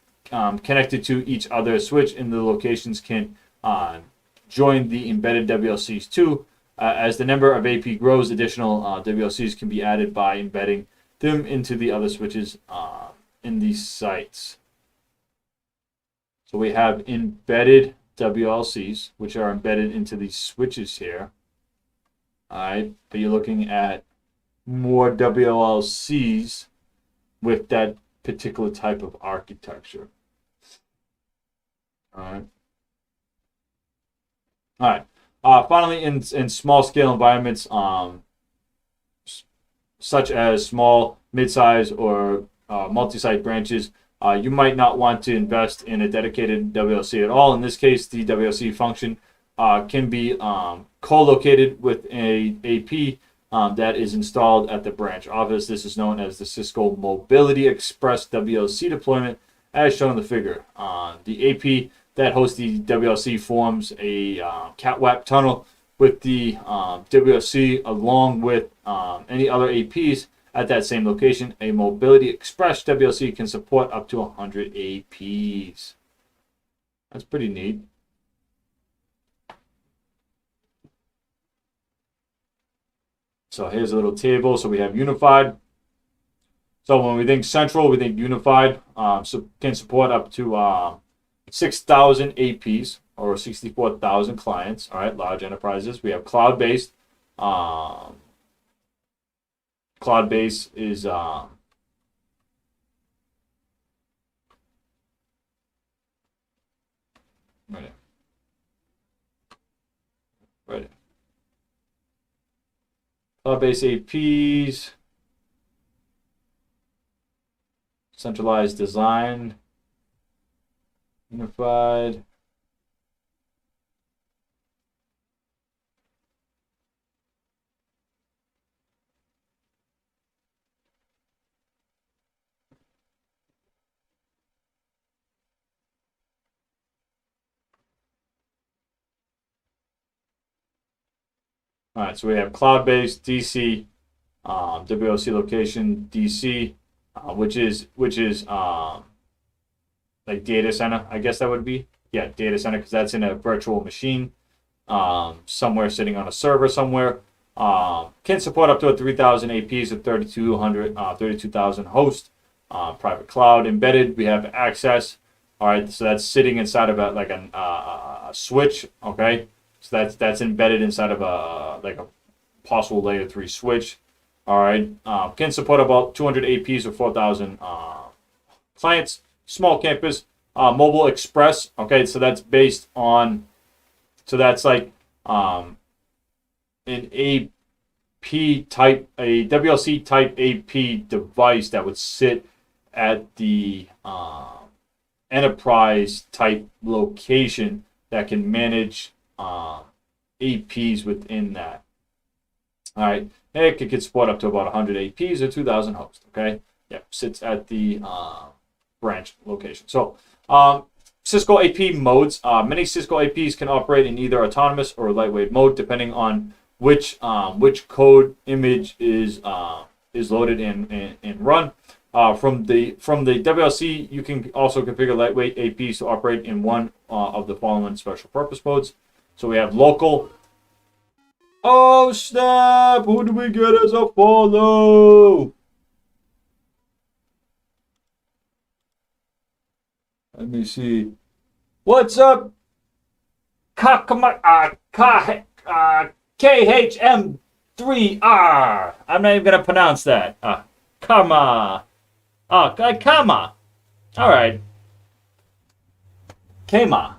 connected to each other switch in the locations can join the embedded WLCs too. As the number of AP grows, additional WLCs can be added by embedding them into the other switches in these sites. So we have embedded WLCs, which are embedded into these switches here. All right, but you're looking at more WLCs with that particular type of architecture. All right. Finally, in small scale environments, such as small, mid-size, or multi-site branches, you might not want to invest in a dedicated WLC at all. In this case, the WLC function can be co-located with a AP that is installed at the branch office. This is known as the Cisco Mobility Express WLC deployment, as shown in the figure. The AP that hosts the WLC forms a catwalk tunnel with the WLC along with any other APs at that same location. A Mobility Express WLC can support up to 100 APs. That's pretty neat. So here's a little table. So we have unified. So when we think central, we think unified. So can support up to 6,000 APs or 64,000 clients. All right, large enterprises. We have cloud-based. Cloud-based is right. Right. Cloud-based APs. Centralized design. Unified. All right, so we have cloud-based DC, WLC location DC, which is like data center. I guess that would be data center because that's in a virtual machine, somewhere sitting on a server somewhere. Can support up to 3,000 APs of 32,000 hosts. Private cloud embedded. We have access. All right, so that's sitting inside of a switch. Okay. So that's embedded inside of a possible layer 3 switch. All right, can support about 200 APs or 4,000 clients. Small campus, mobile express. Okay, so that's based on, so that's like an AP type, a WLC type AP device that would sit at the enterprise type location that can manage APs within that. All right, it could support up to about 100 APs or 2,000 hosts. Okay, sits at the branch location. So Cisco AP modes. Many Cisco APs can operate in either autonomous or lightweight mode, depending on which code image is loaded and run. From the WLC, you can also configure lightweight APs to operate in one of the following special purpose modes. So we have local. Oh snap! Who do we get as a follow? Let me see. What's up? KHM3R. I'm not even gonna pronounce that. Kama. Kama. All right. Kama.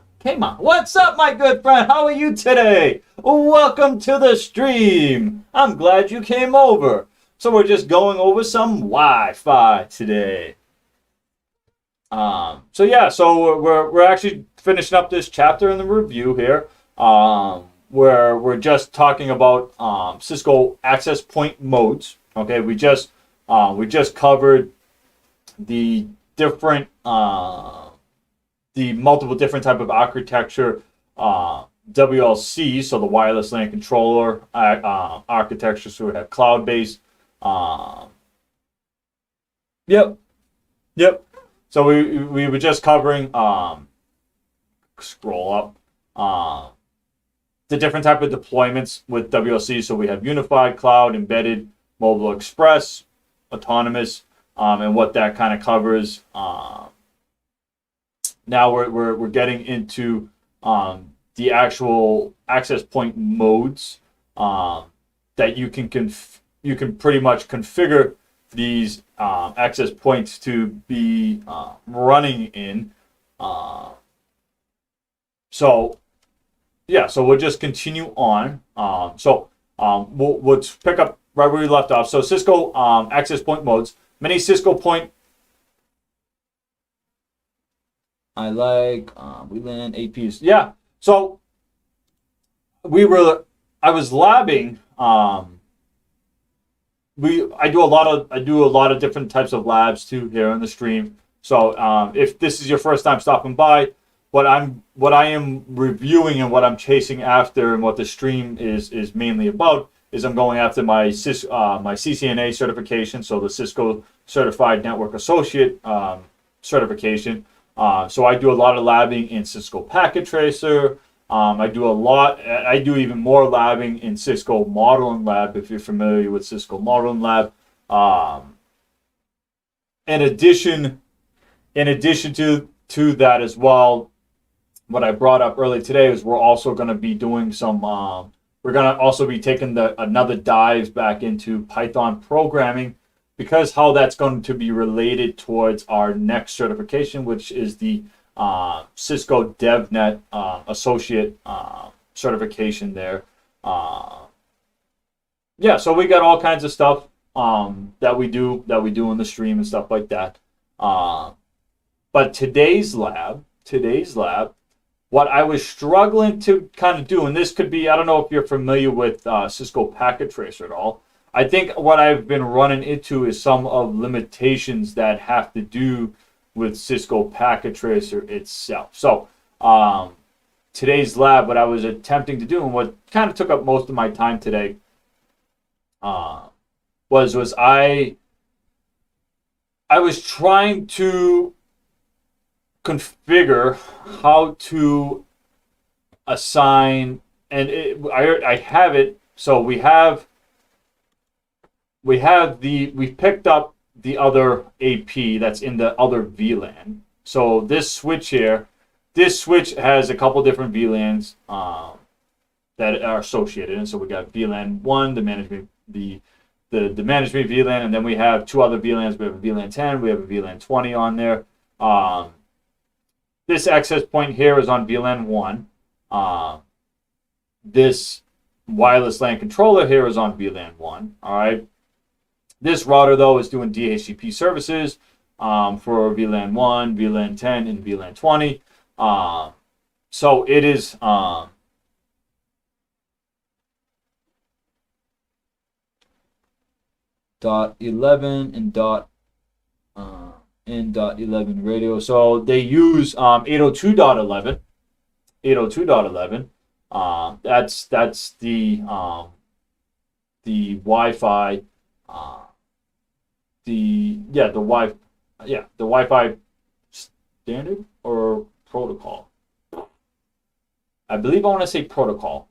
What's up, my good friend? How are you today? Welcome to the stream. I'm glad you came over. So we're just going over some Wi-Fi today. So we're actually finishing up this chapter in the review here, where we're just talking about Cisco access point modes. Okay, we just covered the different the multiple different type of architecture, WLC, so the wireless LAN controller architecture. So we have cloud-based. Yep. So we were just covering, scroll up, the different type of deployments with WLC. So we have unified, cloud, embedded, mobile express, autonomous, and what that kind of covers. Now we're getting into the actual access point modes that you can pretty much configure these access points to be running in. So we'll just continue on. We'll pick up right where we left off. So Cisco access point modes. Many Cisco point. I like VLAN APs. Yeah. So I was labbing. I do a lot of different types of labs too here on the stream. So if this is your first time stopping by, what I am reviewing and what I'm chasing after and what the stream is mainly about is I'm going after my my CCNA certification, so the Cisco Certified Network Associate certification. So I do a lot of labbing in Cisco Packet Tracer. I do even more labbing in Cisco Modeling Lab, if you're familiar with Cisco Modeling Lab. In addition to that as well, what I brought up earlier today is we're also going to be doing some. We're going to also be taking another dive back into Python programming, because how that's going to be related towards our next certification, which is the Cisco DevNet Associate certification there. Yeah, so we got all kinds of stuff that we do in the stream and stuff like that. But today's lab, what I was struggling to kind of do, and this could be, I don't know if you're familiar with Cisco Packet Tracer at all. I think what I've been running into is some of limitations that have to do with Cisco Packet Tracer itself. So today's lab, what I was attempting to do, and what kind of took up most of my time today, was I was trying to configure how to assign, and I have it. So we've picked up the other AP that's in the other VLAN. So this switch here, has a couple different VLANs that are associated, and so we got VLAN 1, the management VLAN, and then we have two other VLANs. We have a VLAN 10, we have a VLAN 20 on there. This access point here is on VLAN 1. This wireless LAN controller here is on VLAN 1. All right. This router, though, is doing DHCP services for VLAN 1, VLAN 10, and VLAN 20. So it is... .11 and .11 radio. So they use 802.11. 802.11. That's the Wi-Fi. The Wi-Fi standard or protocol. I believe I want to say protocol.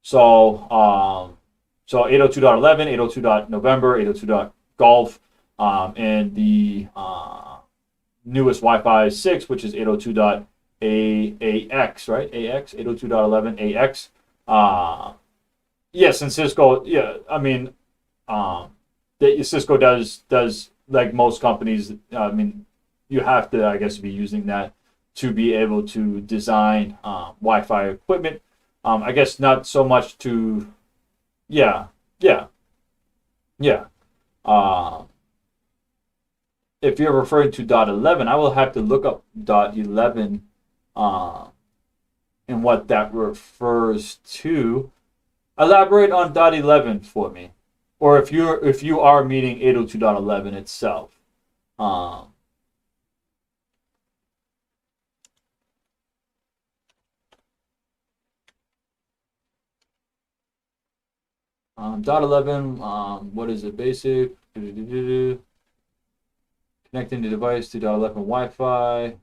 So 802.11, 802.November, 802.Golf, and the newest Wi-Fi 6, which is 802.AX, right? AX, 802.11 AX. Yes, and Cisco, yeah, I mean, Cisco does like most companies. I mean, you have to, I guess, be using that to be able to design Wi-Fi equipment. I guess not so much to... Yeah. If you're referring to .11, I will have to look up .11 and what that refers to. Elaborate on .11 for me, or if you are meaning 802.11 itself. .11, what is it? Basic. Connecting the device to .11 Wi-Fi.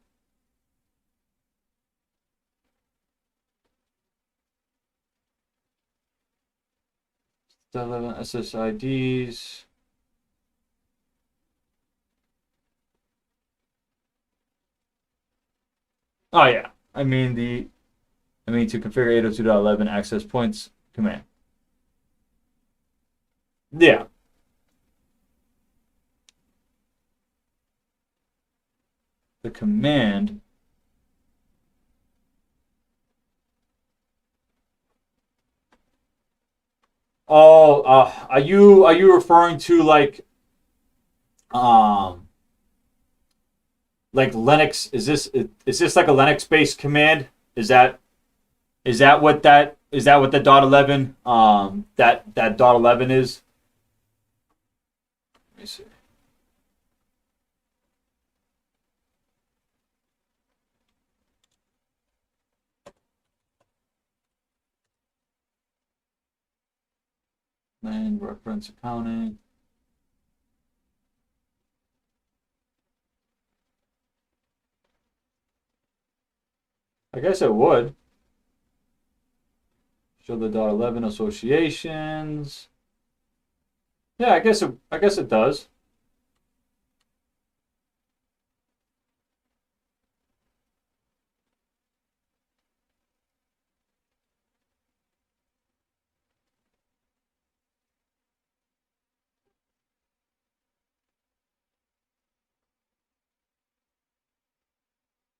.11 SSIDs. Oh yeah, I mean to configure 802.11 access points command. Yeah. The command. Oh, are you referring to like Linux? Is this like a Linux based command? Is that what the .11 that .11 is? Let me see. LAN reference accounting. I guess it would. Show the .11 associations. Yeah, I guess it does.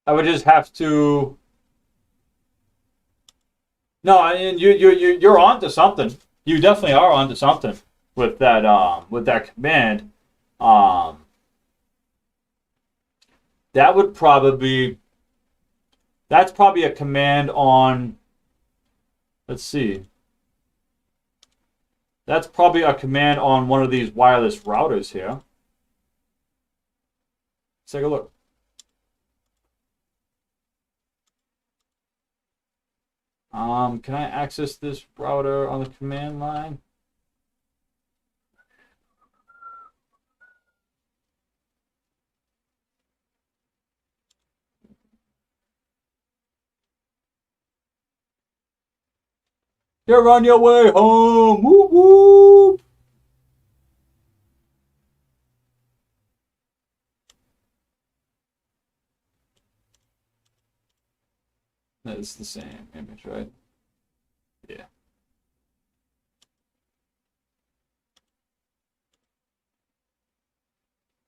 I would just have to. No, I mean you're onto something. You definitely are onto something with that command. Um, that would probably that's probably a command on. Let's see. That's probably a command on one of these wireless routers here. Let's take a look. Can I access this router on the command line? You're on your way home. Whoop whoop. That's the same image, right? Yeah.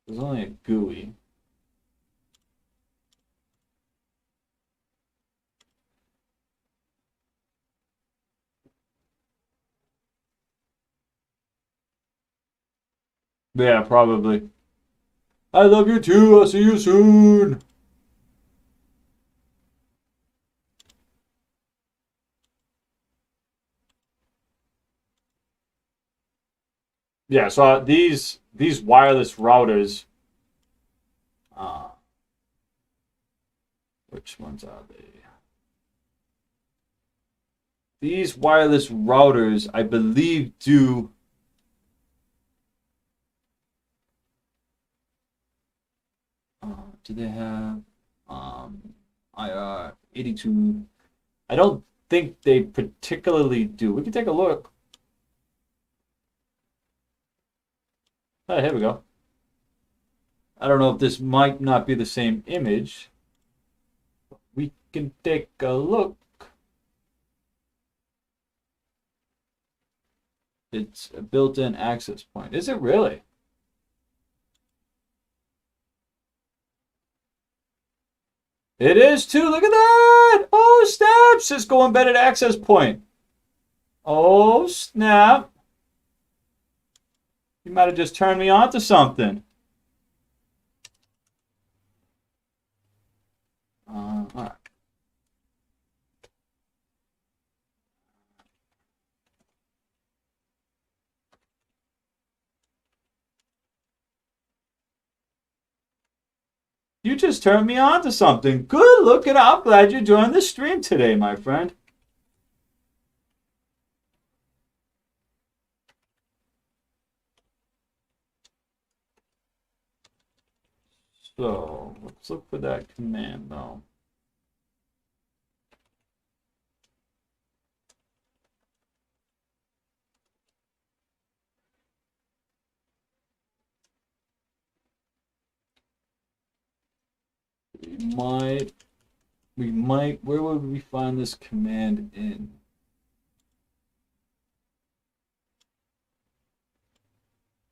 There's only a GUI. Yeah, probably. I love you too. I'll see you soon. Yeah, so these wireless routers, uh, which ones are they? These wireless routers, I believe, do. Do they have IR 82? I don't think they particularly do. We can take a look. Oh, here we go. I don't know if this might not be the same image. We can take a look. It's a built-in access point. Is it really? It is too. Look at that. Oh, snap. Cisco embedded access point. Oh, snap. You might have just turned me on to something. All right. You just turned me on to something. Good looking. I'm glad you joined the stream today, my friend. So let's look for that command though. We might, where would we find this command in?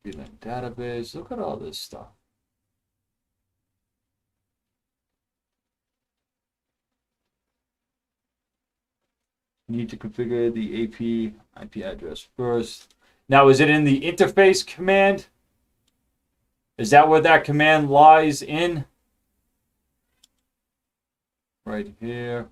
VLAN database. Look at all this stuff. Need to configure the AP IP address first. Now, is it in the interface command? Is that where that command lies in? Right here.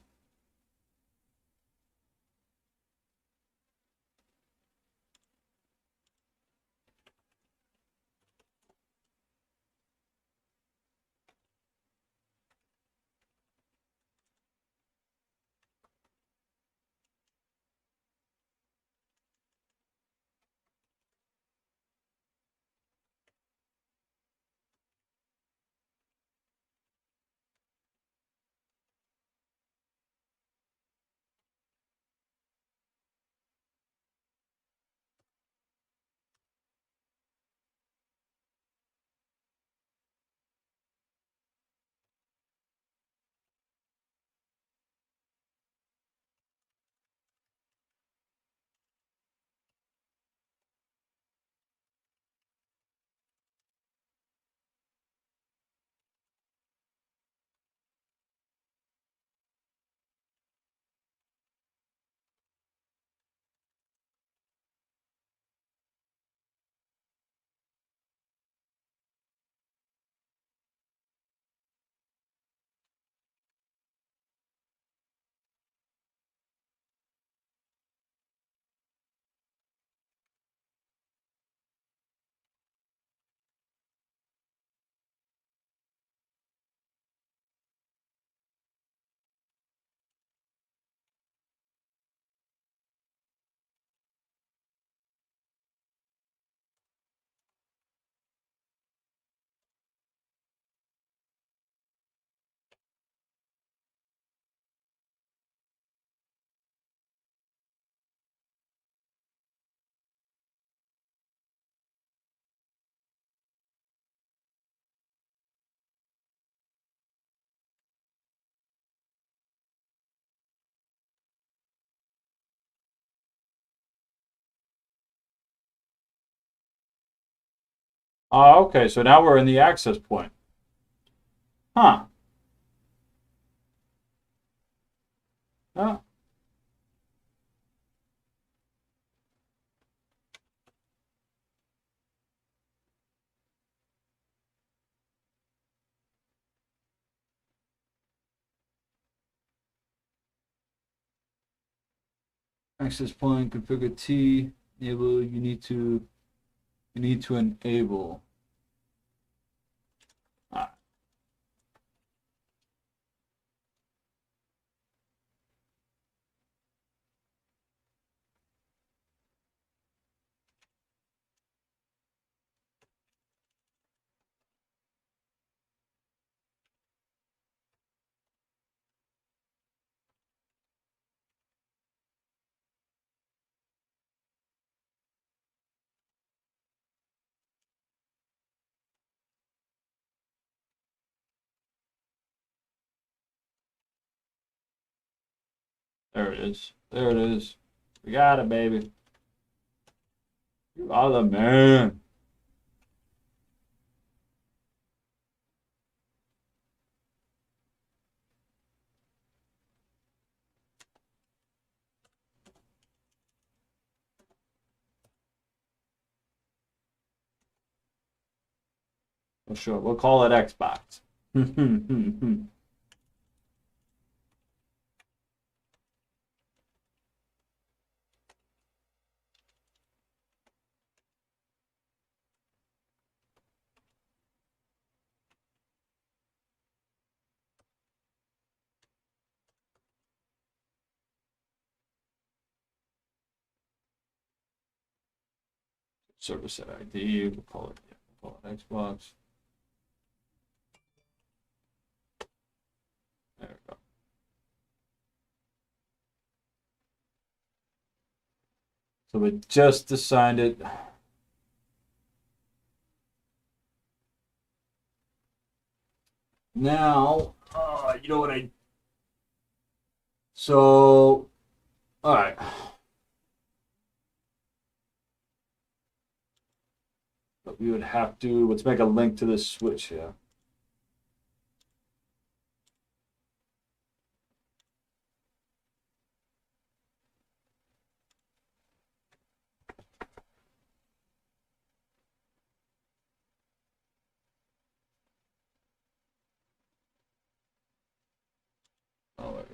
Okay, so now we're in the access point. Huh. Oh. Access point, configure T, enable, you need to enable. Ah, there it is. There it is. We got it, baby. You are the man. Well, sure, we'll call it Xbox. Service set ID, we'll call it Xbox. There we go. So we just assigned it. Now, you know what so, all right. But we would have to, let's make a link to this switch here. Oh, wait.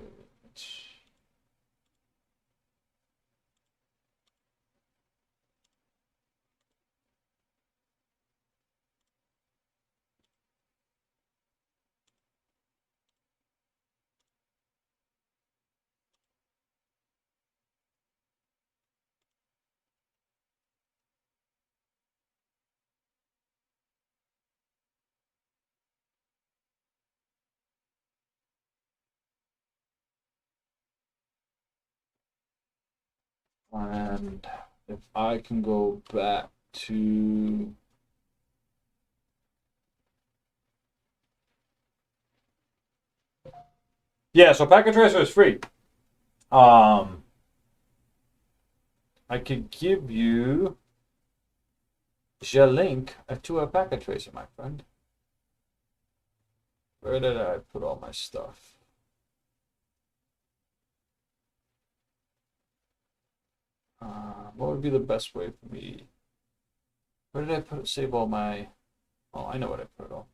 And if I can go back to yeah, so packet tracer is free. I could give you a link to a packet tracer, my friend. Where did I put all my stuff? What would be the best way for me? Where did I save all my? Oh, I know what I put it on.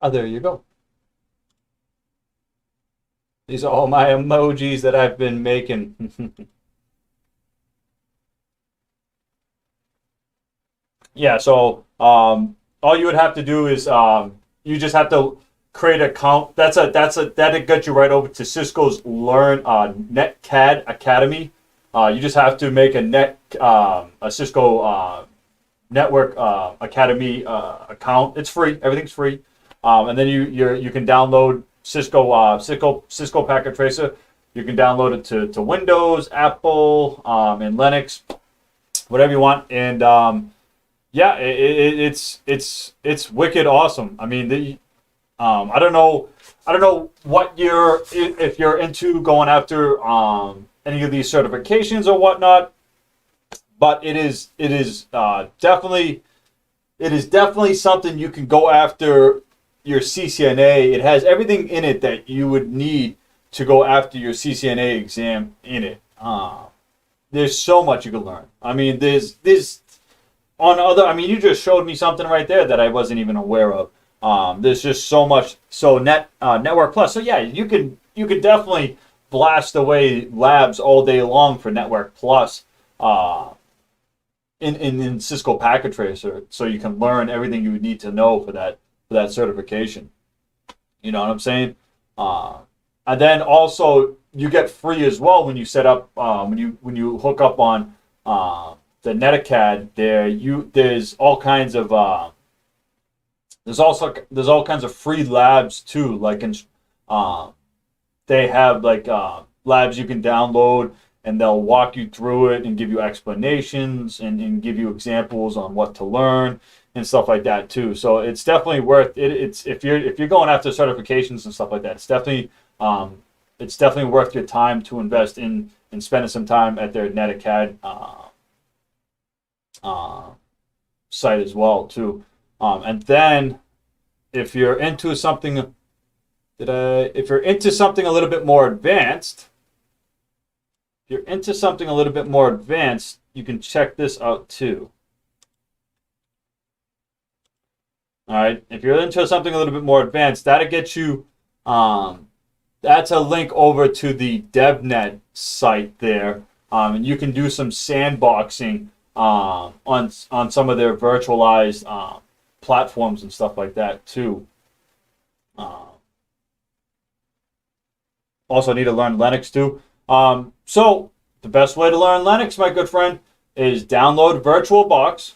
Oh, there you go. These are all my emojis that I've been making. Yeah, so all you would have to do is you just have to create an account. That'll get you right over to Cisco's Learn NetCAD Academy. You just have to make a Cisco Network Academy account. It's free. Everything's free. And then you can download Cisco Packet Tracer. You can download it to Windows, Apple, and Linux, whatever you want. And yeah, it's wicked awesome. I mean, I don't know what if you're into going after any of these certifications or whatnot, but it is definitely something you can go after your CCNA. It has everything in it that you would need to go after your CCNA exam in it. There's so much you can learn. I mean, there's on other. I mean, you just showed me something right there that I wasn't even aware of. There's just so much. So Network Plus. So yeah, you could definitely blast away labs all day long for Network Plus. In Cisco Packet Tracer, so you can learn everything you would need to know for that certification. You know what I'm saying? And then also you get free as well when you set up when you hook up on the Netacad. There's all kinds of there's all kinds of free labs too. Like they have like labs you can download, and they'll walk you through it and give you explanations and give you examples on what to learn and stuff like that too. So it's definitely worth it. It's if you're going after certifications and stuff like that, it's definitely worth your time to invest in spending some time at their Netacad site as well too. And then if you're into something a little bit more advanced. If you're into something a little bit more advanced, you can check this out too. All right. If you're into something a little bit more advanced, that'll get you. That's a link over to the DevNet site there, and you can do some sandboxing on some of their virtualized platforms and stuff like that too. Also need to learn Linux too. So the best way to learn Linux, my good friend, is download VirtualBox.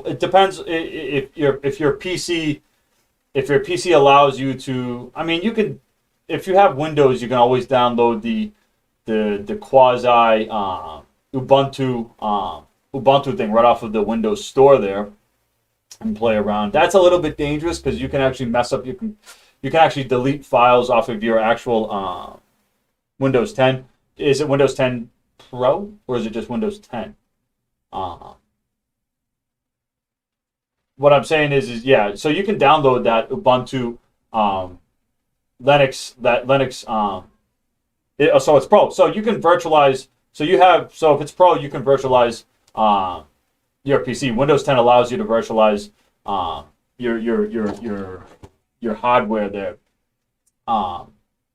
It depends if your PC allows you to. I mean, you can, if you have Windows, you can always download the quasi Ubuntu thing right off of the Windows Store there and play around. That's a little bit dangerous because you can actually mess up. You can actually delete files off of your actual Windows 10. Is it Windows 10 Pro or is it just Windows 10? What I'm saying is yeah. So you can download that Ubuntu Linux. So it's Pro. So you can virtualize. So if it's Pro, you can virtualize your PC. Windows 10 allows you to virtualize your hardware there.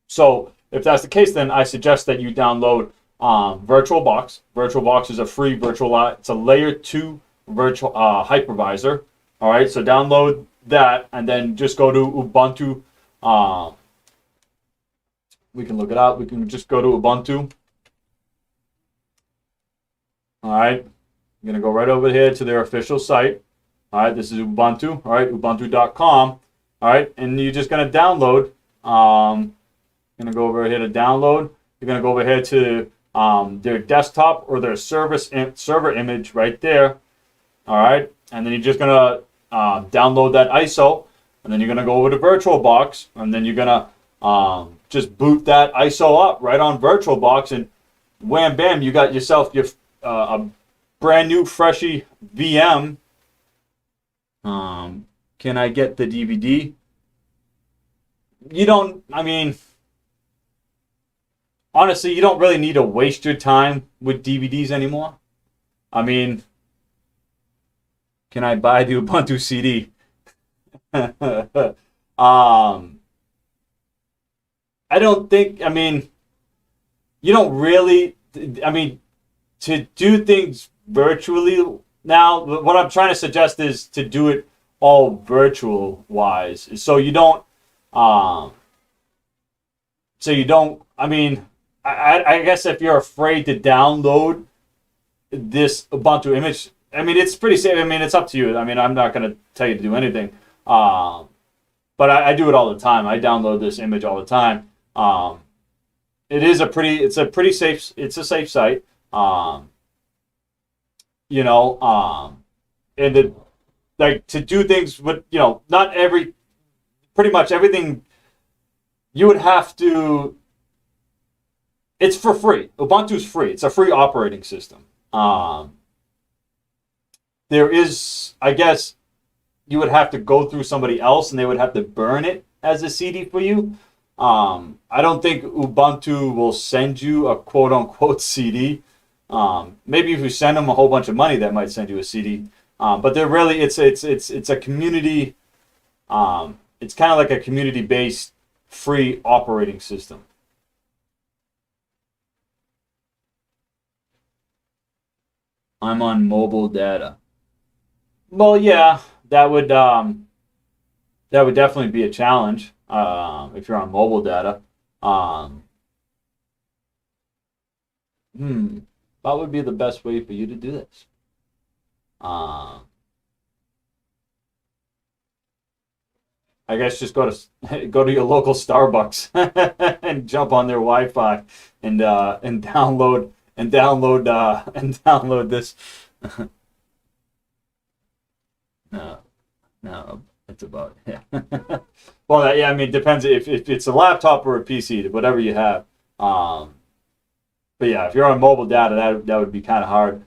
So if that's the case, then I suggest that you download VirtualBox. VirtualBox is a free it's a layer 2 virtual hypervisor. All right, so download that and then just go to Ubuntu. We can look it up. We can just go to Ubuntu. All right, I'm gonna go right over here to their official site. All right, this is Ubuntu. All right, ubuntu.com. All right, and you're just gonna download. Gonna go over here to download. You're gonna go over here to their desktop or their server image right there. All right, and then you're just gonna download that ISO, and then you're gonna go over to VirtualBox, and then you're gonna just boot that ISO up right on VirtualBox, and wham bam, you got yourself a brand new freshy VM. Can I get the DVD? You don't. I mean, honestly, you don't really need to waste your time with DVDs anymore. I mean, can I buy the Ubuntu CD? I don't think. I mean, you don't really. I mean, to do things virtually now, what I'm trying to suggest is to do it all virtual wise, so you don't. I mean, I guess if you're afraid to download this Ubuntu image, I mean, it's pretty safe. I mean, it's up to you. I mean, I'm not going to tell you to do anything. But I do it all the time. I download this image all the time. It's a safe site. You know, and it, like, to do things with, you know, pretty much everything you would have to, it's for free. Ubuntu's free. It's a free operating system. There is, I guess, you would have to go through somebody else and they would have to burn it as a CD for you. I don't think Ubuntu will send you a quote unquote CD. Maybe if you send them a whole bunch of money, that might send you a CD. But they're really, it's a community. It's kind of like a community-based free operating system. I'm on mobile data. Well, yeah, that would definitely be a challenge if you're on mobile data. What would be the best way for you to do this? I guess just go to your local Starbucks and jump on their Wi-Fi and download this. No, it's about, yeah. Well, yeah, I mean, it depends if it's a laptop or a PC, whatever you have. But yeah, if you're on mobile data, that would be kind of hard.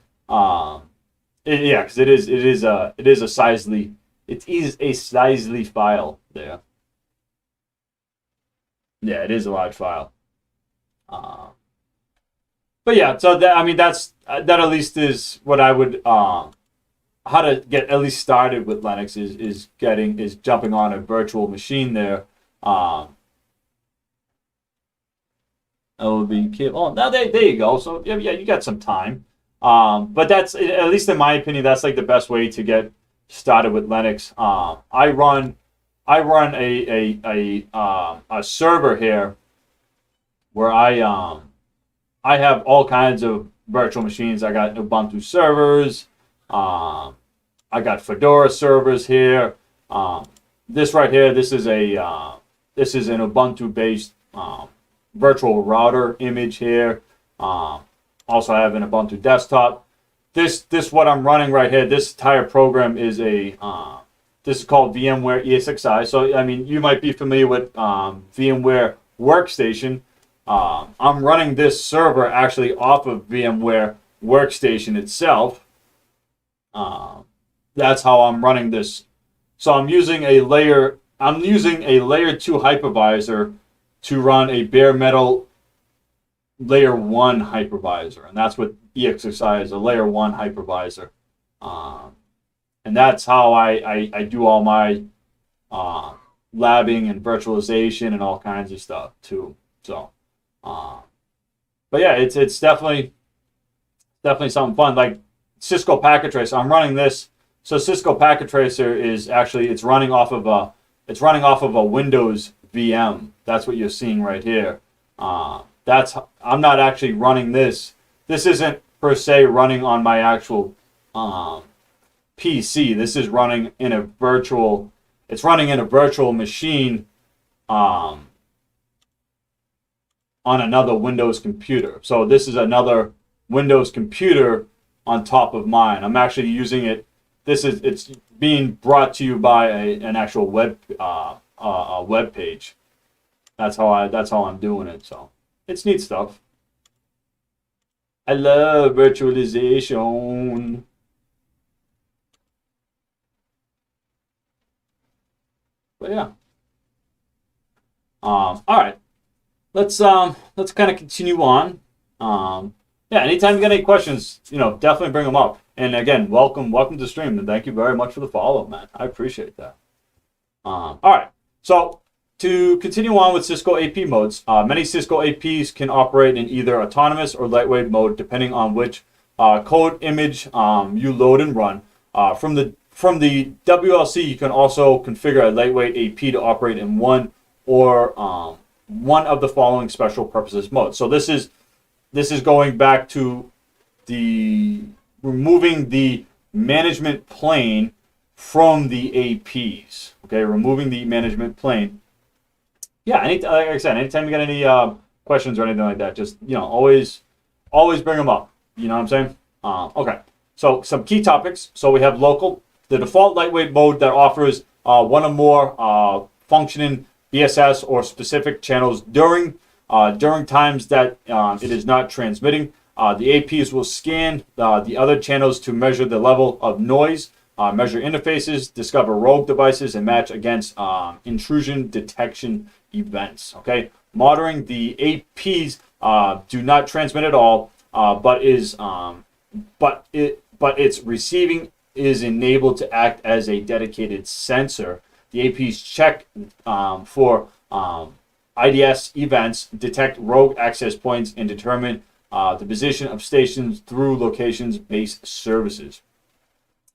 Yeah, because it is a sizely file there. Yeah, it is a large file. But yeah, so that, I mean, that at least is what I would how to get at least started with Linux is jumping on a virtual machine there. That would be key. Oh, now there you go. So yeah, you got some time. But that's, at least in my opinion, that's like the best way to get started with Linux. I run a server here where I have all kinds of virtual machines. I got Ubuntu servers. I got Fedora servers here. This right here, this is an Ubuntu-based virtual router image here. Also, I have an Ubuntu desktop. This what I'm running right here. This entire program is this is called VMware ESXi. So I mean, you might be familiar with VMware Workstation. I'm running this server actually off of VMware Workstation itself. That's how I'm running this. So I'm using a layer 2 hypervisor to run a bare metal layer 1 hypervisor, and that's what ESXi is, a layer 1 hypervisor. And that's how I do all my labbing and virtualization and all kinds of stuff too. So, but yeah, it's definitely something fun. Like Cisco Packet Tracer, I'm running this. So Cisco Packet Tracer is actually, it's running off of a Windows VM. That's what you're seeing right here. I'm not actually running this. This isn't per se running on my actual PC. This is running in a virtual. It's running in a virtual machine on another Windows computer. So this is another Windows computer on top of mine. I'm actually using it. It's being brought to you by an actual web page. That's how I'm doing it. So it's neat stuff. I love virtualization. But yeah. All right. Let's kind of continue on. Yeah, anytime you got any questions, definitely bring them up. And again, welcome to the stream, and thank you very much for the follow, man. I appreciate that. All right, so to continue on with Cisco AP modes, many Cisco APs can operate in either autonomous or lightweight mode, depending on which code image you load and run. From the WLC, you can also configure a lightweight AP to operate in one of the following special purposes modes. So this is going back to the removing the management plane from the APs. Okay, removing the management plane. Yeah, like I said, anytime you got any questions or anything like that, just always bring them up. You know what I'm saying? Okay. So some key topics. So we have local, the default lightweight mode that offers one or more functioning BSS or specific channels during times that it is not transmitting. The APs will scan the other channels to measure the level of noise, measure interfaces, discover rogue devices, and match against intrusion detection events. Okay, monitoring the APs do not transmit at all, but its receiving is enabled to act as a dedicated sensor. The APs check for IDS events, detect rogue access points, and determine the position of stations through locations-based services.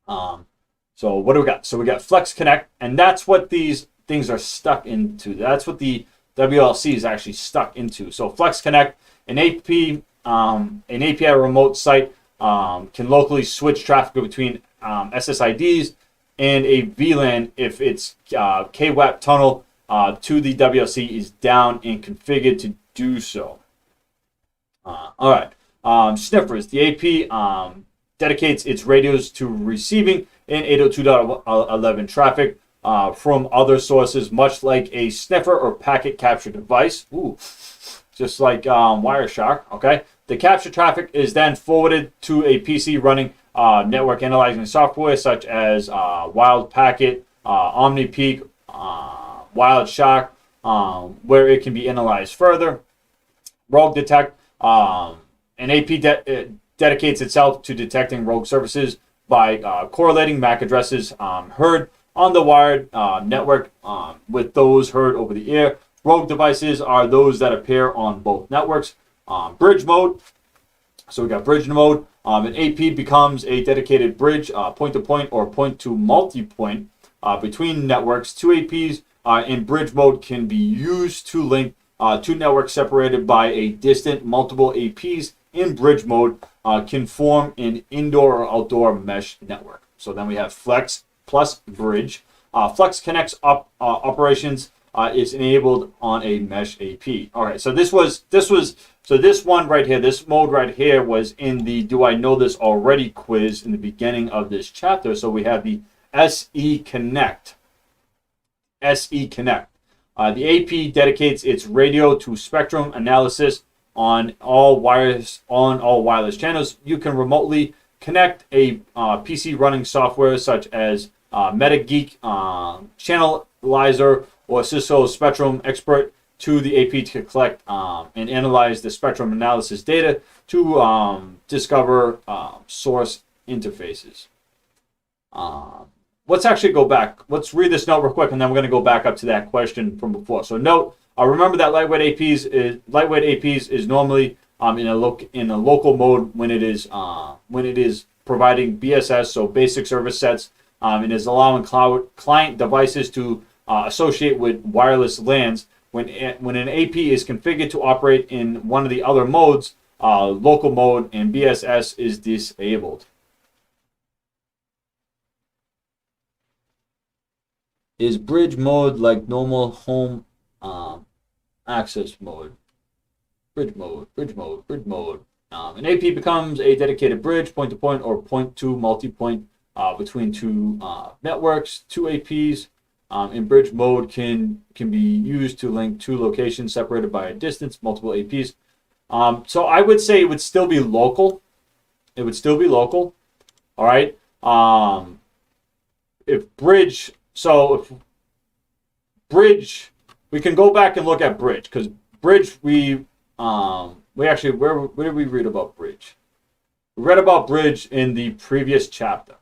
So what do we got? So we got Flex Connect, and that's what these things are stuck into. That's what the WLC is actually stuck into. So Flex Connect, an API remote site can locally switch traffic between SSIDs and a VLAN if its KWAP tunnel to the WLC is down and configured to do so. All right. Sniffers. The AP dedicates its radios to receiving in 802.11 traffic from other sources, much like a sniffer or packet capture device. Ooh, just like Wireshark. Okay. The capture traffic is then forwarded to a PC running network analyzing software such as WildPacket, OmniPeak, WildShock, where it can be analyzed further. Rogue Detect. An AP dedicates itself to detecting rogue services by correlating MAC addresses heard on the wired network with those heard over the air. Rogue devices are those that appear on both networks. Bridge mode. So we got bridge mode. An AP becomes a dedicated bridge, point-to-point or point-to-multi-point between networks. Two APs in bridge mode can be used to link two networks separated by a distant. Multiple APs in bridge mode can form an indoor or outdoor mesh network. So then we have Flex plus bridge. Flex connects operations is enabled on a mesh AP. All right, so this one right here, this mode right here was in the Do I Know This Already quiz in the beginning of this chapter. So we have the SE Connect. SE Connect. The AP dedicates its radio to spectrum analysis on all wireless channels. You can remotely connect a PC running software such as MetaGeek Channelizer or Cisco Spectrum Expert to the AP to collect and analyze the spectrum analysis data to discover source interfaces. Let's actually go back. Let's read this note real quick, and then we're going to go back up to that question from before. So note, remember that lightweight APs is normally in a local mode when it is providing BSS, so basic service sets, and is allowing client devices to associate with wireless LANs. When an AP is configured to operate in one of the other modes, local mode and BSS is disabled. Is bridge mode like normal home access mode? Bridge mode. An AP becomes a dedicated bridge, point-to-point or point-to-multi-point between two networks. Two APs in bridge mode can be used to link two locations separated by a distance, multiple APs. So I would say it would still be local. All right. If bridge... So if bridge, we can go back and look at bridge, because bridge we actually, where did we read about bridge? We read about bridge in the previous chapter,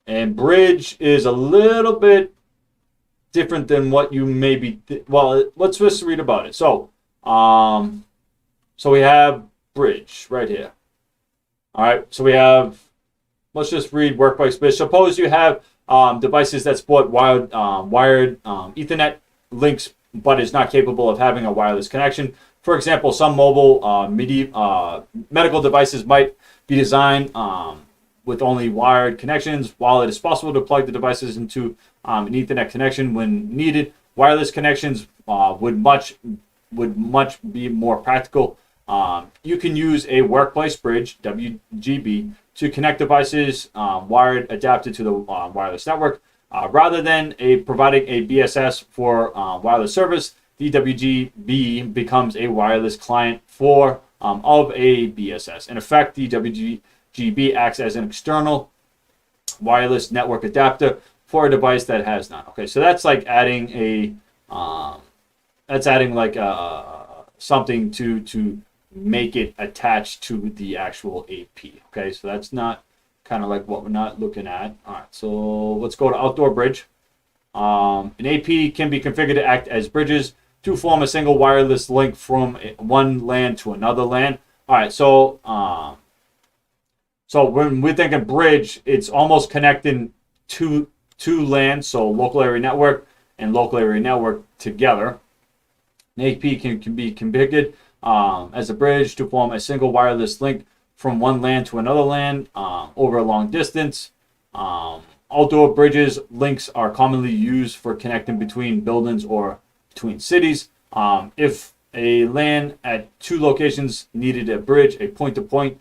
and bridge is a little bit different than what you maybe. Well, let's just read about it. So we have bridge right here. All right, so we have. Let's just read workplace bridge. Suppose you have devices that support wired Ethernet links, but is not capable of having a wireless connection. For example, some mobile medical devices might be designed with only wired connections. While it is possible to plug the devices into an Ethernet connection when needed, wireless connections would much be more practical. You can use a workplace bridge (WGB) to connect devices wired adapted to the wireless network, rather than providing a BSS for wireless service. The WGB becomes a wireless client of a BSS. In effect, the WGB acts as an external wireless network adapter for a device that has none. Okay, so that's like adding something to make it attached to the actual AP. Okay, so that's not kind of like what we're not looking at. All right, so let's go to outdoor bridge. An AP can be configured to act as bridges to form a single wireless link from one LAN to another LAN. All right, so when we're thinking bridge, it's almost connecting two LANs, so local area network and local area network together. An AP can be configured as a bridge to form a single wireless link from one LAN to another LAN over a long distance. Outdoor bridges links are commonly used for connecting between buildings or between cities. If a LAN at two locations needed a bridge, a point-to-point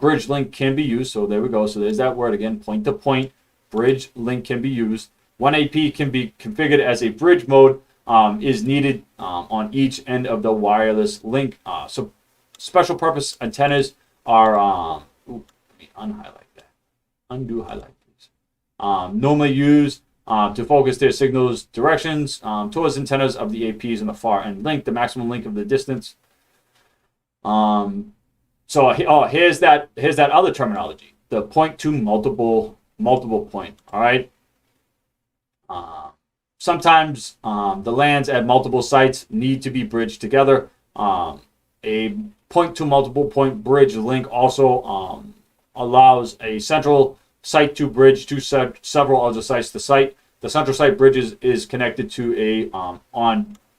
bridge link can be used. So there we go. So there's that word again, point-to-point bridge link can be used. One AP can be configured as a bridge mode is needed on each end of the wireless link. So special purpose antennas are, let me unhighlight that. Undo highlight, please. Normally used to focus their signals directions towards antennas of the APs in the far end link, the maximum link of the distance. Here's that other terminology, the point to multiple point. All right. Sometimes the LANs at multiple sites need to be bridged together. A point to multiple point bridge link also allows a central site to bridge to several other sites to site. The central site bridge is connected to a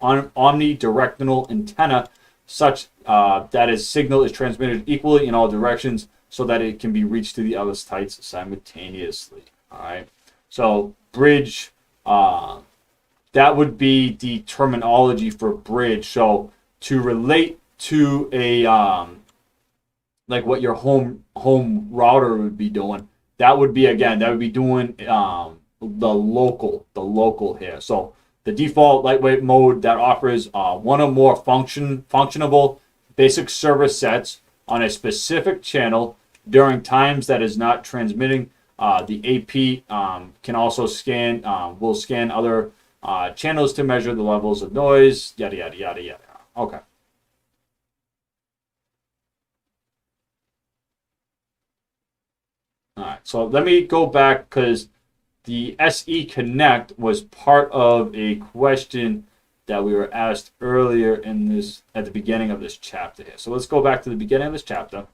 omnidirectional antenna such that its signal is transmitted equally in all directions so that it can be reached to the other sites simultaneously. All right. So bridge, that would be the terminology for bridge. So to relate to a like what your home router would be doing, that would be doing the local here. So the default lightweight mode that offers one or more functionable basic service sets on a specific channel during times that is not transmitting. The AP can also will scan other channels to measure the levels of noise, yada, yada, yada, yada. Okay. All right, so let me go back because the SE Connect was part of a question that we were asked earlier at the beginning of this chapter here. So let's go back to the beginning of this chapter.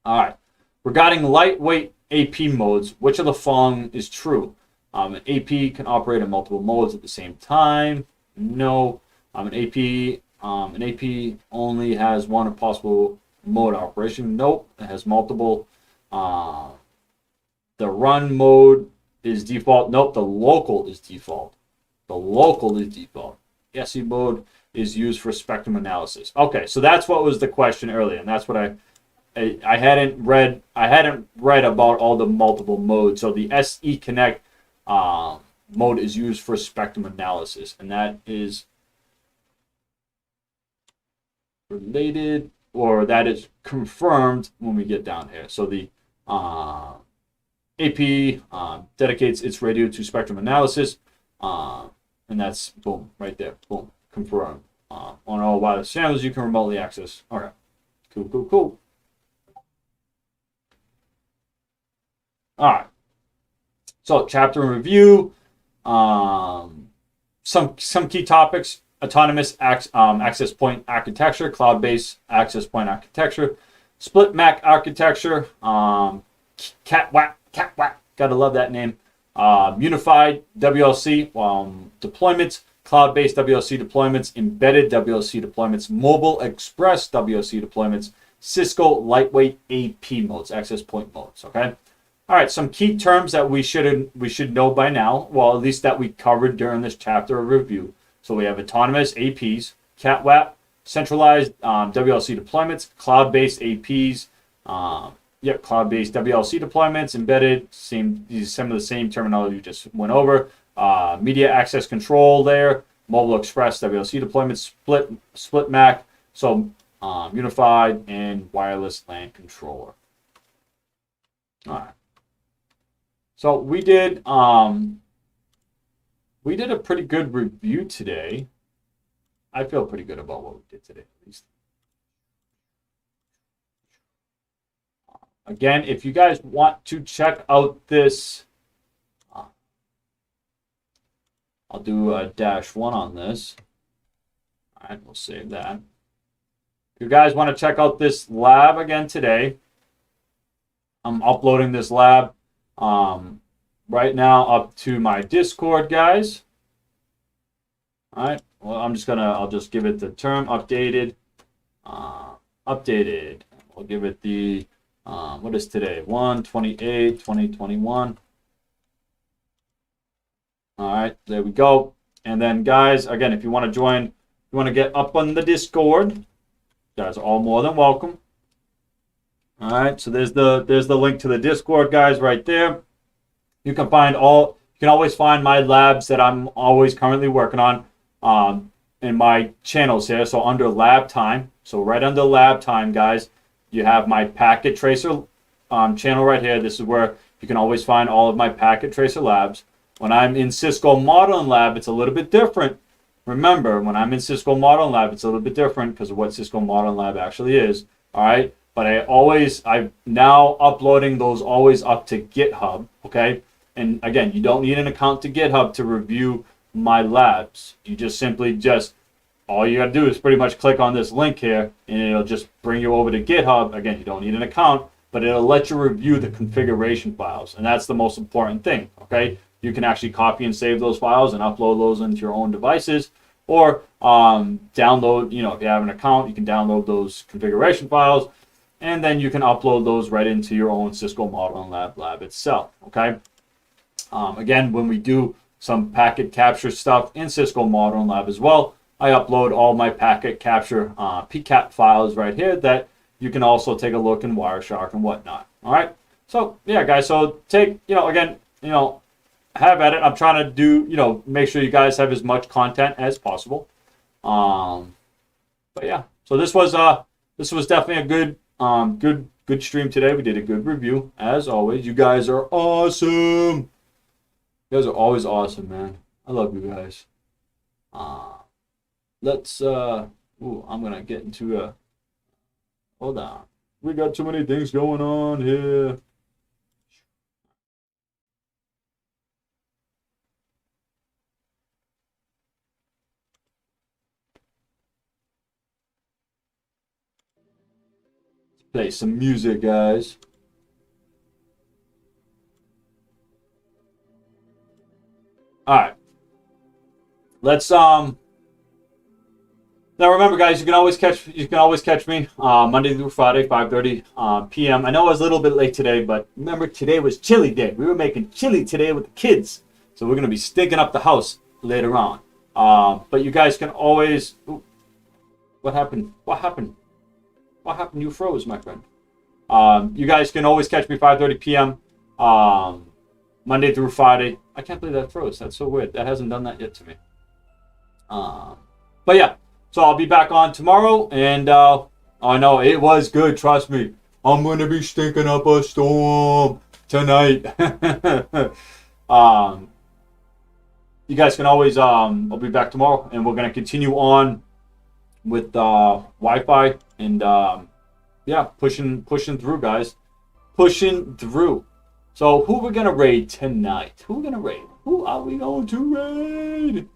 All right. Regarding lightweight AP modes, which of the following is true? An AP can operate in multiple modes at the same time. No. An AP only has one possible mode of operation. Nope. It has multiple. The run mode is default. Nope. The local is default. SE mode is used for spectrum analysis. Okay, so that's what was the question earlier, and that's what I hadn't read about all the multiple modes. So the SE Connect mode is used for spectrum analysis, and that is related, or that is confirmed when we get down here. So the AP dedicates its radio to spectrum analysis, and that's boom right there, boom, confirmed. On all wireless channels you can remotely access. Okay, cool. All right. So chapter in review. Some key topics: autonomous access point architecture, cloud-based access point architecture, split MAC architecture, cat whack, gotta love that name. Unified WLC deployments, cloud-based WLC deployments, embedded WLC deployments, mobile express WLC deployments, Cisco lightweight AP modes, access point modes. Okay. All right. Some key terms that we should know by now. Well, at least that we covered during this chapter of review. So we have autonomous APs, CAT-WAP, centralized WLC deployments, cloud-based APs. Cloud-based WLC deployments, embedded, some of the same terminology we just went over. Media access control layer, mobile express WLC deployments, split MAC, so unified and wireless LAN controller. All right. So we did a pretty good review today. I feel pretty good about what we did today, at least. Again, if you guys want to check out this, I'll do a -1 on this. All right, we'll save that. If you guys want to check out this lab again today, I'm uploading this lab right now up to my Discord, guys. All right, well, I'll just give it the term updated. Updated. We'll give it the what is today? 1/28/2021. All right, there we go. And then, guys, again, if you want to join, if you want to get up on the Discord, you guys are all more than welcome. All right, so there's the link to the Discord, guys, right there. You can always find my labs that I'm always currently working on in my channels here. So under lab time, so right under lab time, guys, you have my packet tracer channel right here. This is where you can always find all of my packet tracer labs. When I'm in Cisco Modeling Lab, it's a little bit different. Remember, when I'm in Cisco Modeling Lab, it's a little bit different because of what Cisco Modeling Lab actually is. All right, but I'm now uploading those always up to GitHub. Okay, and again, you don't need an account to GitHub to review my labs. You all you gotta do is pretty much click on this link here, and it'll just bring you over to GitHub. Again, you don't need an account, but it'll let you review the configuration files, and that's the most important thing. Okay. You can actually copy and save those files and upload those into your own devices, or download, if you have an account, you can download those configuration files, and then you can upload those right into your own Cisco Modeling lab itself, okay? Again, when we do some packet capture stuff in Cisco Modeling Lab as well, I upload all my packet capture PCAP files right here that you can also take a look in Wireshark and whatnot, all right? So, yeah, guys, so have at it. I'm trying to do, make sure you guys have as much content as possible. But yeah, so this was definitely a good stream today. We did a good review as always. You guys are awesome. You guys are always awesome, man. I love you guys. I'm gonna get into hold on. We got too many things going on here. Play some music, guys. All right. Let's now remember, guys, you can always catch me Monday through Friday, 5:30 p.m. I know I was a little bit late today, but remember today was chili day. We were making chili today with the kids, so we're gonna be stinking up the house later on. But you guys can always. Ooh, what happened? What happened? What happened? You froze, my friend. You guys can always catch me 5:30 p.m. Monday through Friday. I can't believe that froze. That's so weird. That hasn't done that yet to me. But yeah, so I'll be back on tomorrow, and I know it was good. Trust me, I'm gonna be stinking up a storm tonight. You guys can always. I'll be back tomorrow, and we're gonna continue on with Wi-Fi and yeah, pushing through, guys, pushing through. So who we're gonna raid tonight? Who we're gonna raid? Who are we going to raid?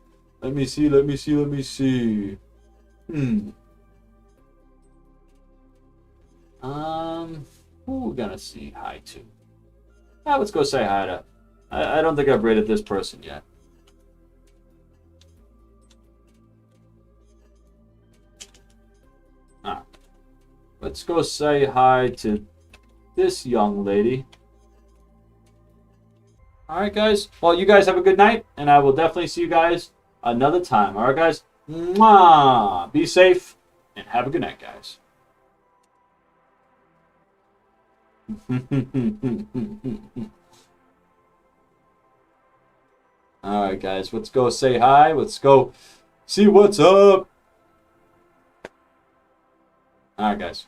Let me see. Who we're gonna see hi to? Let's go say hi to. I don't think I've raided this person yet. let's go say hi to this young lady. All right, guys. Well, you guys have a good night, and I will definitely see you guys another time. All right, guys. Mwah! Be safe, and have a good night, guys. All right, guys. Let's go say hi. Let's go see what's up. All right, guys.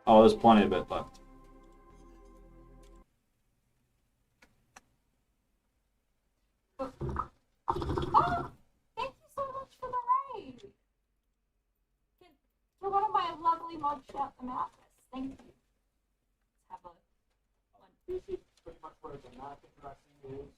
Oh, there's plenty of it left. Oh, thank you so much for the raid. You're one of my lovely mugshot mattress. Thank you. Have a one. This is pretty much what it's not interesting is.